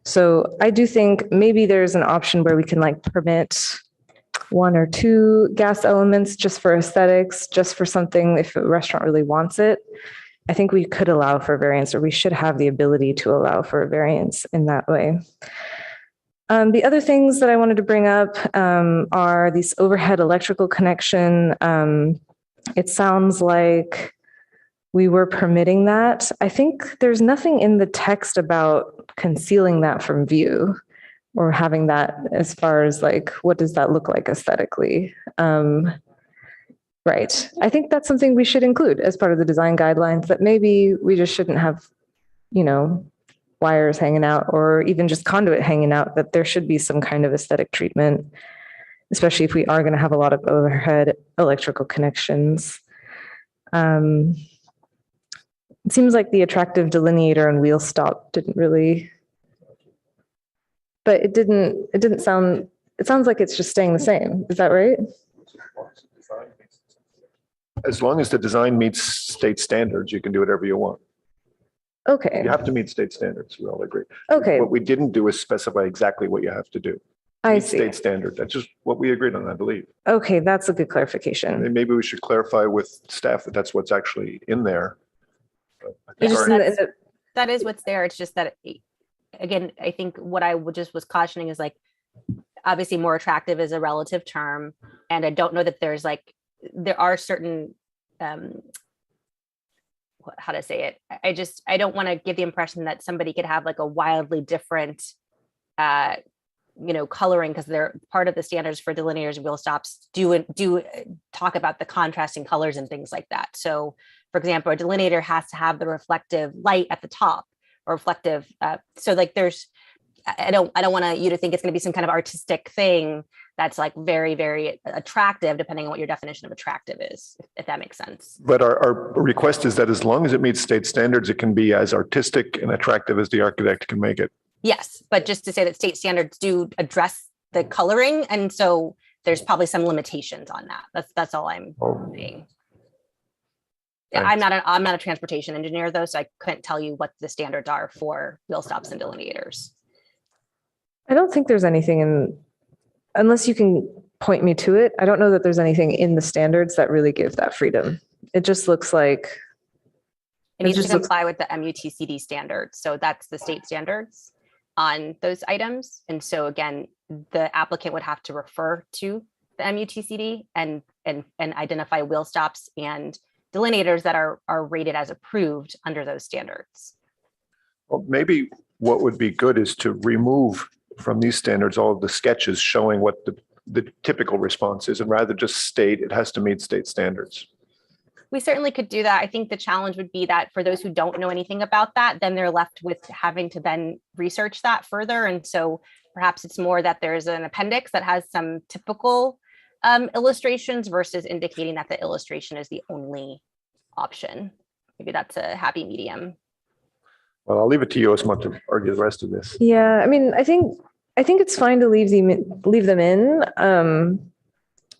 So I do think maybe there's an option where we can like permit 1 or 2 gas elements just for aesthetics, just for something if a restaurant really wants it. I think we could allow for variance, or we should have the ability to allow for a variance in that way. The other things that I wanted to bring up are these overhead electrical connection. It sounds like we were permitting that. I think there's nothing in the text about concealing that from view or having that as far as like, what does that look like aesthetically? Right. I think that's something we should include as part of the design guidelines, that maybe we just shouldn't have, you know, wires hanging out or even just conduit hanging out, that there should be some kind of aesthetic treatment, especially if we are going to have a lot of overhead electrical connections. It seems like the attractive delineator and wheel stop didn't really, but it didn't sound, it sounds like it's just staying the same. Is that right? As long as the design meets state standards, you can do whatever you want. Okay. You have to meet state standards. We all agree. Okay. What we didn't do is specify exactly what you have to do. I Meet see. state standard. That's just what we agreed on, I believe. Okay, that's a good clarification. And maybe we should clarify with staff that that's what's actually in there. But I think It's just our- That is what's there. It's just that, again, I think what I just was cautioning is like, obviously more attractive is a relative term. And I don't know that there's like, there are certain, how to say it? I don't want to give the impression that somebody could have like a wildly different, coloring, because they're part of the standards for delineators and wheel stops do talk about the contrasting colors and things like that. So for example, a delineator has to have the reflective light at the top or reflective. So like there's, I don't want you to think it's going to be some kind of artistic thing that's like very, very attractive, depending on what your definition of attractive is, if that makes sense. But our request is that as long as it meets state standards, it can be as artistic and attractive as the architect can make it. Yes, but just to say that state standards do address the coloring, and so there's probably some limitations on that. That's all I'm saying. Yeah, I'm not a transportation engineer though, so I couldn't tell you what the standards are for wheel stops and delineators. I don't think there's anything in, unless you can point me to it, I don't know that there's anything in the standards that really give that freedom. It just looks like. It needs to comply with the MUTCD standards. So that's the state standards on those items. And so again, the applicant would have to refer to the MUTCD and identify wheel stops and delineators that are rated as approved under those standards. Well, maybe what would be good is to remove from these standards all of the sketches showing what the typical response is, and rather just state it has to meet state standards. We certainly could do that. I think the challenge would be that for those who don't know anything about that, then they're left with having to then research that further. And so perhaps it's more that there's an appendix that has some typical illustrations versus indicating that the illustration is the only option. Maybe that's a happy medium. Well, I'll leave it to you, Osman, to argue the rest of this. Yeah, I mean, I think it's fine to leave them in.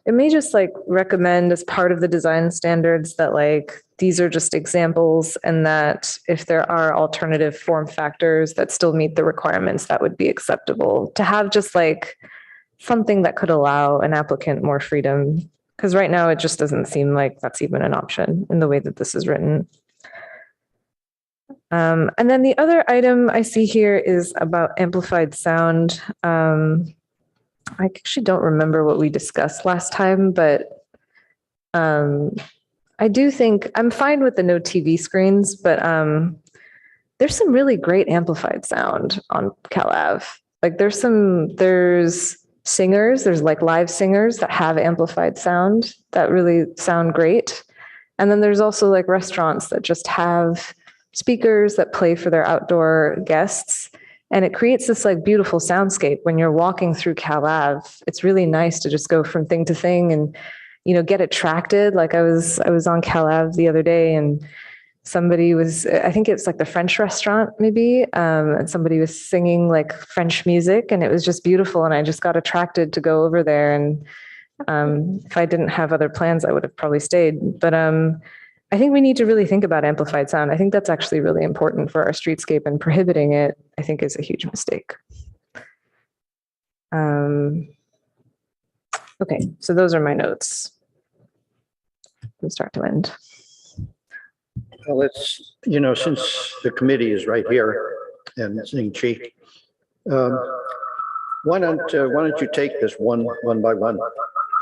It may just like recommend as part of the design standards that like these are just examples, and that if there are alternative form factors that still meet the requirements, that would be acceptable. To have just like something that could allow an applicant more freedom, because right now it just doesn't seem like that's even an option in the way that this is written. And then the other item I see here is about amplified sound. I actually don't remember what we discussed last time, but I do think I'm fine with the no TV screens, but there's some really great amplified sound on Cal Ave. Like there's singers, there's like live singers that have amplified sound that really sound great. And then there's also like restaurants that just have speakers that play for their outdoor guests. And it creates this like beautiful soundscape when you're walking through Cal Ave. It's really nice to just go from thing to thing and, get attracted. Like I was on Cal Ave the other day, and somebody was, I think it's like the French restaurant maybe. And somebody was singing like French music, and it was just beautiful. And I just got attracted to go over there. And if I didn't have other plans, I would have probably stayed. But I think we need to really think about amplified sound. I think that's actually really important for our streetscape, and prohibiting it, I think, is a huge mistake. Okay, so those are my notes from start to end. Well, it's, since the committee is right here and seeing Chief, why don't you take this one by one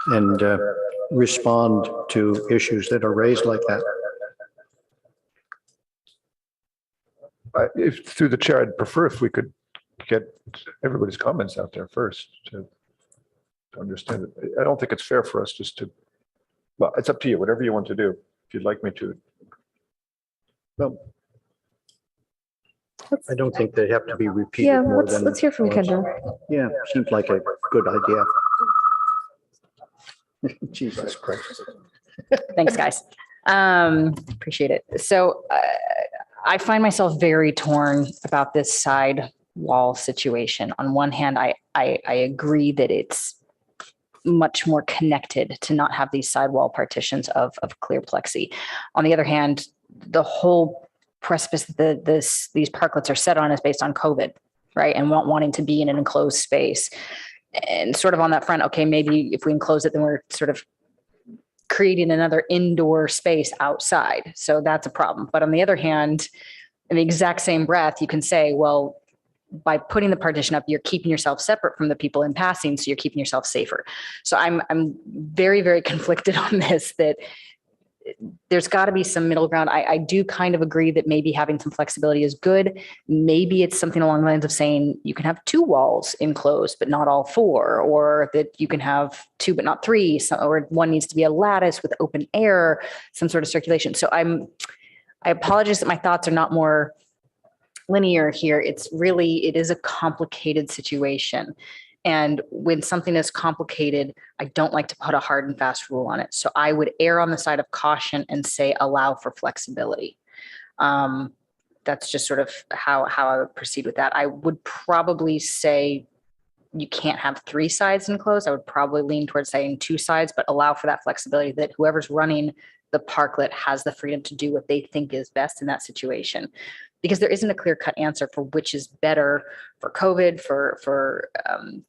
and respond to issues that are raised like that? If through the chair, I'd prefer if we could get everybody's comments out there first to understand it. I don't think it's fair for us just to, well, it's up to you, whatever you want to do. If you'd like me to. Well, I don't think they have to be repeated Yeah, more let's than. let's hear from once. Kendra. Yeah, seems like a good idea. Jesus Christ. Thanks, guys. Appreciate it. So I find myself very torn about this side wall situation. On one hand, I agree that it's much more connected to not have these sidewall partitions of clear plexi. On the other hand, the whole precipice that these parklets are set on is based on COVID, right? And wanting to be in an enclosed space. And sort of on that front, okay, maybe if we enclose it, then we're sort of creating another indoor space outside. So that's a problem. But on the other hand, in the exact same breath, you can say, well, by putting the partition up, you're keeping yourself separate from the people in passing. So you're keeping yourself safer. So I'm very, very conflicted on this, that there's got to be some middle ground. I do kind of agree that maybe having some flexibility is good. Maybe it's something along the lines of saying you can have 2 walls enclosed, but not all 4, or that you can have 2, but not 3, or one needs to be a lattice with open air, some sort of circulation. So I apologize that my thoughts are not more linear here. It is a complicated situation. And when something is complicated, I don't like to put a hard and fast rule on it. So I would err on the side of caution and say allow for flexibility. That's just sort of how I would proceed with that. I would probably say you can't have 3 sides enclosed. I would probably lean towards saying 2 sides, but allow for that flexibility that whoever's running the parklet has the freedom to do what they think is best in that situation. Because there isn't a clear-cut answer for which is better for COVID, for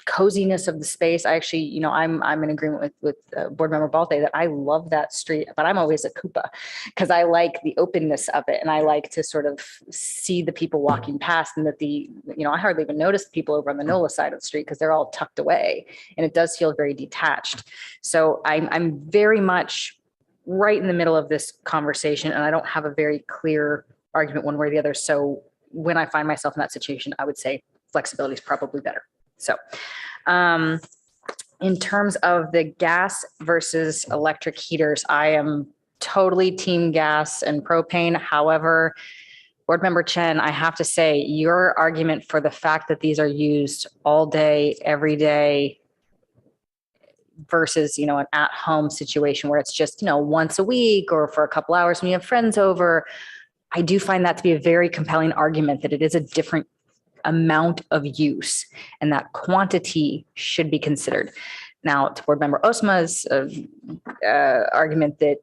coziness of the space. I actually, I'm in agreement with Board Member Balte that I love that street, but I'm always a Koopa because I like the openness of it, and I like to sort of see the people walking past, and that I hardly even notice the people over on the NOLA side of the street because they're all tucked away, and it does feel very detached. So I'm very much right in the middle of this conversation, and I don't have a very clear argument one way or the other. So when I find myself in that situation, I would say flexibility is probably better. So in terms of the gas versus electric heaters, I am totally team gas and propane. However, Board Member Chen, I have to say your argument for the fact that these are used all day, every day, versus, an at-home situation where it's just, once a week or for a couple hours when you have friends over, I do find that to be a very compelling argument that it is a different amount of use and that quantity should be considered. Now, to Board Member Osma's argument that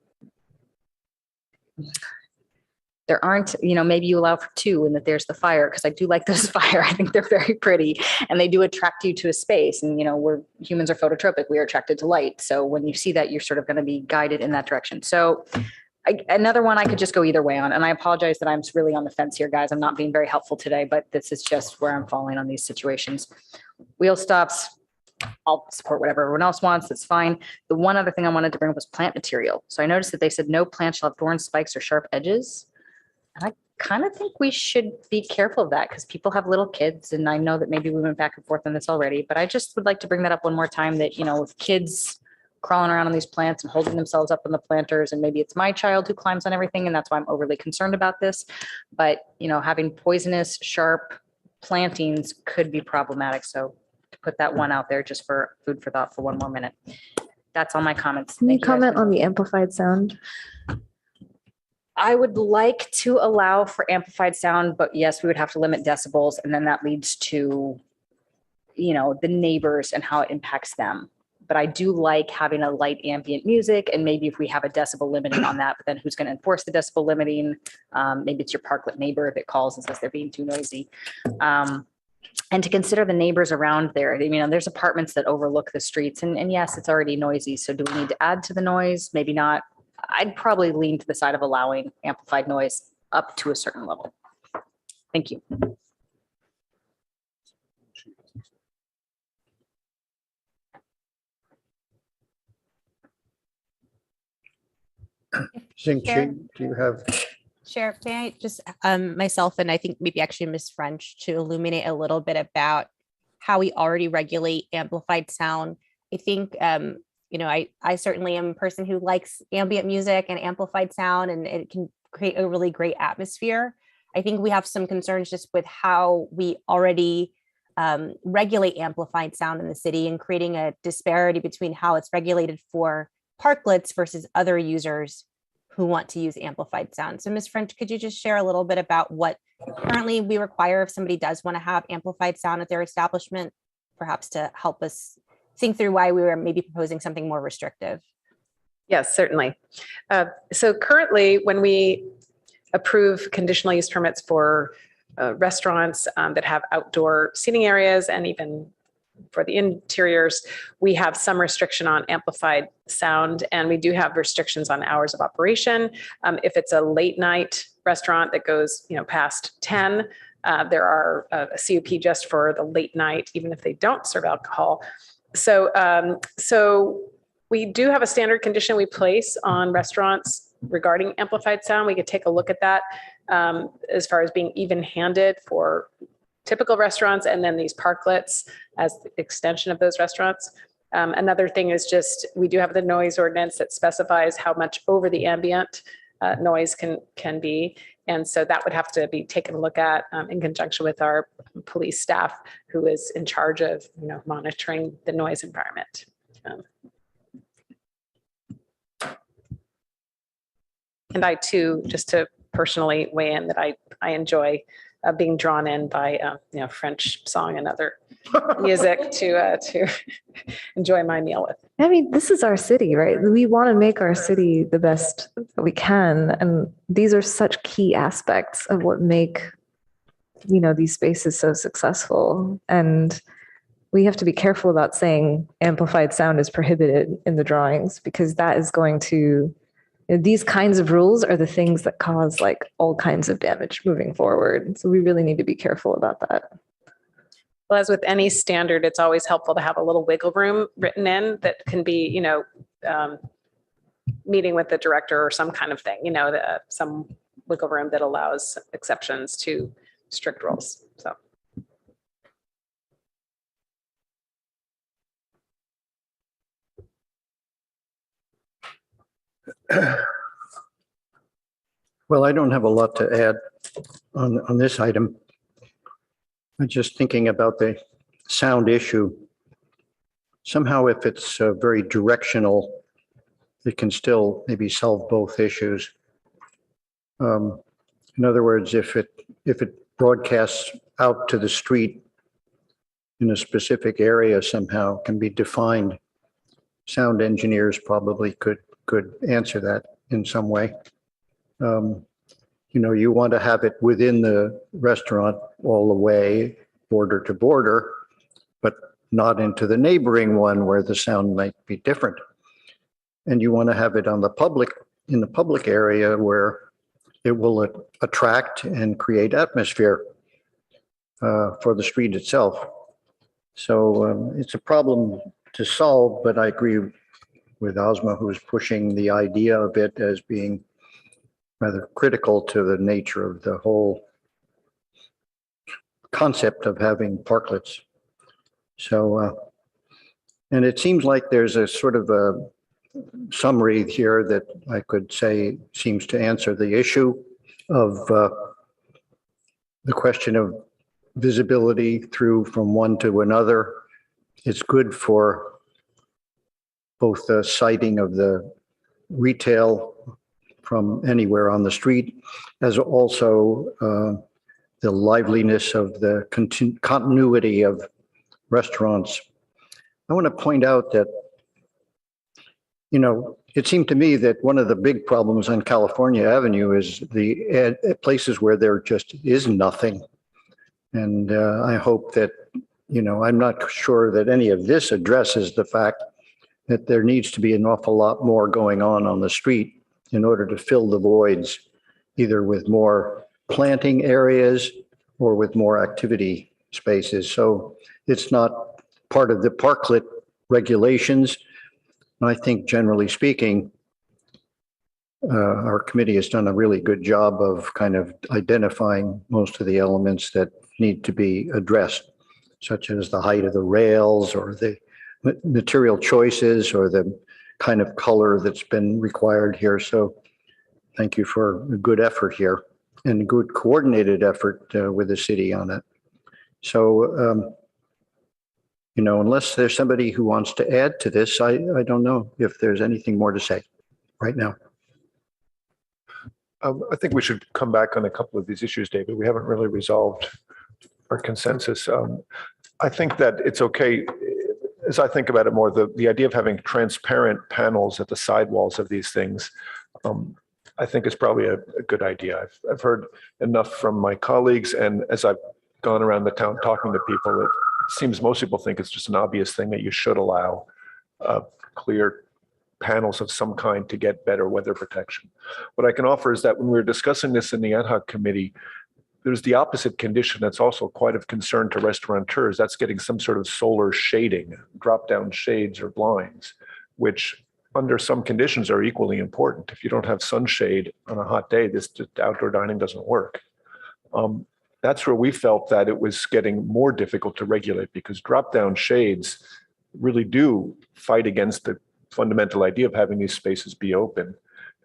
there aren't, maybe you allow for 2 and that there's the fire, because I do like those fire. I think they're very pretty and they do attract you to a space. And, humans are phototropic. We are attracted to light. So when you see that, you're sort of going to be guided in that direction. So another one I could just go either way on. And I apologize that I'm really on the fence here, guys. I'm not being very helpful today, but this is just where I'm falling on these situations. Wheel stops, I'll support whatever everyone else wants. That's fine. The one other thing I wanted to bring up was plant material. So I noticed that they said no plant shall have thorns, spikes, or sharp edges. And I kind of think we should be careful of that because people have little kids. And I know that maybe we went back and forth on this already, but I just would like to bring that up one more time that, with kids crawling around on these plants and holding themselves up on the planters. And maybe it's my child who climbs on everything. And that's why I'm overly concerned about this. But, having poisonous, sharp plantings could be problematic. So to put that one out there just for food for thought for one more minute. That's all my comments. Can you Thank guys. comment on the amplified sound? I would like to allow for amplified sound, but yes, we would have to limit decibels. And then that leads to, the neighbors and how it impacts them. But I do like having a light ambient music, and maybe if we have a decibel limiting on that, but then who's going to enforce the decibel limiting? Maybe it's your parklet neighbor that calls and says they're being too noisy. And to consider the neighbors around there. There's apartments that overlook the streets, and yes, it's already noisy. So do we need to add to the noise? Maybe not. I'd probably lean to the side of allowing amplified noise up to a certain level. Thank you. Xing Qi, do you have Chair, may I just myself and I think maybe actually Ms. French to illuminate a little bit about how we already regulate amplified sound. I think I certainly am a person who likes ambient music and amplified sound, and it can create a really great atmosphere. I think we have some concerns just with how we already regulate amplified sound in the city and creating a disparity between how it's regulated for parklets versus other users who want to use amplified sound. So Ms. French, could you just share a little bit about what currently we require if somebody does want to have amplified sound at their establishment, perhaps to help us think through why we were maybe proposing something more restrictive? Yes, certainly. So currently, when we approve conditional use permits for restaurants that have outdoor seating areas and even for the interiors, we have some restriction on amplified sound, and we do have restrictions on hours of operation. If it's a late night restaurant that goes, past 10, there are a CUP just for the late night, even if they don't serve alcohol. So we do have a standard condition we place on restaurants regarding amplified sound. We could take a look at that as far as being even-handed for typical restaurants and then these parklets as the extension of those restaurants. Another thing is just, we do have the noise ordinance that specifies how much over the ambient noise can be. And so that would have to be taken a look at in conjunction with our police staff, who is in charge of monitoring the noise environment. And I too, just to personally weigh in, that I enjoy being drawn in by French song and other music to enjoy my meal with. I mean, this is our city, right? We want to make our city the best that we can. And these are such key aspects of what make, these spaces so successful. And we have to be careful about saying amplified sound is prohibited in the drawings, because that is going to, these kinds of rules are the things that cause like all kinds of damage moving forward. So we really need to be careful about that. Well, as with any standard, it's always helpful to have a little wiggle room written in that can be, meeting with the director or some kind of thing, some wiggle room that allows exceptions to strict rules. So. Well, I don't have a lot to add on this item. I'm just thinking about the sound issue. Somehow, if it's very directional, it can still maybe solve both issues. In other words, if it broadcasts out to the street in a specific area somehow can be defined, sound engineers probably could answer that in some way. You want to have it within the restaurant all the way, border to border, but not into the neighboring one where the sound might be different. And you want to have it in the public area where it will attract and create atmosphere for the street itself. So it's a problem to solve, but I agree with Ozma, who's pushing the idea of it as being rather critical to the nature of the whole concept of having parklets. So, and it seems like there's a sort of a summary here that I could say seems to answer the issue of the question of visibility through from one to another. It's good for both the sighting of the retail from anywhere on the street, as also the liveliness of the continuity of restaurants. I want to point out that, it seemed to me that one of the big problems on California Avenue is the places where there just is nothing. And I hope that, I'm not sure that any of this addresses the fact that there needs to be an awful lot more going on the street in order to fill the voids, either with more planting areas or with more activity spaces. So it's not part of the parklet regulations. I think generally speaking, our committee has done a really good job of kind of identifying most of the elements that need to be addressed, such as the height of the rails or the material choices or the kind of color that's been required here. So thank you for a good effort here and good coordinated effort with the city on it. So, unless there's somebody who wants to add to this, I don't know if there's anything more to say right now. I think we should come back on a couple of these issues, David. We haven't really resolved our consensus. I think that it's okay, as I think about it more, the idea of having transparent panels at the sidewalls of these things, I think is probably a good idea. I've heard enough from my colleagues, and as I've gone around the town talking to people, it seems most people think it's just an obvious thing that you should allow clear panels of some kind to get better weather protection. What I can offer is that when we were discussing this in the ad hoc committee, there's the opposite condition that's also quite of concern to restaurateurs. That's getting some sort of solar shading, drop-down shades or blinds, which under some conditions are equally important. If you don't have sunshade on a hot day, this outdoor dining doesn't work. That's where we felt that it was getting more difficult to regulate, because drop-down shades really do fight against the fundamental idea of having these spaces be open.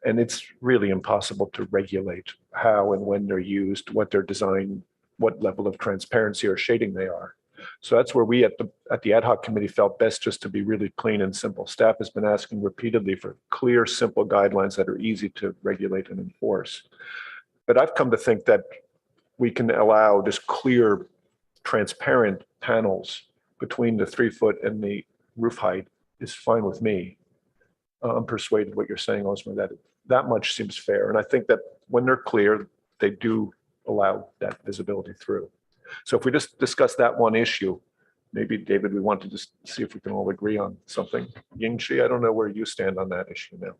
And it's really impossible to regulate how and when they're used, what they're designed, what level of transparency or shading they are. So that's where we at the ad hoc committee felt best just to be really clean and simple. Staff has been asking repeatedly for clear, simple guidelines that are easy to regulate and enforce. But I've come to think that we can allow just clear, transparent panels between the 3 foot and the roof height is fine with me. I'm persuaded what you're saying, Osman, that much seems fair. And I think that when they're clear, they do allow that visibility through. So if we just discuss that one issue, maybe, David, we want to just see if we can all agree on something. Yingchi, I don't know where you stand on that issue now.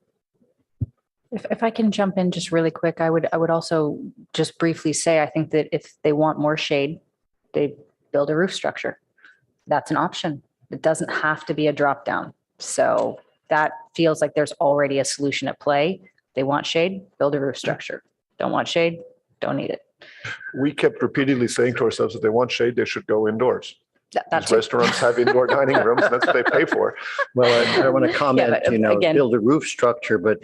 If I can jump in just really quick, I would also just briefly say, I think that if they want more shade, they build a roof structure. That's an option. It doesn't have to be a drop down. So that feels like there's already a solution at play. They want shade, build a roof structure. Don't want shade, don't need it. We kept repeatedly saying to ourselves that they want shade, they should go indoors. That's restaurants have indoor dining rooms, and that's what they pay for. Well, I don't want to comment, again, build a roof structure, but,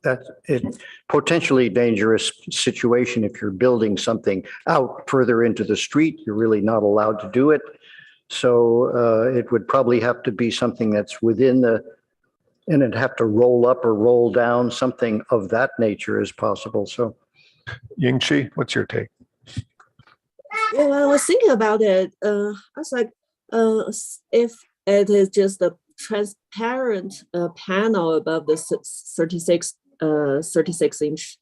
that's a potentially dangerous situation. If you're building something out further into the street, you're really not allowed to do it. So it would probably have to be something that's within and it'd have to roll up or roll down, something of that nature is possible. So, Yingchi, what's your take? Well, I was thinking about it. I was like, if it is just a transparent panel above the 36-inch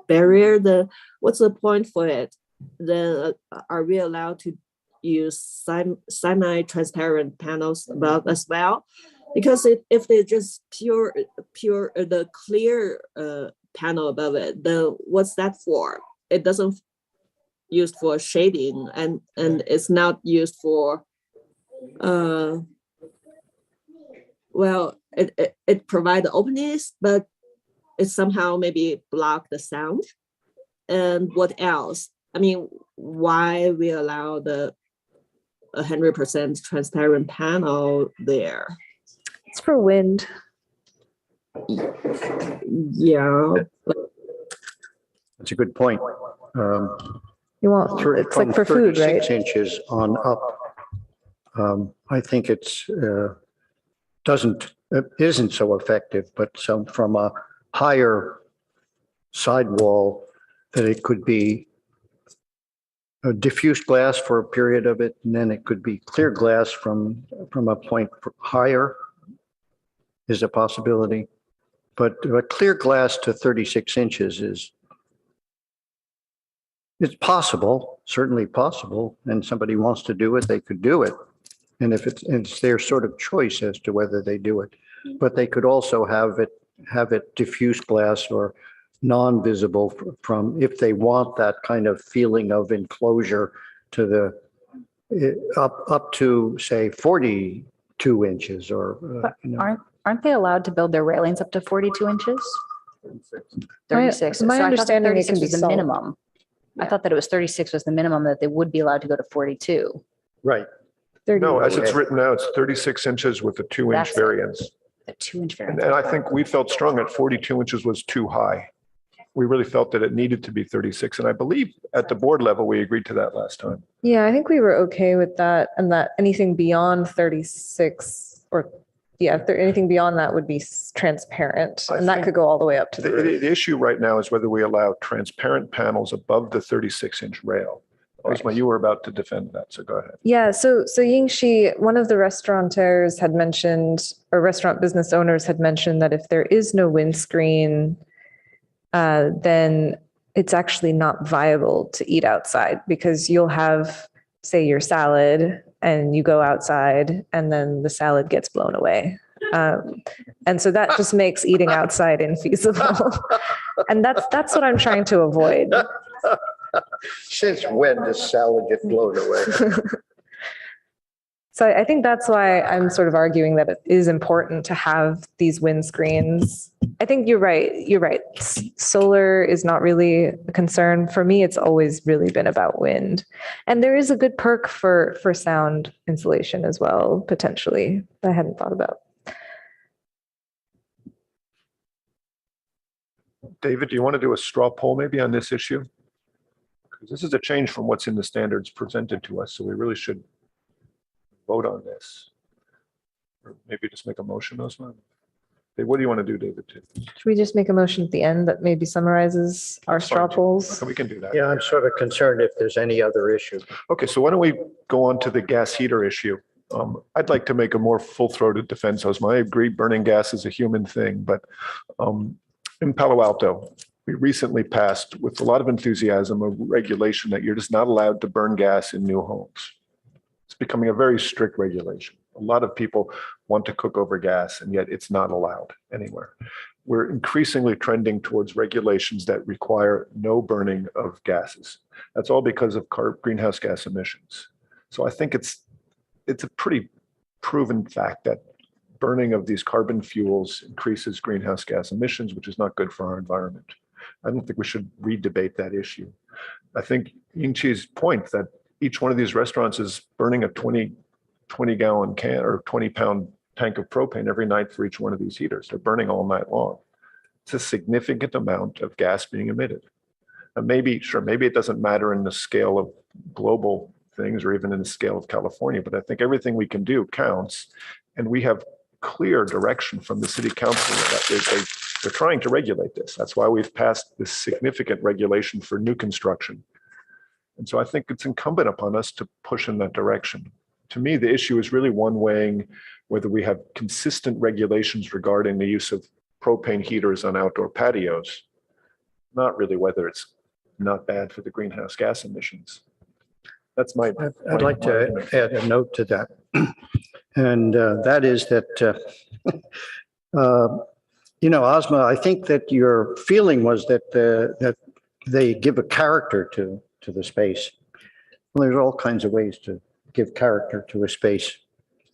barrier, what's the point for it? Then are we allowed to use semi-transparent panels above as well? Because if they're just pure the clear panel above it, then what's that for? It doesn't used for shading, and it's not used for it provides openness, but it somehow maybe block the sound. And what else? I mean, why we allow the 100% transparent panel there? It's for wind. Yeah. that's a good point. You want, it's like for food, right? 36 inches on up. I think isn't so effective, but from a higher sidewall, that it could be a diffuse glass for a period of it, and then it could be clear glass from a point higher is a possibility. But a clear glass to 36 inches it's possible, certainly possible, and somebody wants to do it, they could do it. And if it's their sort of choice as to whether they do it. But they could also have it diffuse glass or non-visible from, if they want that kind of feeling of enclosure to the up to say 42 inches or aren't they allowed to build their railings up to 42 inches? 36. My So I thought that understanding it can 36 be was the solved. minimum. I Yeah. thought that it was 36 was the minimum that they would be allowed to go to 42. Right. No, as it's Okay. written now, it's 36 inches with a 2-inch That's it. variance. The 2-inch And variance. and I think we felt strong at 42 inches was too high. We really felt that it needed to be 36. And I believe at the board level, we agreed to that last time. Yeah, I think we were okay with that, and that anything beyond 36 or, yeah, if there, anything beyond that would be transparent, I and that think could go all the way up to The, the the roof. the issue right now is whether we allow transparent panels above the 36-inch rail. Osma, you were about to defend that, so go ahead. Yeah, so Yingxi, one of the restaurateurs had mentioned, or restaurant business owners had mentioned that if there is no windscreen, then it's actually not viable to eat outside because you'll have, say, your salad and you go outside and then the salad gets blown away. And so that just makes eating outside infeasible. And that's what I'm trying to avoid. Since when does salad get blown away? So I think that's why I'm sort of arguing that it is important to have these windscreens. I think you're right. You're right. Solar is not really a concern. For me, it's always really been about wind. And there is a good perk for sound insulation as well, potentially, that I hadn't thought about. David, do you want to do a straw poll maybe on this issue? Because this is a change from what's in the standards presented to us, so we really should vote on this. Or maybe just make a motion, Osman. Hey, what do you want to do, David? Should we just make a motion at the end that maybe summarizes our That's fine, straw too. polls? Okay, we can do that. Yeah, I'm sort of concerned if there's any other issue. Okay, so why don't we go on to the gas heater issue? I'd like to make a more full-throated defense, Osman. I agree burning gas is a human thing, but in Palo Alto, we recently passed with a lot of enthusiasm a regulation that you're just not allowed to burn gas in new homes. It's becoming a very strict regulation. A lot of people want to cook over gas, and yet it's not allowed anywhere. We're increasingly trending towards regulations that require no burning of gases. That's all because of greenhouse gas emissions. So I think it's a pretty proven fact that burning of these carbon fuels increases greenhouse gas emissions, which is not good for our environment. I don't think we should re-debate that issue. I think Yingqi's point that each one of these restaurants is burning a 20-gallon can or 20-pound tank of propane every night for each one of these heaters. They're burning all night long. It's a significant amount of gas being emitted. And maybe it doesn't matter in the scale of global things or even in the scale of California, but I think everything we can do counts. And we have clear direction from the city council that they're trying to regulate this. That's why we've passed this significant regulation for new construction. And so I think it's incumbent upon us to push in that direction. To me, the issue is really one weighing whether we have consistent regulations regarding the use of propane heaters on outdoor patios, not really whether it's not bad for the greenhouse gas emissions. That's my. I'd like to add a note to that. And that is that, Ozma, I think that your feeling was that they give a character to the space. Well, there's all kinds of ways to give character to a space.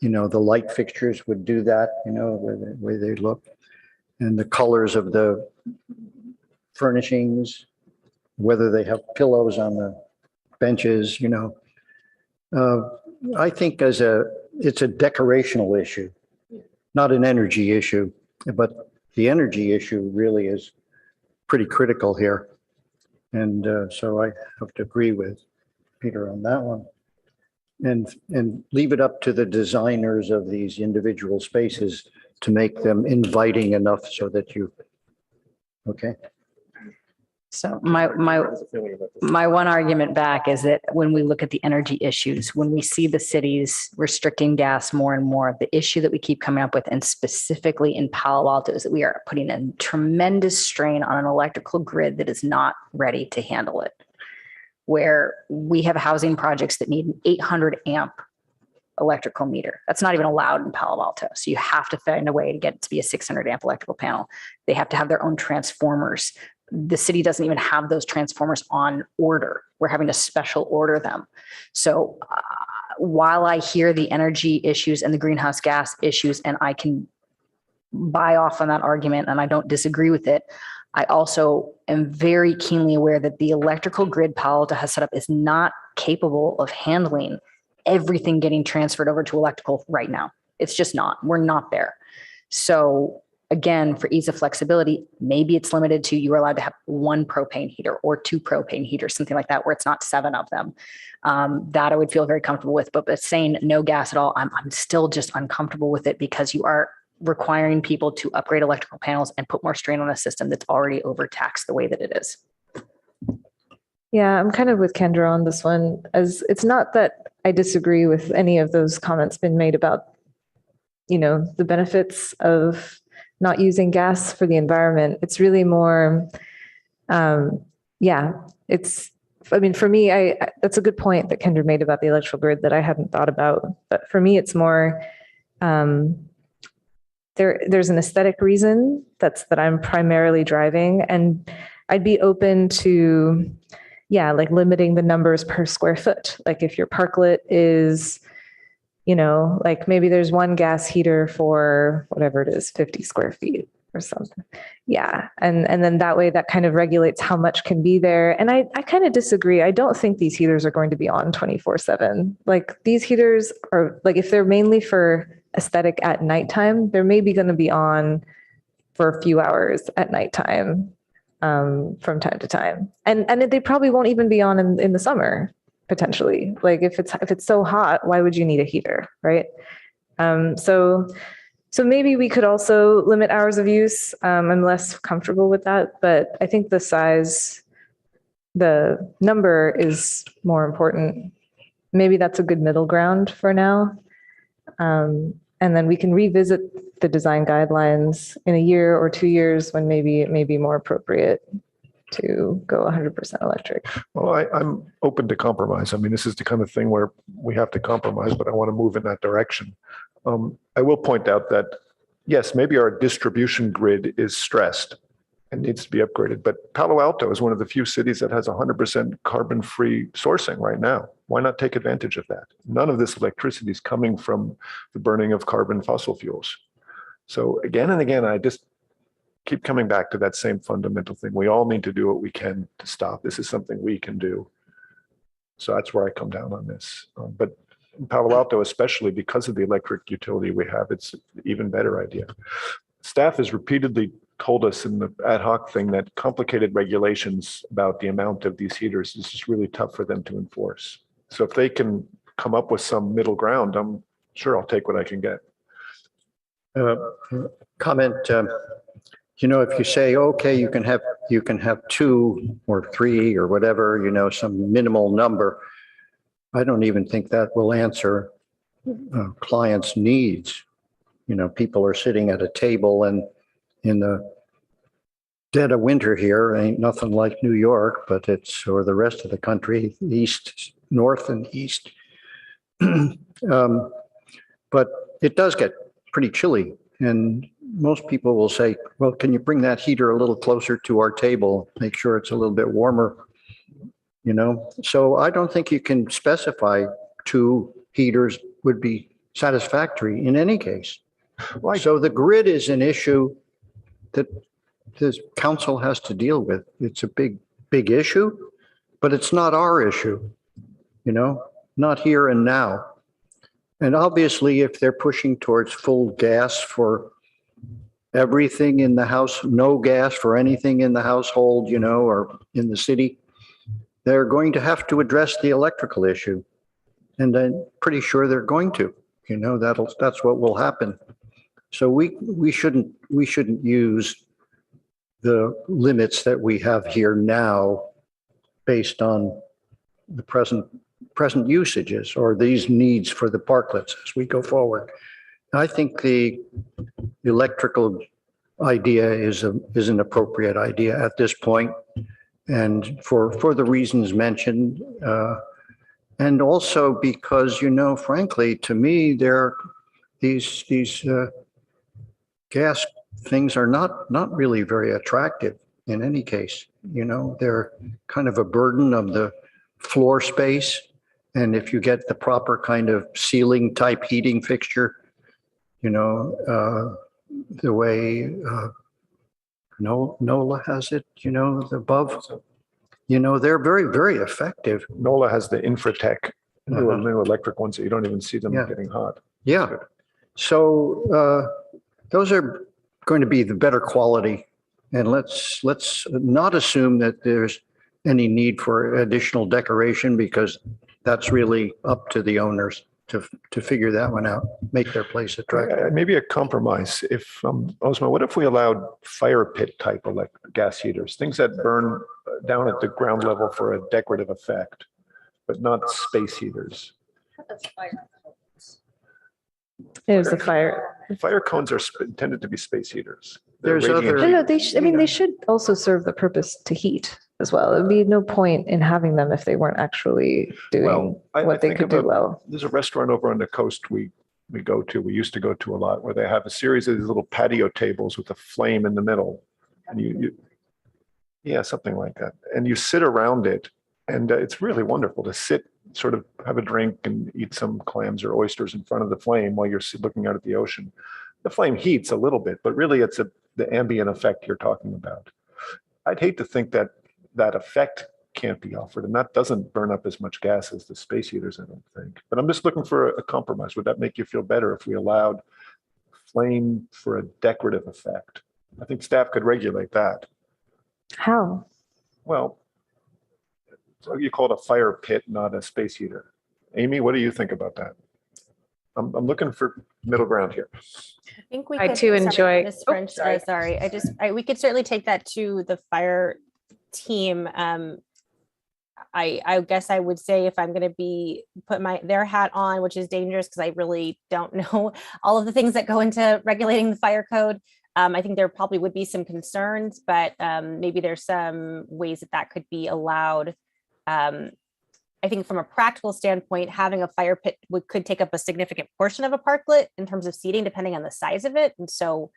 The light fixtures would do that, the way they look, and the colors of the furnishings, whether they have pillows on the benches, I think it's a decorational issue, not an energy issue, but the energy issue really is pretty critical here. And so I have to agree with Peter on that one. And leave it up to the designers of these individual spaces to make them inviting enough so that okay. So my one argument back is that when we look at the energy issues, when we see the cities restricting gas more and more, the issue that we keep coming up with, and specifically in Palo Alto, is that we are putting a tremendous strain on an electrical grid that is not ready to handle it. Where we have housing projects that need an 800 amp electrical meter. That's not even allowed in Palo Alto. So you have to find a way to get it to be a 600 amp electrical panel. They have to have their own transformers. The city doesn't even have those transformers on order. We're having to special order them. So while I hear the energy issues and the greenhouse gas issues, and I can buy off on that argument and I don't disagree with it. I also am very keenly aware that the electrical grid Palo Alto has set up is not capable of handling everything getting transferred over to electrical right now. It's just not. We're not there. So again, for ease of flexibility, maybe it's limited to you are allowed to have one propane heater or two propane heaters, something like that, where it's not 7 of them. That I would feel very comfortable with. But saying no gas at all, I'm still just uncomfortable with it because you are requiring people to upgrade electrical panels and put more strain on a system that's already overtaxed the way that it is. Yeah, I'm kind of with Kendra on this one, as it's not that I disagree with any of those comments been made about, the benefits of not using gas for the environment. It's really more, for me, that's a good point that Kendra made about the electrical grid that I hadn't thought about. But for me, it's more, there's an aesthetic reason that I'm primarily driving, and I'd be open to, like limiting the numbers per square foot. Like if your parklet is, like maybe there's one gas heater for whatever it is, 50 square feet or something. Yeah. And then that way that kind of regulates how much can be there. And I kind of disagree. I don't think these heaters are going to be on 24/7. Like these heaters are like, if they're mainly for aesthetic at nighttime, they're maybe going to be on for a few hours at nighttime from time to time. And they probably won't even be on in the summer. Potentially, like if it's so hot, why would you need a heater, right? So maybe we could also limit hours of use. I'm less comfortable with that, but I think the number is more important. Maybe that's a good middle ground for now. And then we can revisit the design guidelines in a year or 2 years when maybe it may be more appropriate to go 100% electric. Well, I'm open to compromise. I mean, this is the kind of thing where we have to compromise, but I want to move in that direction. I will point out that, yes, maybe our distribution grid is stressed and needs to be upgraded, but Palo Alto is one of the few cities that has 100% carbon-free sourcing right now. Why not take advantage of that? None of this electricity is coming from the burning of carbon fossil fuels. So again and again, I just keep coming back to that same fundamental thing. We all need to do what we can to stop. This is something we can do. So that's where I come down on this. But in Palo Alto, especially because of the electric utility we have, it's an even better idea. Staff has repeatedly told us in the ad hoc thing that complicated regulations about the amount of these heaters is just really tough for them to enforce. So if they can come up with some middle ground, I'm sure I'll take what I can get. Comment. If you say, okay, you can have 2 or 3 or whatever, some minimal number, I don't even think that will answer clients' needs. People are sitting at a table, and in the dead of winter here, ain't nothing like New York, but or the rest of the country, east, north and east. But it does get pretty chilly. And most people will say, well, can you bring that heater a little closer to our table, make sure it's a little bit warmer, So I don't think you can specify 2 heaters would be satisfactory in any case. Right. So the grid is an issue that this council has to deal with. It's a big issue, but it's not our issue, not here and now. And obviously, if they're pushing towards full gas for everything in the house, no gas for anything in the household, or in the city, they're going to have to address the electrical issue. And I'm pretty sure they're going to, that's what will happen. So we shouldn't use the limits that we have here now based on the present usages or these needs for the parklets as we go forward. I think the electrical idea is an appropriate idea at this point, and for the reasons mentioned, and also because frankly, to me, these gas things are not really very attractive in any case. They're kind of a burden of the floor space. And if you get the proper kind of ceiling type heating fixture, the way NOLA has it, the above. They're very, very effective. NOLA has the Infratech, new Uh-huh. new electric ones that you don't even see them Yeah. getting hot. Yeah. So those are going to be the better quality. And let's not assume that there's any need for additional decoration, because that's really up to the owners to figure that one out, make their place attractive. Maybe a compromise. If, Osmo, what if we allowed fire pit type gas heaters, things that burn down at the ground level for a decorative effect, but not space heaters? It was the fire. Fire cones are intended to be space heaters. There's radiant other- No, they should also serve the purpose to heat as well. There'd be no point in having them if they weren't actually doing Well, I what they think could of do well. There's a restaurant over on the coast we used to go to a lot, where they have a series of these little patio tables with a flame in the middle. And yeah, something like that. And you sit around it, and it's really wonderful to sit, sort of have a drink and eat some clams or oysters in front of the flame while you're looking out at the ocean. The flame heats a little bit, but really it's the ambient effect you're talking about. I'd hate to think that that effect can't be offered, and that doesn't burn up as much gas as the space heaters, I don't think. But I'm just looking for a compromise. Would that make you feel better if we allowed flame for a decorative effect? I think staff could regulate that. How? Well, so you call it a fire pit, not a space heater. Amy, what do you think about that? I'm looking for middle ground here. I think we I could. too sorry, enjoy- Ms. oh, French, sorry. we could certainly take that to the fire team. I guess I would say, if I'm going to put their hat on, which is dangerous because I really don't know all of the things that go into regulating the fire code. I think there probably would be some concerns, but maybe there's some ways that could be allowed. I think from a practical standpoint, having a fire pit could take up a significant portion of a parklet in terms of seating, depending on the size of it. And so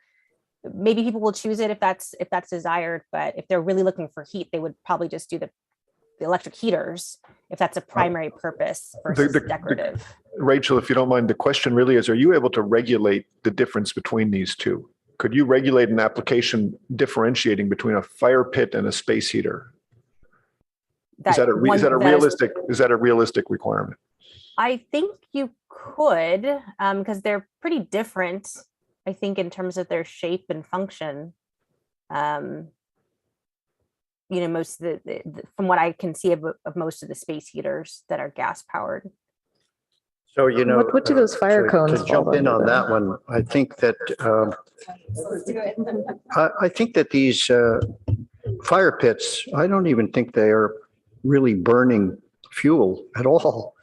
maybe people will choose it if that's desired, but if they're really looking for heat, they would probably just do the electric heaters if that's a primary purpose versus decorative. Rachel, if you don't mind, the question really is, are you able to regulate the difference between these two? Could you regulate an application differentiating between a fire pit and a space heater? Is that a realistic requirement? I think you could, because they're pretty different, I think, in terms of their shape and function. Most of from what I can see of most of the space heaters that are gas powered. So, What do those fire cones to jump fall in under on then? that one, I think that I think that these fire pits, I don't even think they are really burning fuel at all.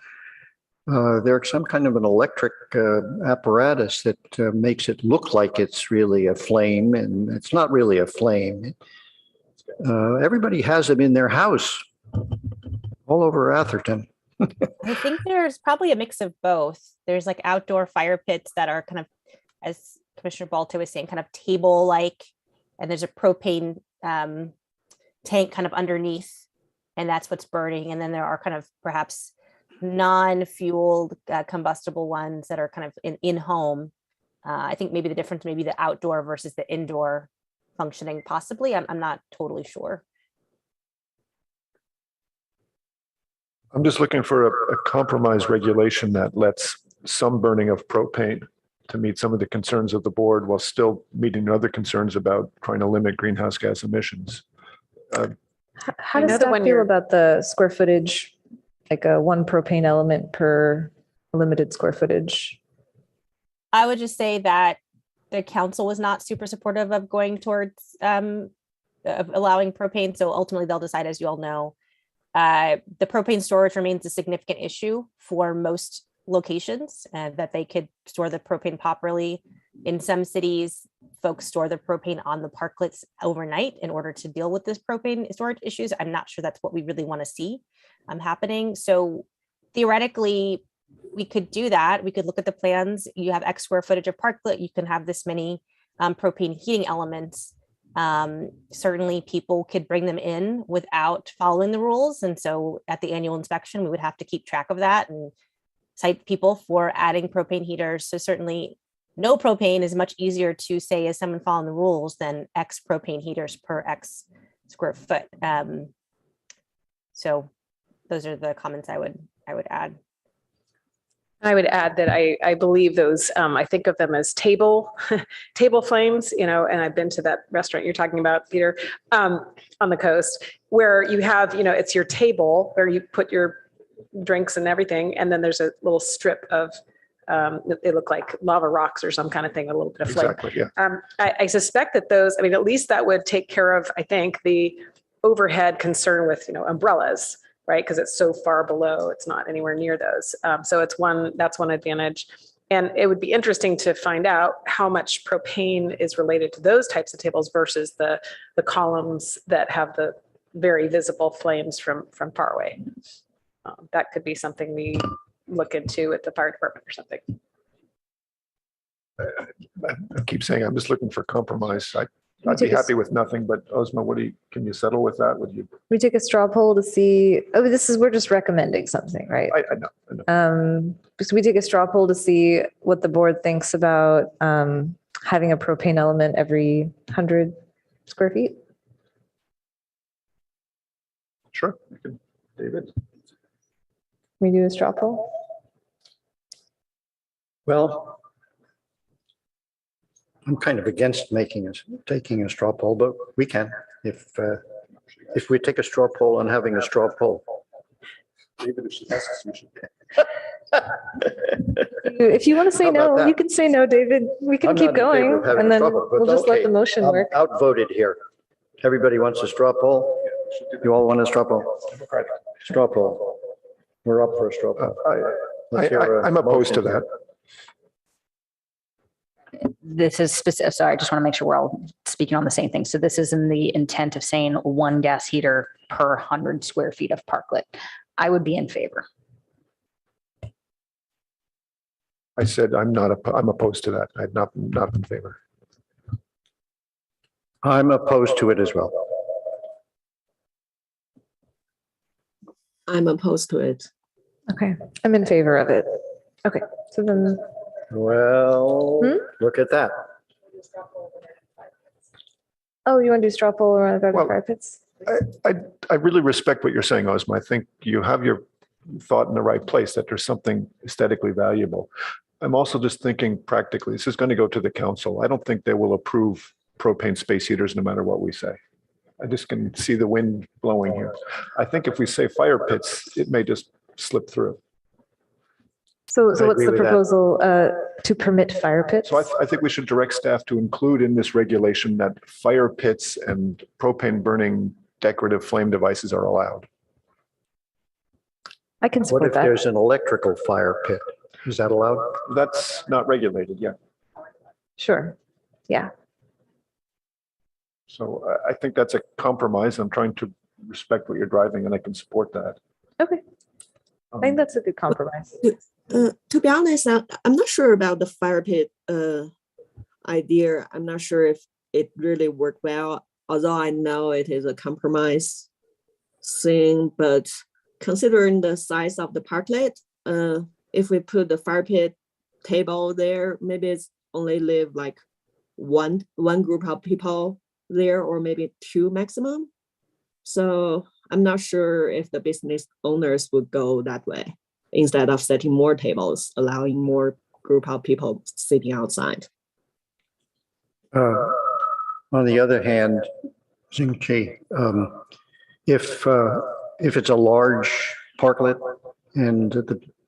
They're some kind of an electric apparatus that makes it look like it's really a flame, and it's not really a flame. Everybody has them in their house all over Atherton. I think there's probably a mix of both. There's like outdoor fire pits that are kind of, as Commissioner Balto was saying, kind of table-like, and there's a propane tank kind of underneath, and that's what's burning. And then there are kind of perhaps non-fueled combustible ones that are kind of in home. I think maybe the difference may be the outdoor versus the indoor functioning, possibly. I'm not totally sure. I'm just looking for a compromise regulation that lets some burning of propane to meet some of the concerns of the board while still meeting other concerns about trying to limit greenhouse gas emissions. How does that feel about the square footage, like a one propane element per limited square footage? I would just say that the council was not super supportive of going towards of allowing propane. So ultimately they'll decide, as you all know. The propane storage remains a significant issue for most locations, that they could store the propane properly. In some cities, folks store the propane on the parklets overnight in order to deal with this propane storage issues. I'm not sure that's what we really want to see happening. So theoretically, we could do that. We could look at the plans. You have X square footage of parklet. You can have this many propane heating elements. Certainly people could bring them in without following the rules. And so at the annual inspection, we would have to keep track of that and cite people for adding propane heaters. So certainly no propane is much easier to say, is someone following the rules, than X propane heaters per X square foot. So those are the comments I would add. I would add that I believe those, I think of them as table flames, and I've been to that restaurant you're talking about, Peter, on the coast, where you have, it's your table where you put your drinks and everything. And then there's a little strip of, they look like lava rocks or some kind of thing, a little bit of flame. Exactly, yeah. I suspect that those, at least that would take care of, I think, the overhead concern with, umbrellas, right? Because it's so far below, it's not anywhere near those. So that's one advantage. And it would be interesting to find out how much propane is related to those types of tables versus the columns that have the very visible flames from far away. That could be something we look into at the fire department or something. I keep saying I'm just looking for compromise. I'd be happy with nothing, but Ozma, can you settle with that? Would you? We take a straw poll to see, we're just recommending something, right? I know. So we take a straw poll to see what the board thinks about having a propane element every 100 square feet. Sure. David? We do a straw poll? Well, I'm kind of against taking a straw poll, but we can if we take a straw poll and having a straw poll. David, if she asks, you should. If you want to say How about no, that? you can say no, David. We can I'm keep not in favor going of having and a then straw poll, but we'll just let okay, the motion I'm work. outvoted here. Everybody wants a straw poll? You all want a straw poll? Straw poll. We're up for a straw poll. Let's hear a I'm opposed to motion. that. This is specific. Sorry, I just want to make sure we're all speaking on the same thing. So this is in the intent of saying one gas heater per 100 square feet of parklet. I would be in favor. I said I'm opposed to that. I'm not in favor. I'm opposed to it as well. I'm opposed to it. Okay, I'm in favor of it. Okay, so then, Well, look at that. you want to do straw poll or about Well, fire pits? I really respect what you're saying, Ozma. I think you have your thought in the right place, that there's something aesthetically valuable. I'm also just thinking practically, this is going to go to the council. I don't think they will approve propane space heaters no matter what we say. I just can see the wind blowing here. I think if we say fire pits, it may just slip through. So I what's agree the with that. proposal to permit fire pits? So I think we should direct staff to include in this regulation that fire pits and propane burning decorative flame devices are allowed. I can What support if that. there's an electrical fire pit? Is that allowed? That's not regulated yet. Sure. Yeah. So I think that's a compromise. I'm trying to respect what you're driving and I can support that. Okay. I think that's a good compromise. To be honest, I'm not sure about the fire pit idea. I'm not sure if it really worked well, although I know it is a compromise thing, but considering the size of the parklet, if we put the fire pit table there, maybe it's only live like one group of people there, or maybe two maximum. So I'm not sure if the business owners would go that way instead of setting more tables, allowing more group of people sitting outside. On the other hand, Xingqi, if it's a large parklet and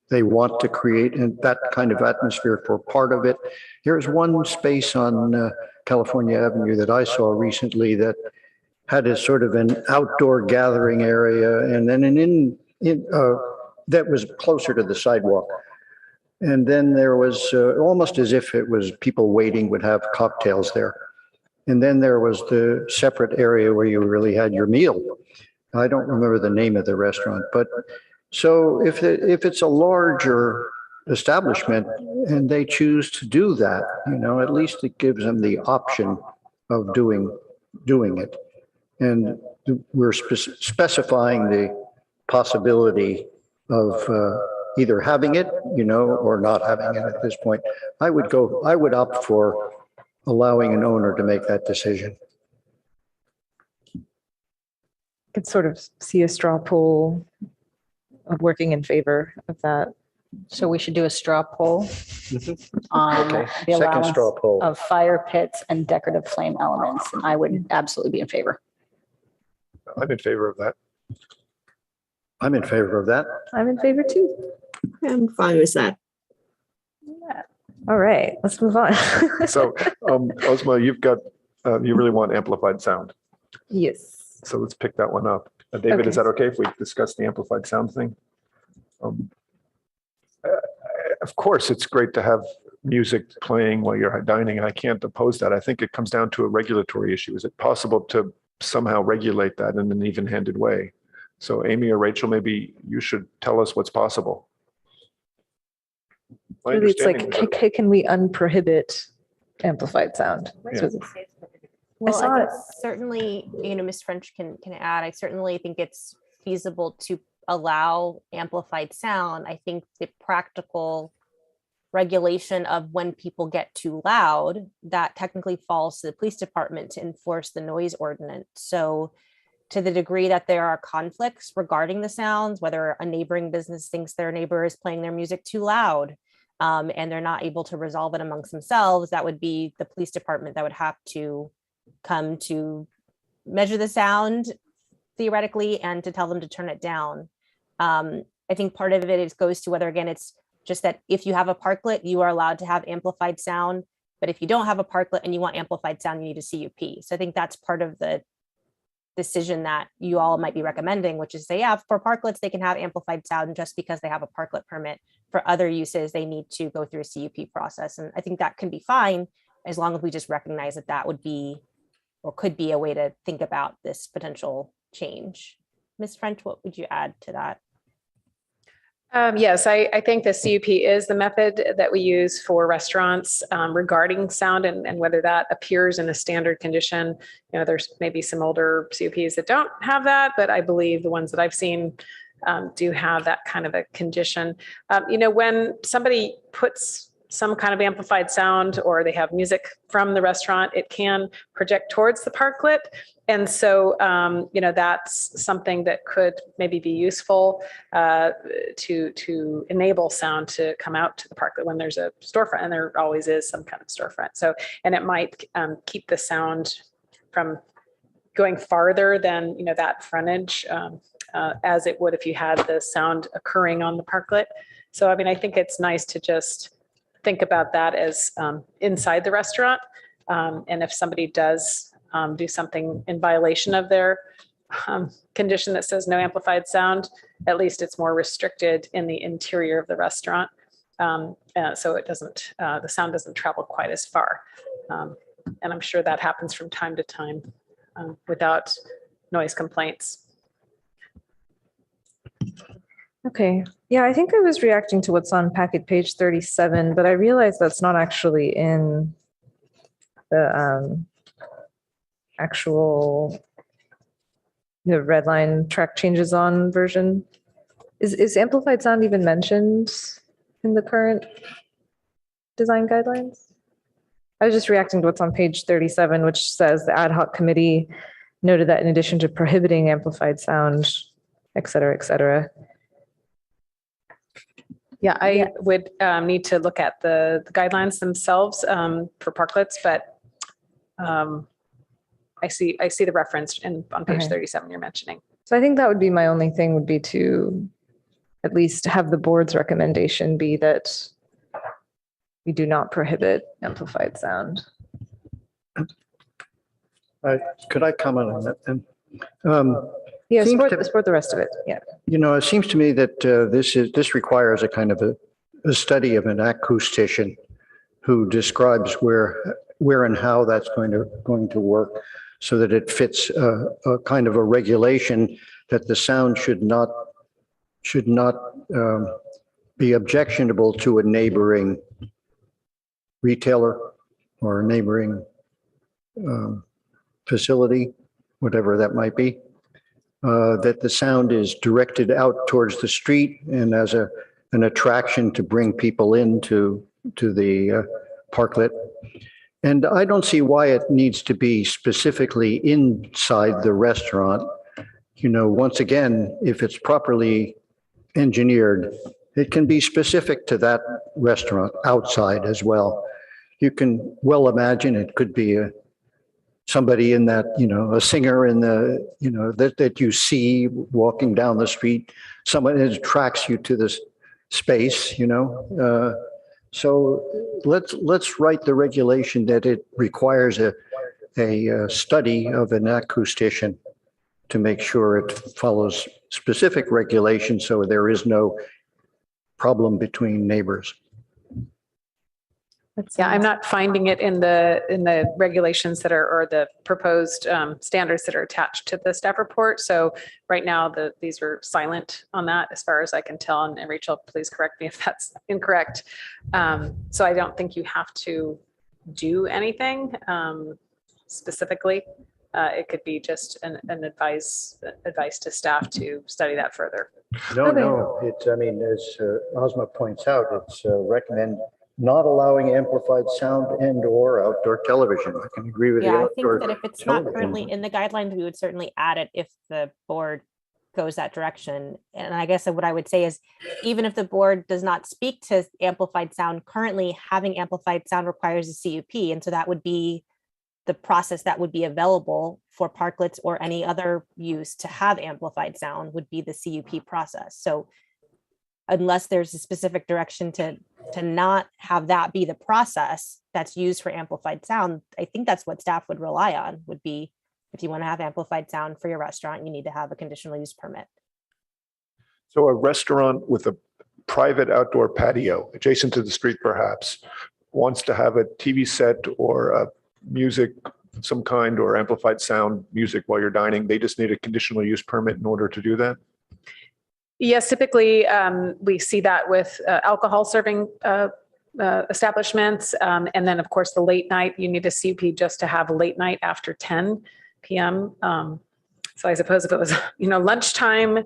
they want to create that kind of atmosphere for part of it, here's one space on California Avenue that I saw recently that had a sort of an outdoor gathering area, and then that was closer to the sidewalk. And then there was almost as if it was people waiting would have cocktails there. And then there was the separate area where you really had your meal. I don't remember the name of the restaurant, but so if it's a larger establishment and they choose to do that, at least it gives them the option of doing it. And we're specifying the possibility of either having it, or not having it at this point. I would opt for allowing an owner to make that decision. Could sort of see a straw poll of working in favor of that. So we should do a straw poll on Okay, the second straw allowance poll. of fire pits and decorative flame elements. And I would absolutely be in favor. I'm in favor of that. I'm in favor of that. I'm in favor too. I'm fine with that. All right, let's move on. So, Ozma, you really want amplified sound. Yes. So let's pick that one up. David, is Okay. that okay if we discuss the amplified sound thing? Of course, it's great to have music playing while you're dining. I can't oppose that. I think it comes down to a regulatory issue. Is it possible to somehow regulate that in an even-handed way? So Amy or Rachel, maybe you should tell us what's possible. My Really, it's like, understanding was can we unprohibit amplified sound? Yeah. Well, saw I think it. certainly, Ms. French can add, I certainly think it's feasible to allow amplified sound. I think the practical regulation of when people get too loud, that technically falls to the police department to enforce the noise ordinance. So to the degree that there are conflicts regarding the sounds, whether a neighboring business thinks their neighbor is playing their music too loud, and they're not able to resolve it amongst themselves, that would be the police department that would have to come to measure the sound theoretically and to tell them to turn it down. I think part of it goes to whether, again, it's just that if you have a parklet, you are allowed to have amplified sound. But if you don't have a parklet and you want amplified sound, you need a CUP. So I think that's part of the decision that you all might be recommending, which is say, yeah, for parklets, they can have amplified sound just because they have a parklet permit. For other uses, they need to go through a CUP process. And I think that can be fine as long as we just recognize that that would be or could be a way to think about this potential change. Ms. French, what would you add to that? Yes, I think the CUP is the method that we use for restaurants regarding sound and whether that appears in a standard condition. There's maybe some older CUPs that don't have that, but I believe the ones that I've seen do have that kind of a condition. When somebody puts some kind of amplified sound or they have music from the restaurant, it can project towards the parklet. And so, that's something that could maybe be useful to enable sound to come out to the parklet when there's a storefront, and there always is some kind of storefront. So, and it might keep the sound from going farther than, that frontage as it would if you had the sound occurring on the parklet. So, I think it's nice to just think about that as inside the restaurant. And if somebody does do something in violation of their condition that says no amplified sound, at least it's more restricted in the interior of the restaurant. So it doesn't, the sound doesn't travel quite as far. And I'm sure that happens from time to time without noise complaints. Okay. Yeah, I think I was reacting to what's on packet page 37, but I realized that's not actually in the actual red line track changes on version. Is amplified sound even mentioned in the current design guidelines? I was just reacting to what's on page 37, which says the ad hoc committee noted that in addition to prohibiting amplified sound, et cetera, Yeah, I would need to look at the guidelines themselves for parklets, but I see the reference on page 37 you're mentioning. So I think that would be my only thing, would be to at least have the board's recommendation be that we do not prohibit amplified sound. Could I comment on that then? Yeah, Seems support the rest of it. Yeah. It seems to me that this requires a kind of a study of an acoustician who describes where and how that's going to work, so that it fits a kind of a regulation that the sound should not be objectionable to a neighboring retailer or a neighboring facility, whatever that might be. That the sound is directed out towards the street and as an attraction to bring people into the parklet. And I don't see why it needs to be specifically inside the restaurant. You know, once again, if it's properly engineered, it can be specific to that restaurant outside as well. You can well imagine it could be somebody in that, you know, a singer in the, you know, that you see walking down the street, someone that attracts you to this space, you know. So let's write the regulation that it requires a study of an acoustician to make sure it follows specific regulations so there is no problem between neighbors. Yeah, I'm not finding it in the regulations that are, or the proposed standards that are attached to the staff report. So right now, these are silent on that as far as I can tell. And Rachel, please correct me if that's incorrect. So I don't think you have to do anything specifically. It could be just an advice to staff to study that further. No, it's, I mean, as Ozma points out, it's recommend not allowing amplified sound and or outdoor television. I can agree with you. Yeah, I think that if it's not currently in the guidelines, we would certainly add it if the board goes that direction. And I guess what I would say is, even if the board does not speak to amplified sound, currently having amplified sound requires a CUP. And so that would be the process that would be available for parklets or any other use to have amplified sound would be the CUP process. So unless there's a specific direction to not have that be the process that's used for amplified sound, I think that's what staff would rely on, would be if you want to have amplified sound for your restaurant, you need to have a conditional use permit. So a restaurant with a private outdoor patio adjacent to the street perhaps wants to have a TV set or music of some kind or amplified sound music while you're dining, they just need a conditional use permit in order to do that? Yes, typically we see that with alcohol serving establishments. And then of course the late night, you need a CUP just to have a late night after 10 p.m. So I suppose if it was, you know, lunchtime,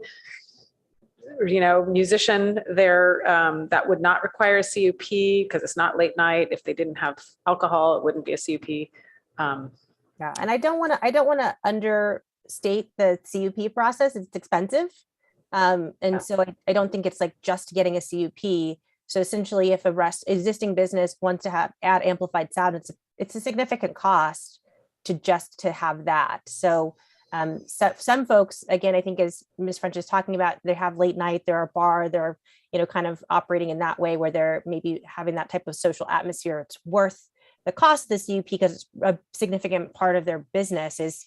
you know, musician there, that would not require a CUP because it's not late night. If they didn't have alcohol, it wouldn't be a CUP. Yeah, and I don't want to understate the CUP process. It's expensive. And so I don't think it's like just getting a CUP. So essentially, if existing business wants to add amplified sound, it's a significant cost to have that. So some folks, again, I think as Ms. French is talking about, they have late night, they're a bar, they're, you know, kind of operating in that way where they're maybe having that type of social atmosphere. It's worth the cost of the CUP because it's a significant part of their business is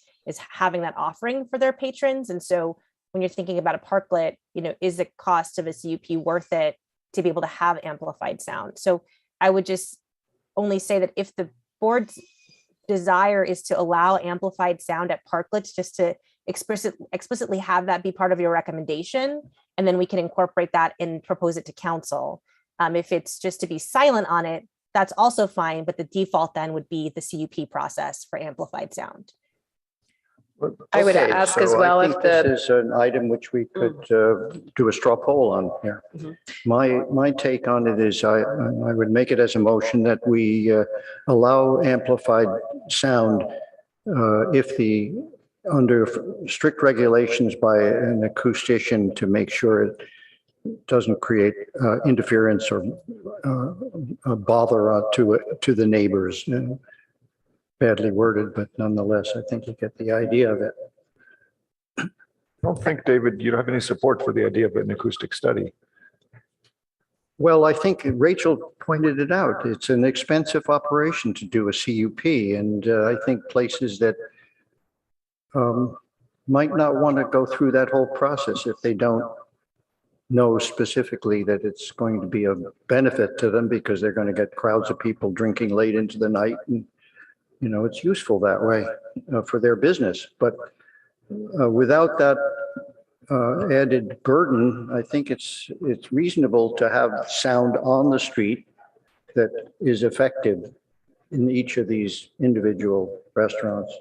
having that offering for their patrons. And so when you're thinking about a parklet, you know, is the cost of a CUP worth it to be able to have amplified sound? So I would just only say that if the board's desire is to allow amplified sound at parklets, just to explicitly have that be part of your recommendation, and then we can incorporate that and propose it to council. If it's just to be silent on it, that's also fine, but the default then would be the CUP process for amplified sound. I would ask as well if this is an item which we could do a straw poll on here. My take on it is I would make it as a motion that we allow amplified sound if under strict regulations by an acoustician to make sure it doesn't create interference or bother to the neighbors. Badly worded, but nonetheless, I think you get the idea of it. I don't think, David, you don't have any support for the idea of an acoustic study. Well, I think Rachel pointed it out. It's an expensive operation to do a CUP, and I think places that might not want to go through that whole process if they don't know specifically that it's going to be a benefit to them because they're going to get crowds of people drinking late into the night, and you know, it's useful that way for their business. But without that added burden, I think it's reasonable to have sound on the street that is effective in each of these individual restaurants.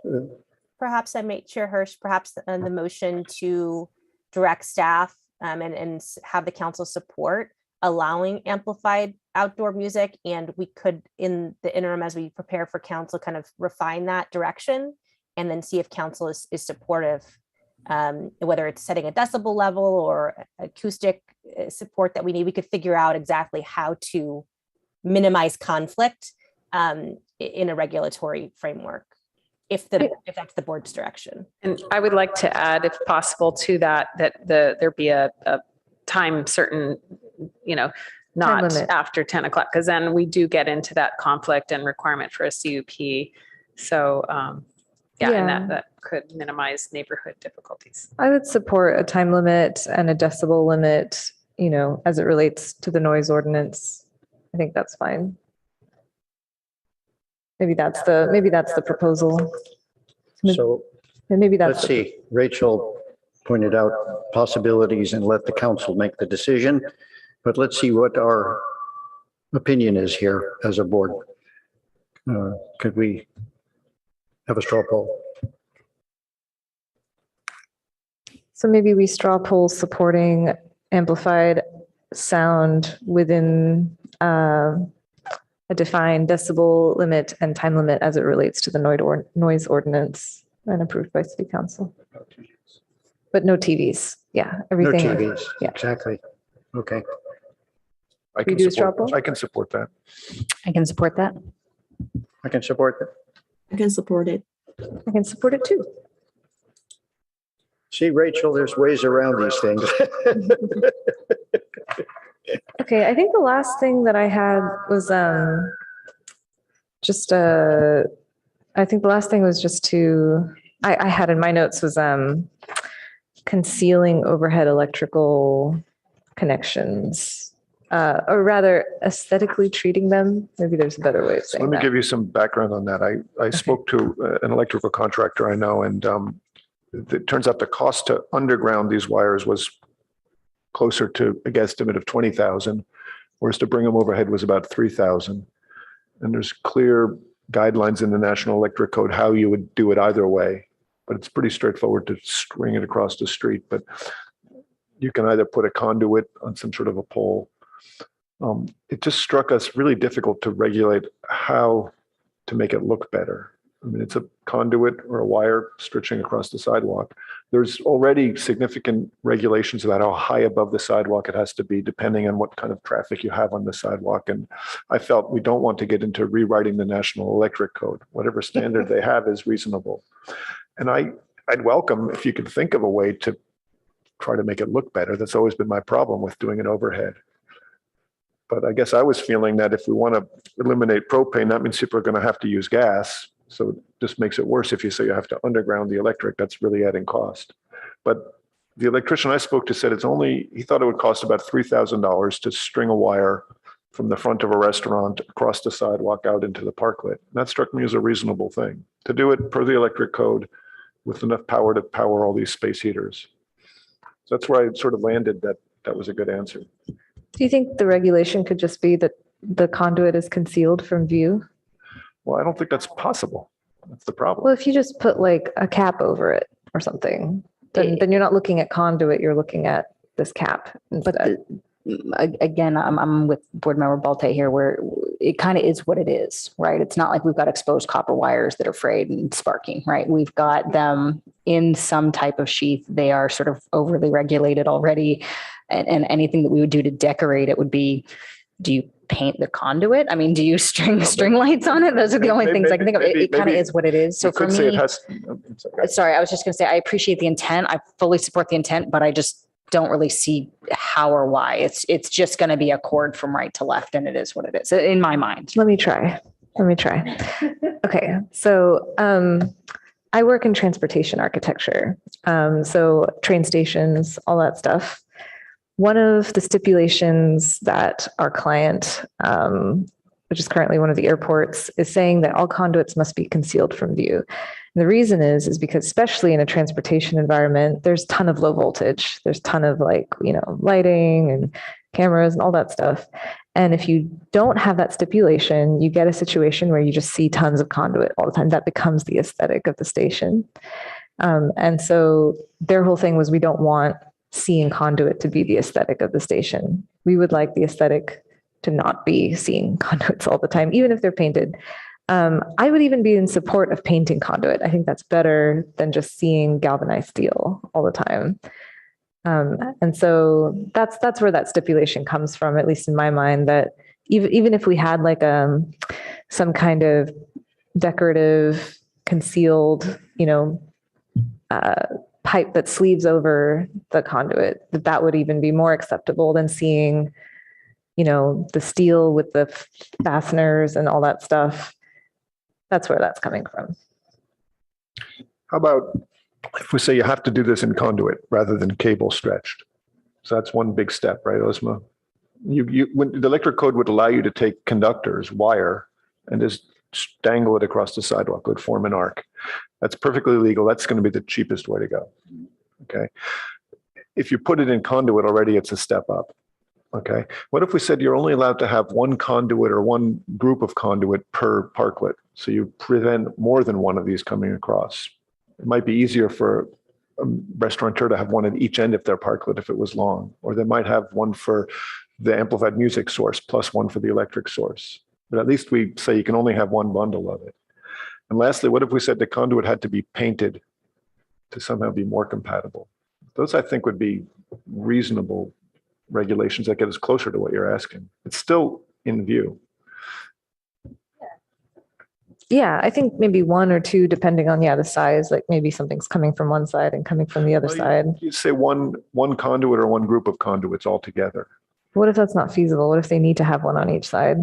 Perhaps I make Chair Hirsch, perhaps the motion to direct staff and have the council support allowing amplified outdoor music. And we could, in the interim, as we prepare for council, kind of refine that direction and then see if council is supportive, whether it's setting a decibel level or acoustic support that we need. We could figure out exactly how to minimize conflict in a regulatory framework, if that's the board's direction. And I would like to add, if possible, to that there be a time certain, not limit. after 10 o'clock, because then we do get into that conflict and requirement for a CUP. So, and that could minimize neighborhood difficulties. I would support a time limit and a decibel limit, as it relates to the noise ordinance. I think that's fine. Maybe that's the proposal. So And maybe that's. let's see, Rachel pointed out possibilities and let the council make the decision. But let's see what our opinion is here as a board. Could we have a straw poll? So maybe we straw poll supporting amplified sound within a defined decibel limit and time limit as it relates to the noise ordinance and approved by city council. But no TVs. Yeah, No everything. TVs, Yeah. exactly. Okay, I We can do a straw support, poll? I can support that. I can support that. I can support that. I can support it. I can support it too. See, Rachel, there's ways around these things. Okay, I think the last thing that I had was I had in my notes was concealing overhead electrical connections, or rather aesthetically treating them. Maybe there's a better way of So saying let me that. give you some background on that. I spoke to an electrical contractor I know, and it turns out the cost to underground these wires was closer to a guesstimate of 20,000, whereas to bring them overhead was about 3,000. And there's clear guidelines in the National Electric Code how you would do it either way, but it's pretty straightforward to string it across the street. But you can either put a conduit on some sort of a pole. It just struck us really difficult to regulate how to make it look better. I mean, it's a conduit or a wire stretching across the sidewalk. There's already significant regulations about how high above the sidewalk it has to be, depending on what kind of traffic you have on the sidewalk. And I felt we don't want to get into rewriting the National Electric Code. Whatever standard they have is reasonable. And I'd welcome if you could think of a way to try to make it look better. That's always been my problem with doing it overhead. But I guess I was feeling that if we want to eliminate propane, that means people are going to have to use gas. So it just makes it worse if you say you have to underground the electric. That's really adding cost. But the electrician I spoke to said he thought it would cost about $3,000 to string a wire from the front of a restaurant across the sidewalk out into the parklet. And that struck me as a reasonable thing to do it per the electric code with enough power to power all these space heaters. So that's where I sort of landed that was a good answer. Do you think the regulation could just be that the conduit is concealed from view? Well, I don't think that's possible. That's the problem. Well, if you just put like a cap over it or something, then you're not looking at conduit, you're looking at this cap instead. Again, I'm with board member Balte here, where it kind of is what it is, right? It's not like we've got exposed copper wires that are frayed and sparking, right? We've got them in some type of sheath. They are sort of overly regulated already. And anything that we would do to decorate it would be, do you paint the conduit? I mean, do you string lights on it? Those are the only things I can think of. It kind of is what it is. So for me, sorry, I was just going to say, I appreciate the intent. I fully support the intent, but I just don't really see how or why. It's just going to be a cord from right to left, and it is what it is in my mind. Let me try. Okay. So, I work in transportation architecture. So train stations, all that stuff. One of the stipulations that our client, which is currently one of the airports, is saying that all conduits must be concealed from view. And the reason is because especially in a transportation environment, there's a ton of low voltage. There's a ton of lighting and cameras and all that stuff. And if you don't have that stipulation, you get a situation where you just see tons of conduit all the time. That becomes the aesthetic of the station. And so their whole thing was, we don't want seeing conduit to be the aesthetic of the station. We would like the aesthetic to not be seeing conduits all the time, even if they're painted. I would even be in support of painting conduit. I think that's better than just seeing galvanized steel all the time. And so that's where that stipulation comes from, at least in my mind, that even if we had like some kind of decorative concealed, pipe that sleeves over the conduit, that would even be more acceptable than seeing, the steel with the fasteners and all that stuff. That's where that's coming from. How about if we say you have to do this in conduit rather than cable stretched? So that's one big step, right, Osma? When the electric code would allow you to take conductors, wire, and just dangle it across the sidewalk, it would form an arc. That's perfectly legal. That's going to be the cheapest way to go. Okay. If you put it in conduit already, it's a step up. Okay. What if we said you're only allowed to have one conduit or one group of conduit per parklet? So you prevent more than one of these coming across. It might be easier for a restaurateur to have one at each end of their parklet if it was long, or they might have one for the amplified music source plus one for the electric source. But at least we say you can only have one bundle of it. And lastly, what if we said the conduit had to be painted to somehow be more compatible? Those, I think, would be reasonable regulations that get us closer to what you're asking. It's still in view. Yeah, I think maybe one or two, depending on, the size, like maybe something's coming from one side and coming from the other side. You say one conduit or one group of conduits all together. What if that's not feasible? What if they need to have one on each side?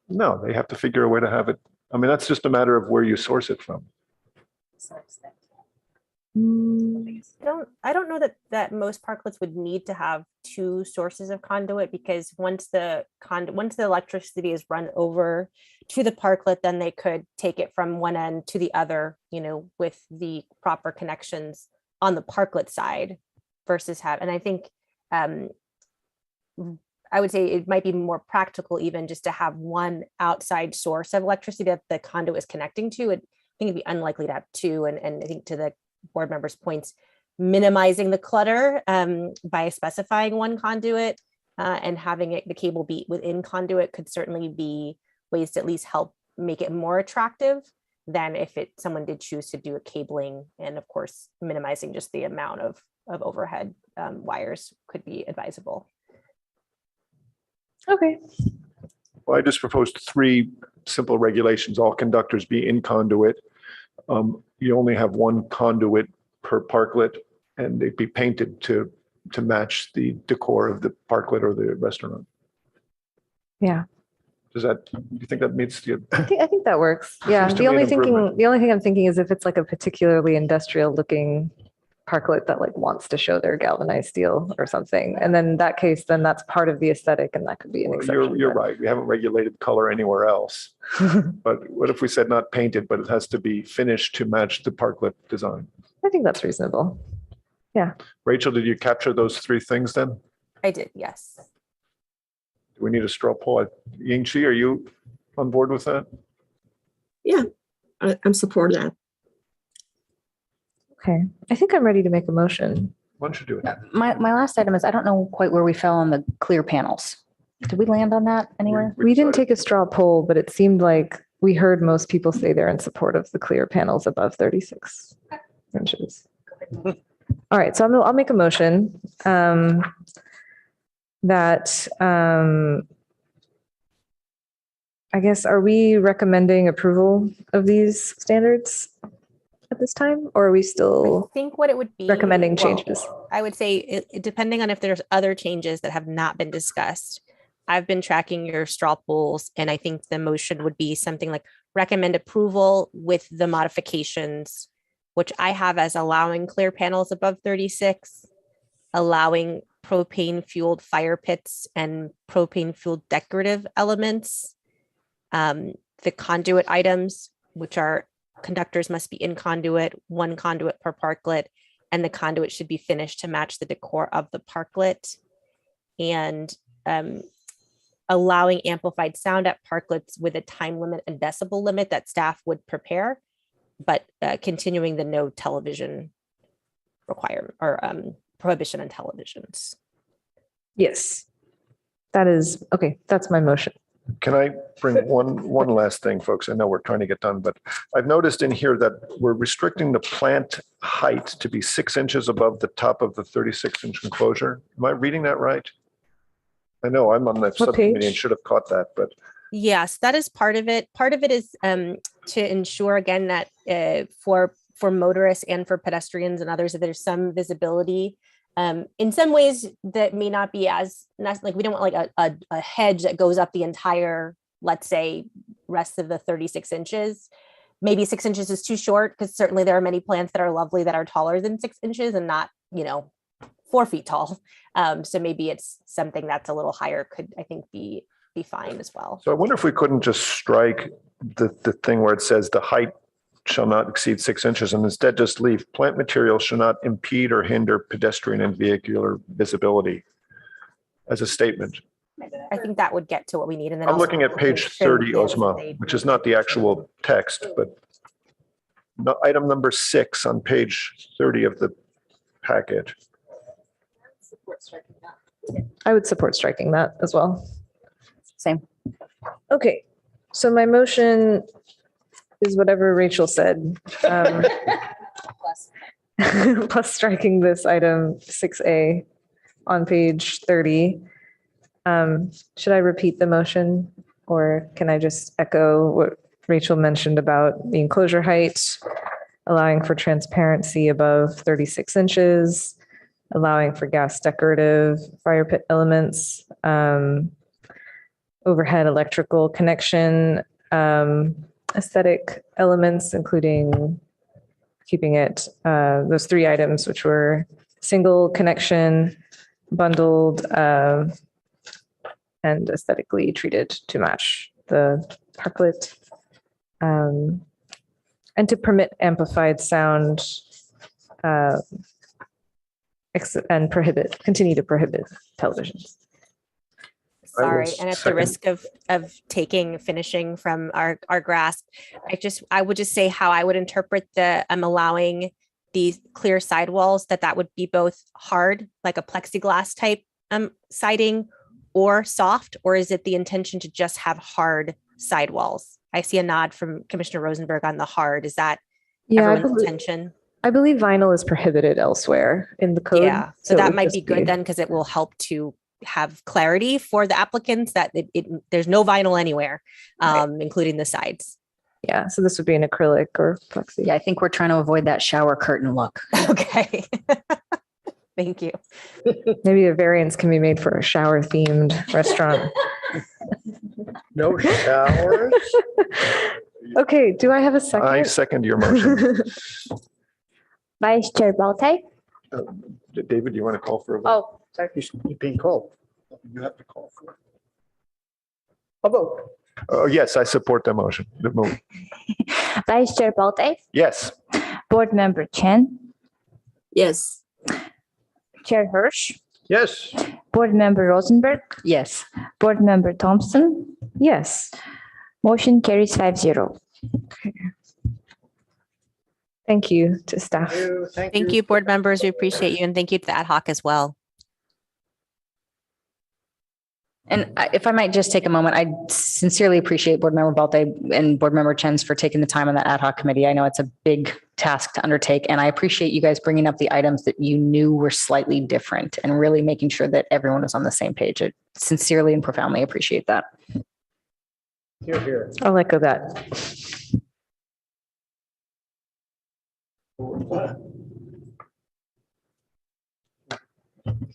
No, they have to figure a way to have it. I mean, that's just a matter of where you source it from. I don't know that most parklets would need to have two sources of conduit, because once the electricity is run over to the parklet, then they could take it from one end to the other, with the proper connections on the parklet side versus and I think I would say it might be more practical even just to have one outside source of electricity that the conduit is connecting to. I think it'd be unlikely to have two. And I think to the board members' points, minimizing the clutter by specifying one conduit and having the cable be within conduit could certainly be ways to at least help make it more attractive than if someone did choose to do a cabling, and of course minimizing just the amount of overhead wires could be advisable. Okay. Well, I just proposed 3 simple regulations. All conductors be in conduit. You only have one conduit per parklet, and they'd be painted to match the decor of the parklet or the restaurant. Yeah. Do you think that meets the? I think that works. Yeah. Seems to be an improvement. The only thing I'm thinking is if it's like a particularly industrial looking parklet that like wants to show their galvanized steel or something, and then in that case, then that's part of the aesthetic, and that could be an exception. You're right. We haven't regulated color anywhere else. But what if we said not painted, but it has to be finished to match the parklet design? I think that's reasonable. Yeah. Rachel, did you capture those 3 things then? I did, yes. Do we need a straw poll? Ying-Chi, are you on board with that? Yeah, I'm supporting that. Okay. I think I'm ready to make a motion. Why don't you do it? My last item is, I don't know quite where we fell on the clear panels. Did we land on that anywhere? We didn't take a straw poll, but it seemed like we heard most people say they're in support of the clear panels above 36 inches. All right, so I'll make a motion that I guess, are we recommending approval of these standards at this time, or are we I still think what it would be recommending changes? I would say depending on if there's other changes that have not been discussed. I've been tracking your straw polls, and I think the motion would be something like recommend approval with the modifications, which I have as allowing clear panels above 36, allowing propane fueled fire pits and propane fueled decorative elements. The conduit items, which are conductors must be in conduit, one conduit per parklet, and the conduit should be finished to match the decor of the parklet. And allowing amplified sound at parklets with a time limit and decibel limit that staff would prepare, but continuing the no television requirement or prohibition on televisions. Yes. That is, okay, that's my motion. Can I bring one last thing, folks? I know we're trying to get done, but I've noticed in here that we're restricting the plant height to be 6 inches above the top of the 36-inch enclosure. Am I reading that right? I know I'm on the subcommittee and page? should have caught that, but Yes, that is part of it. Part of it is to ensure again that for motorists and for pedestrians and others, that there's some visibility. In some ways that may not be as nice, like we don't want like a hedge that goes up the entire, let's say, rest of the 36 inches. Maybe 6 inches is too short because certainly there are many plants that are lovely that are taller than 6 inches and not, 4 feet tall. So maybe it's something that's a little higher could, I think, be fine as well. so I wonder if we couldn't just strike the thing where it says the height shall not exceed 6 inches and instead just leave plant material shall not impede or hinder pedestrian and vehicular visibility as a statement. I think that would get to what we need. And then I'm also looking at page 30, Ozma, which is not the actual text, but item number 6 on page 30 of the packet. I would support striking that as well. Same. Okay, so my motion is whatever Rachel said. Plus striking this item 6A on page 30. Should I repeat the motion or can I just echo what Rachel mentioned about the enclosure height, allowing for transparency above 36 inches, allowing for gas decorative fire pit elements, overhead electrical connection, aesthetic elements, including keeping it, those 3 items, which were single connection, bundled, and aesthetically treated to match the parklet, and to permit amplified sound, and continue to prohibit televisions. Sorry, and at the risk of finishing from our grasp, I would just say how I would interpret the allowing these clear sidewalls, that would be both hard, like a plexiglass type siding, or soft, or is it the intention to just have hard sidewalls? I see a nod from Commissioner Rosenberg on the hard. Is that everyone's intention? I believe vinyl is prohibited elsewhere in the code. Yeah, so it that would might just be good then, because it will help to have clarity for the applicants that there's no vinyl anywhere, including the sides. Yeah, so this would be an acrylic or plexi. Yeah, I think we're trying to avoid that shower curtain look. Okay. Thank you. Maybe a variance can be made for a shower themed restaurant. No showers? Okay, do I have a second? I second your motion. Vice Chair Baltai? David, do you want to call for a vote? Oh, sorry. He's being called. You have to call for it. A vote. Oh, yes, I support the motion. The move. Vice Chair Baltai? Yes. Board Member Chen? Yes. Chair Hirsch? Yes. Board Member Rosenberg? Yes. Board Member Thompson? Yes. Motion carries 5-0. Thank you to staff. Thank you, board members. We appreciate you. And thank you to the ad hoc as well. And if I might just take a moment, I sincerely appreciate Board Member Balte and Board Member Chen's for taking the time on that ad hoc committee. I know it's a big task to undertake, and I appreciate you guys bringing up the items that you knew were slightly different and really making sure that everyone was on the same page. I sincerely and profoundly appreciate that. Here, here. I'll echo that.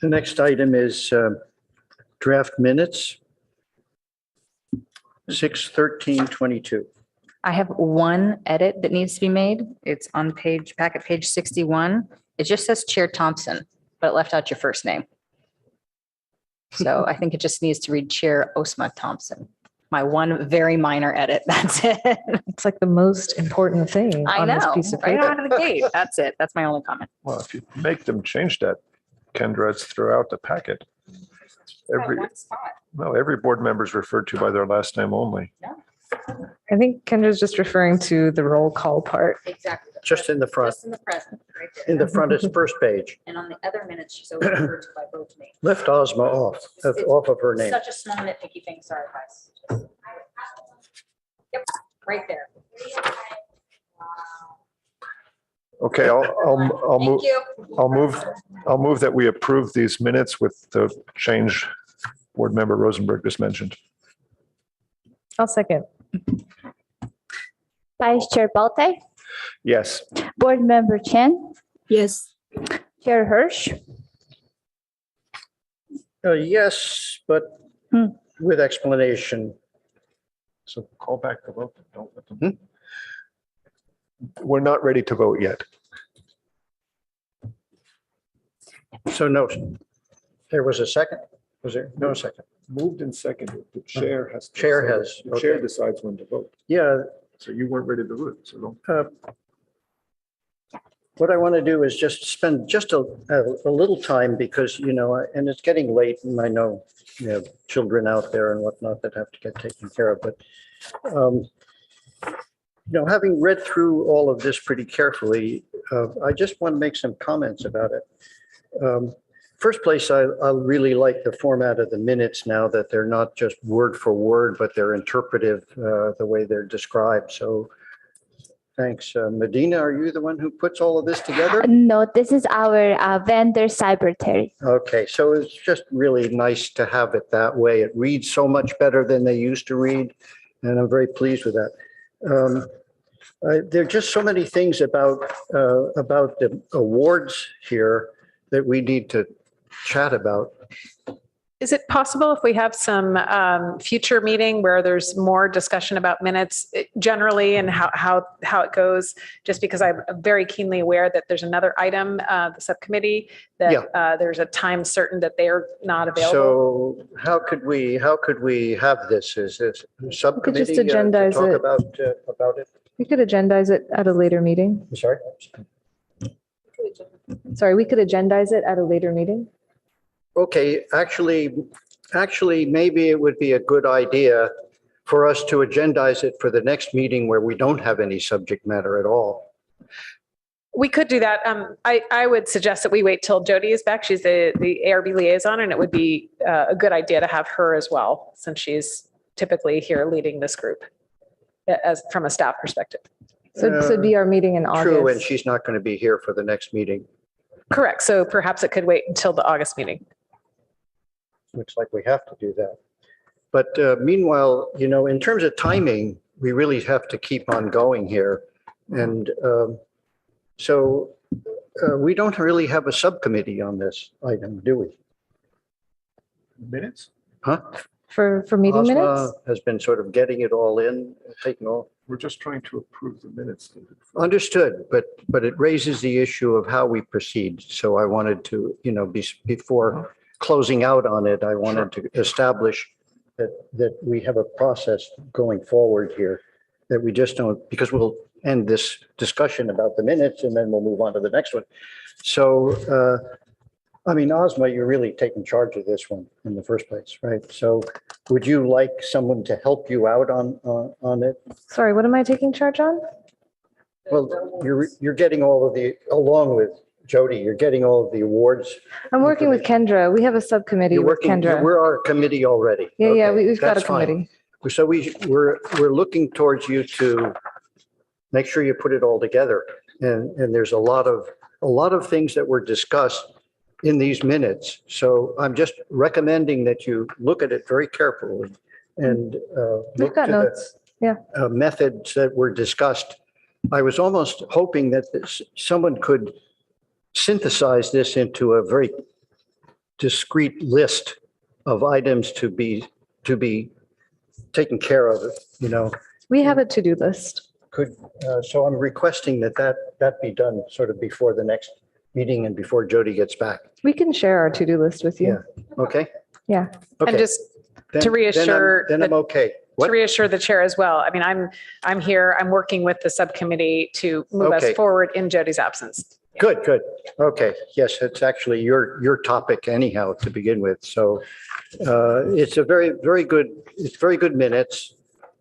The next item is draft minutes, 6/13/22. I have one edit that needs to be made. It's on packet page 61. It just says Chair Thompson, but it left out your first name. So I think it just needs to read Chair Osma Thompson. My one very minor edit. That's it. It's like the most important thing I on this know, piece of right paper. out of the gate. That's it. That's my only comment. Well, if you make them change that, Kendra, it's throughout the packet. Every board member is referred to by their last name only. I think Kendra's just referring to the roll call part. Exactly. just in the front. Just in the present, right there. In the front is first page. And on the other minutes, she's always referred to by both names. Left Ozma off of her name. Such a small nitpicky thing, sorry, guys. Yep, right there. Okay, I'll move, Thank you. I'll move that we approve these minutes with the change Board Member Rosenberg just mentioned. I'll second. Vice Chair Balte, Yes. Board Member Chen, Yes. Chair Hirsch, Yes, but with explanation. So call back the vote. Don't let them. We're not ready to vote yet. So no, there was a second? Was there? No second. Moved and seconded. The chair has. Chair has, The chair okay. decides when to vote. Yeah, So you weren't ready to vote, so don't. what I want to do is just spend just a little time because, and it's getting late and I know you have children out there and whatnot that have to get taken care of, but having read through all of this pretty carefully, I just want to make some comments about it. First place, I really like the format of the minutes now that they're not just word for word, but they're interpretive, the way they're described. So thanks. Medina, are you the one who puts all of this together? No, this is our vendor Cyberterry. Okay, so it's just really nice to have it that way. It reads so much better than they used to read, and I'm very pleased with that. There are just so many things about the awards here that we need to chat about. Is it possible if we have some future meeting where there's more discussion about minutes generally and how it goes? Just because I'm very keenly aware that there's another item, the subcommittee, that there's a time certain that they're not available. So how could we have this? Is this subcommittee just agendize to talk it. about it? We could agendize it at a later meeting. I'm sorry? Sorry, we could agendize it at a later meeting. Okay, actually, maybe it would be a good idea for us to agendize it for the next meeting where we don't have any subject matter at all. We could do that. I would suggest that we wait till Jody is back. She's the ARB liaison, and it would be a good idea to have her as well, since she's typically here leading this group as from a staff perspective. So it'd be our meeting in August. True, and she's not going to be here for the next meeting. Correct. So perhaps it could wait until the August meeting. Looks like we have to do that. But meanwhile, in terms of timing, we really have to keep on going here. And so we don't really have a subcommittee on this item, do we? Minutes? Huh? For meeting Ozma minutes? has been sort of getting it all in, taking all. We're just trying to approve the minutes. Understood, but it raises the issue of how we proceed. So I wanted to, before closing out on it, I wanted to establish that we have a process going forward here, that we just don't, because we'll end this discussion about the minutes and then we'll move on to the next one. So, Ozma, you're really taking charge of this one in the first place, right? So would you like someone to help you out on it? Sorry, what am I taking charge on? Well, you're getting all of the, along with Jody, you're getting all of the awards. I'm working with Kendra. We have a subcommittee You're with working, Kendra. we're our committee already. Yeah, Okay, we've got a that's fine. committee. So we're looking towards you to make sure you put it all together. And there's a lot of things that were discussed in these minutes. So I'm just recommending that you look at it very carefully and We've look got to notes. Yeah. the methods that were discussed. I was almost hoping that someone could synthesize this into a very discrete list of items to be taken care of, We have a to-do list. so I'm requesting that be done sort of before the next meeting and before Jody gets back. We can share our to-do list with you. Okay? Yeah. Okay. And just to reassure Then I'm okay. to What? reassure the chair as well. I'm here, I'm working with the subcommittee to move us Okay. forward in Jody's absence. Good. Okay. Yes, it's actually your topic anyhow to begin with. So it's a very good minutes.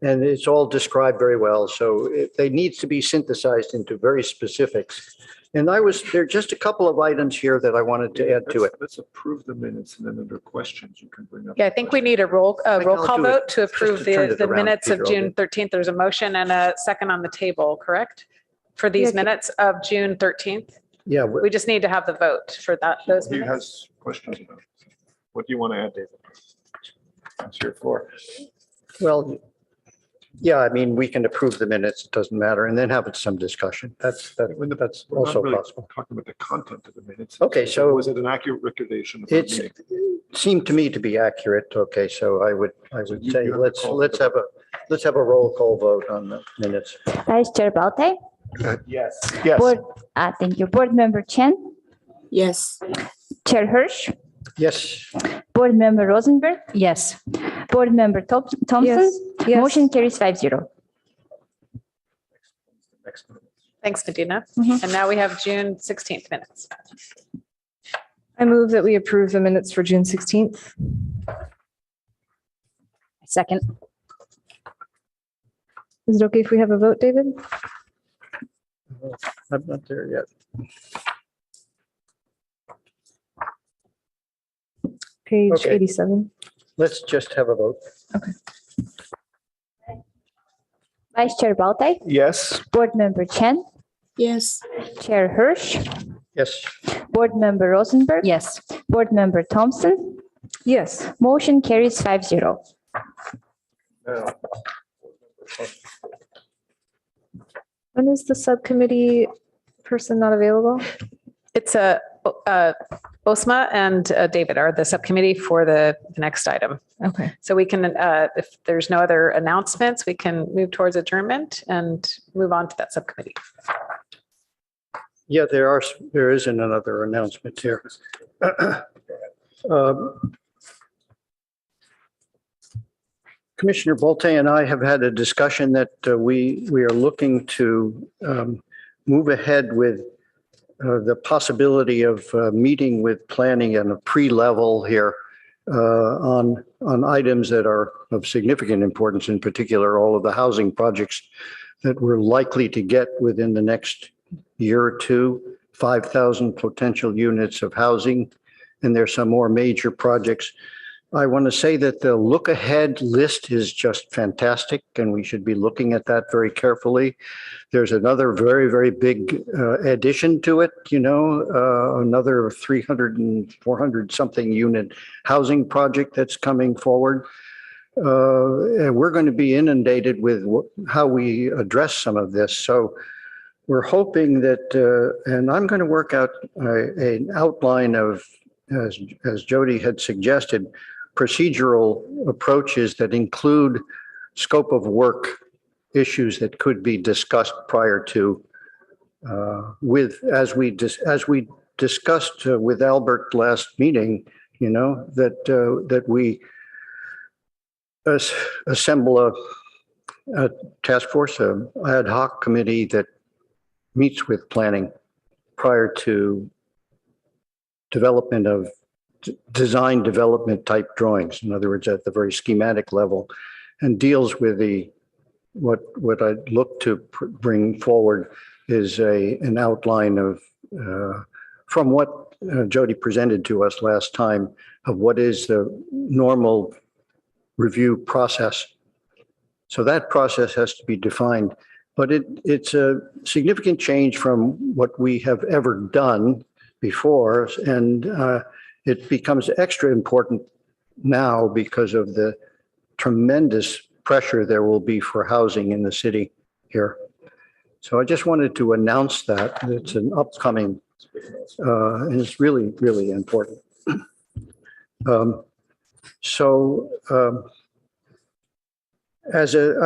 And it's all described very well. So they needs to be synthesized into very specifics. And there are just a couple of items here that I wanted to add to it. Let's approve the minutes and then under questions you can bring up. Yeah, I think we need a roll I'll call do it vote to just approve to turn it the around, minutes of Peter, I'll June 13th. There's a motion and a second on the table, correct? For these Yeah. minutes of June 13th. Yeah, We just need to have the vote for those He minutes. has questions about it. What do you want to add, David? That's your floor. well, yeah, I mean, we can approve the minutes, it doesn't matter, and then have some discussion. That's We're not also really possible. talking about the content of the minutes. Okay, so- Was it an accurate recordation of the It's, meeting? seemed to me to be accurate. Okay, so I would you say, have to let's call have a roll call vote on the minutes. Vice Chair Balte, Yes. Board, thank you. Board Member Chen, Yes. Chair Hirsch, Yes, Board Member Rosenberg, Yes. Board Member Thompson. Yes. Motion carries 5-0. Thanks, Medina. Mhm. And now we have June 16th minutes. I move that we approve the minutes for June 16th. Second. Is it okay if we have a vote, David? I'm not there yet. Page Okay. 87. Let's just have a vote. Vice Chair Balte, Yes. Board Member Chen, Yes. Chair Hirsch, Yes, Board Member Rosenberg. Yes. Board Member Thompson. Yes. Motion carries 5-0. Now, When is the subcommittee person not available? It's Osma and David are the subcommittee for the next item. Okay. So we can, if there's no other announcements, we can move towards adjournment and move on to that subcommittee. yeah, there isn't another announcement here. Commissioner Bolte and I have had a discussion that we are looking to move ahead with the possibility of meeting with planning and a pre-level here on items that are of significant importance, in particular, all of the housing projects that we're likely to get within the next year or two, 5,000 potential units of housing, and there's some more major projects. I want to say that the look ahead list is just fantastic, and we should be looking at that very carefully. There's another very, very big addition to it, another 300 and 400 something unit housing project that's coming forward. And we're going to be inundated with how we address some of this. So we're hoping that, and I'm going to work out an outline of, as Jody had suggested, procedural approaches that include scope of work issues that could be discussed prior to, as we discussed with Albert last meeting, that we assemble a task force, a ad hoc committee that meets with planning prior to development of design development type drawings. In other words, at the very schematic level, and deals with what I'd look to bring forward is an outline of, from what Jody presented to us last time, of what is the normal review process. So that process has to be defined, but it's a significant change from what we have ever done before, and it becomes extra important now because of the tremendous pressure there will be for housing in the city here. So I just wanted to announce that it's an upcoming, and it's really, really important. I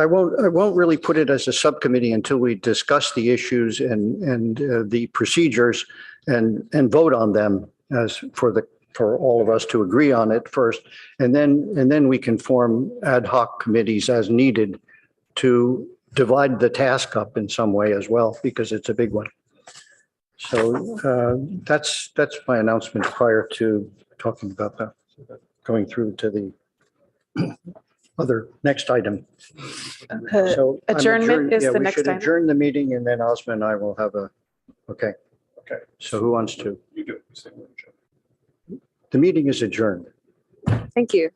won't really put it as a subcommittee until we discuss the issues and the procedures and vote on them for all of us to agree on it first, and then we can form ad hoc committees as needed to divide the task up in some way as well, because it's a big one. So that's my announcement prior to talking about that, going through to the Other, next item. Uh, So I'm adjournment is yeah, the we next should item. adjourn the meeting and then Osman and I will have a, okay. Okay. So who wants to? You do. The meeting is adjourned. Thank you.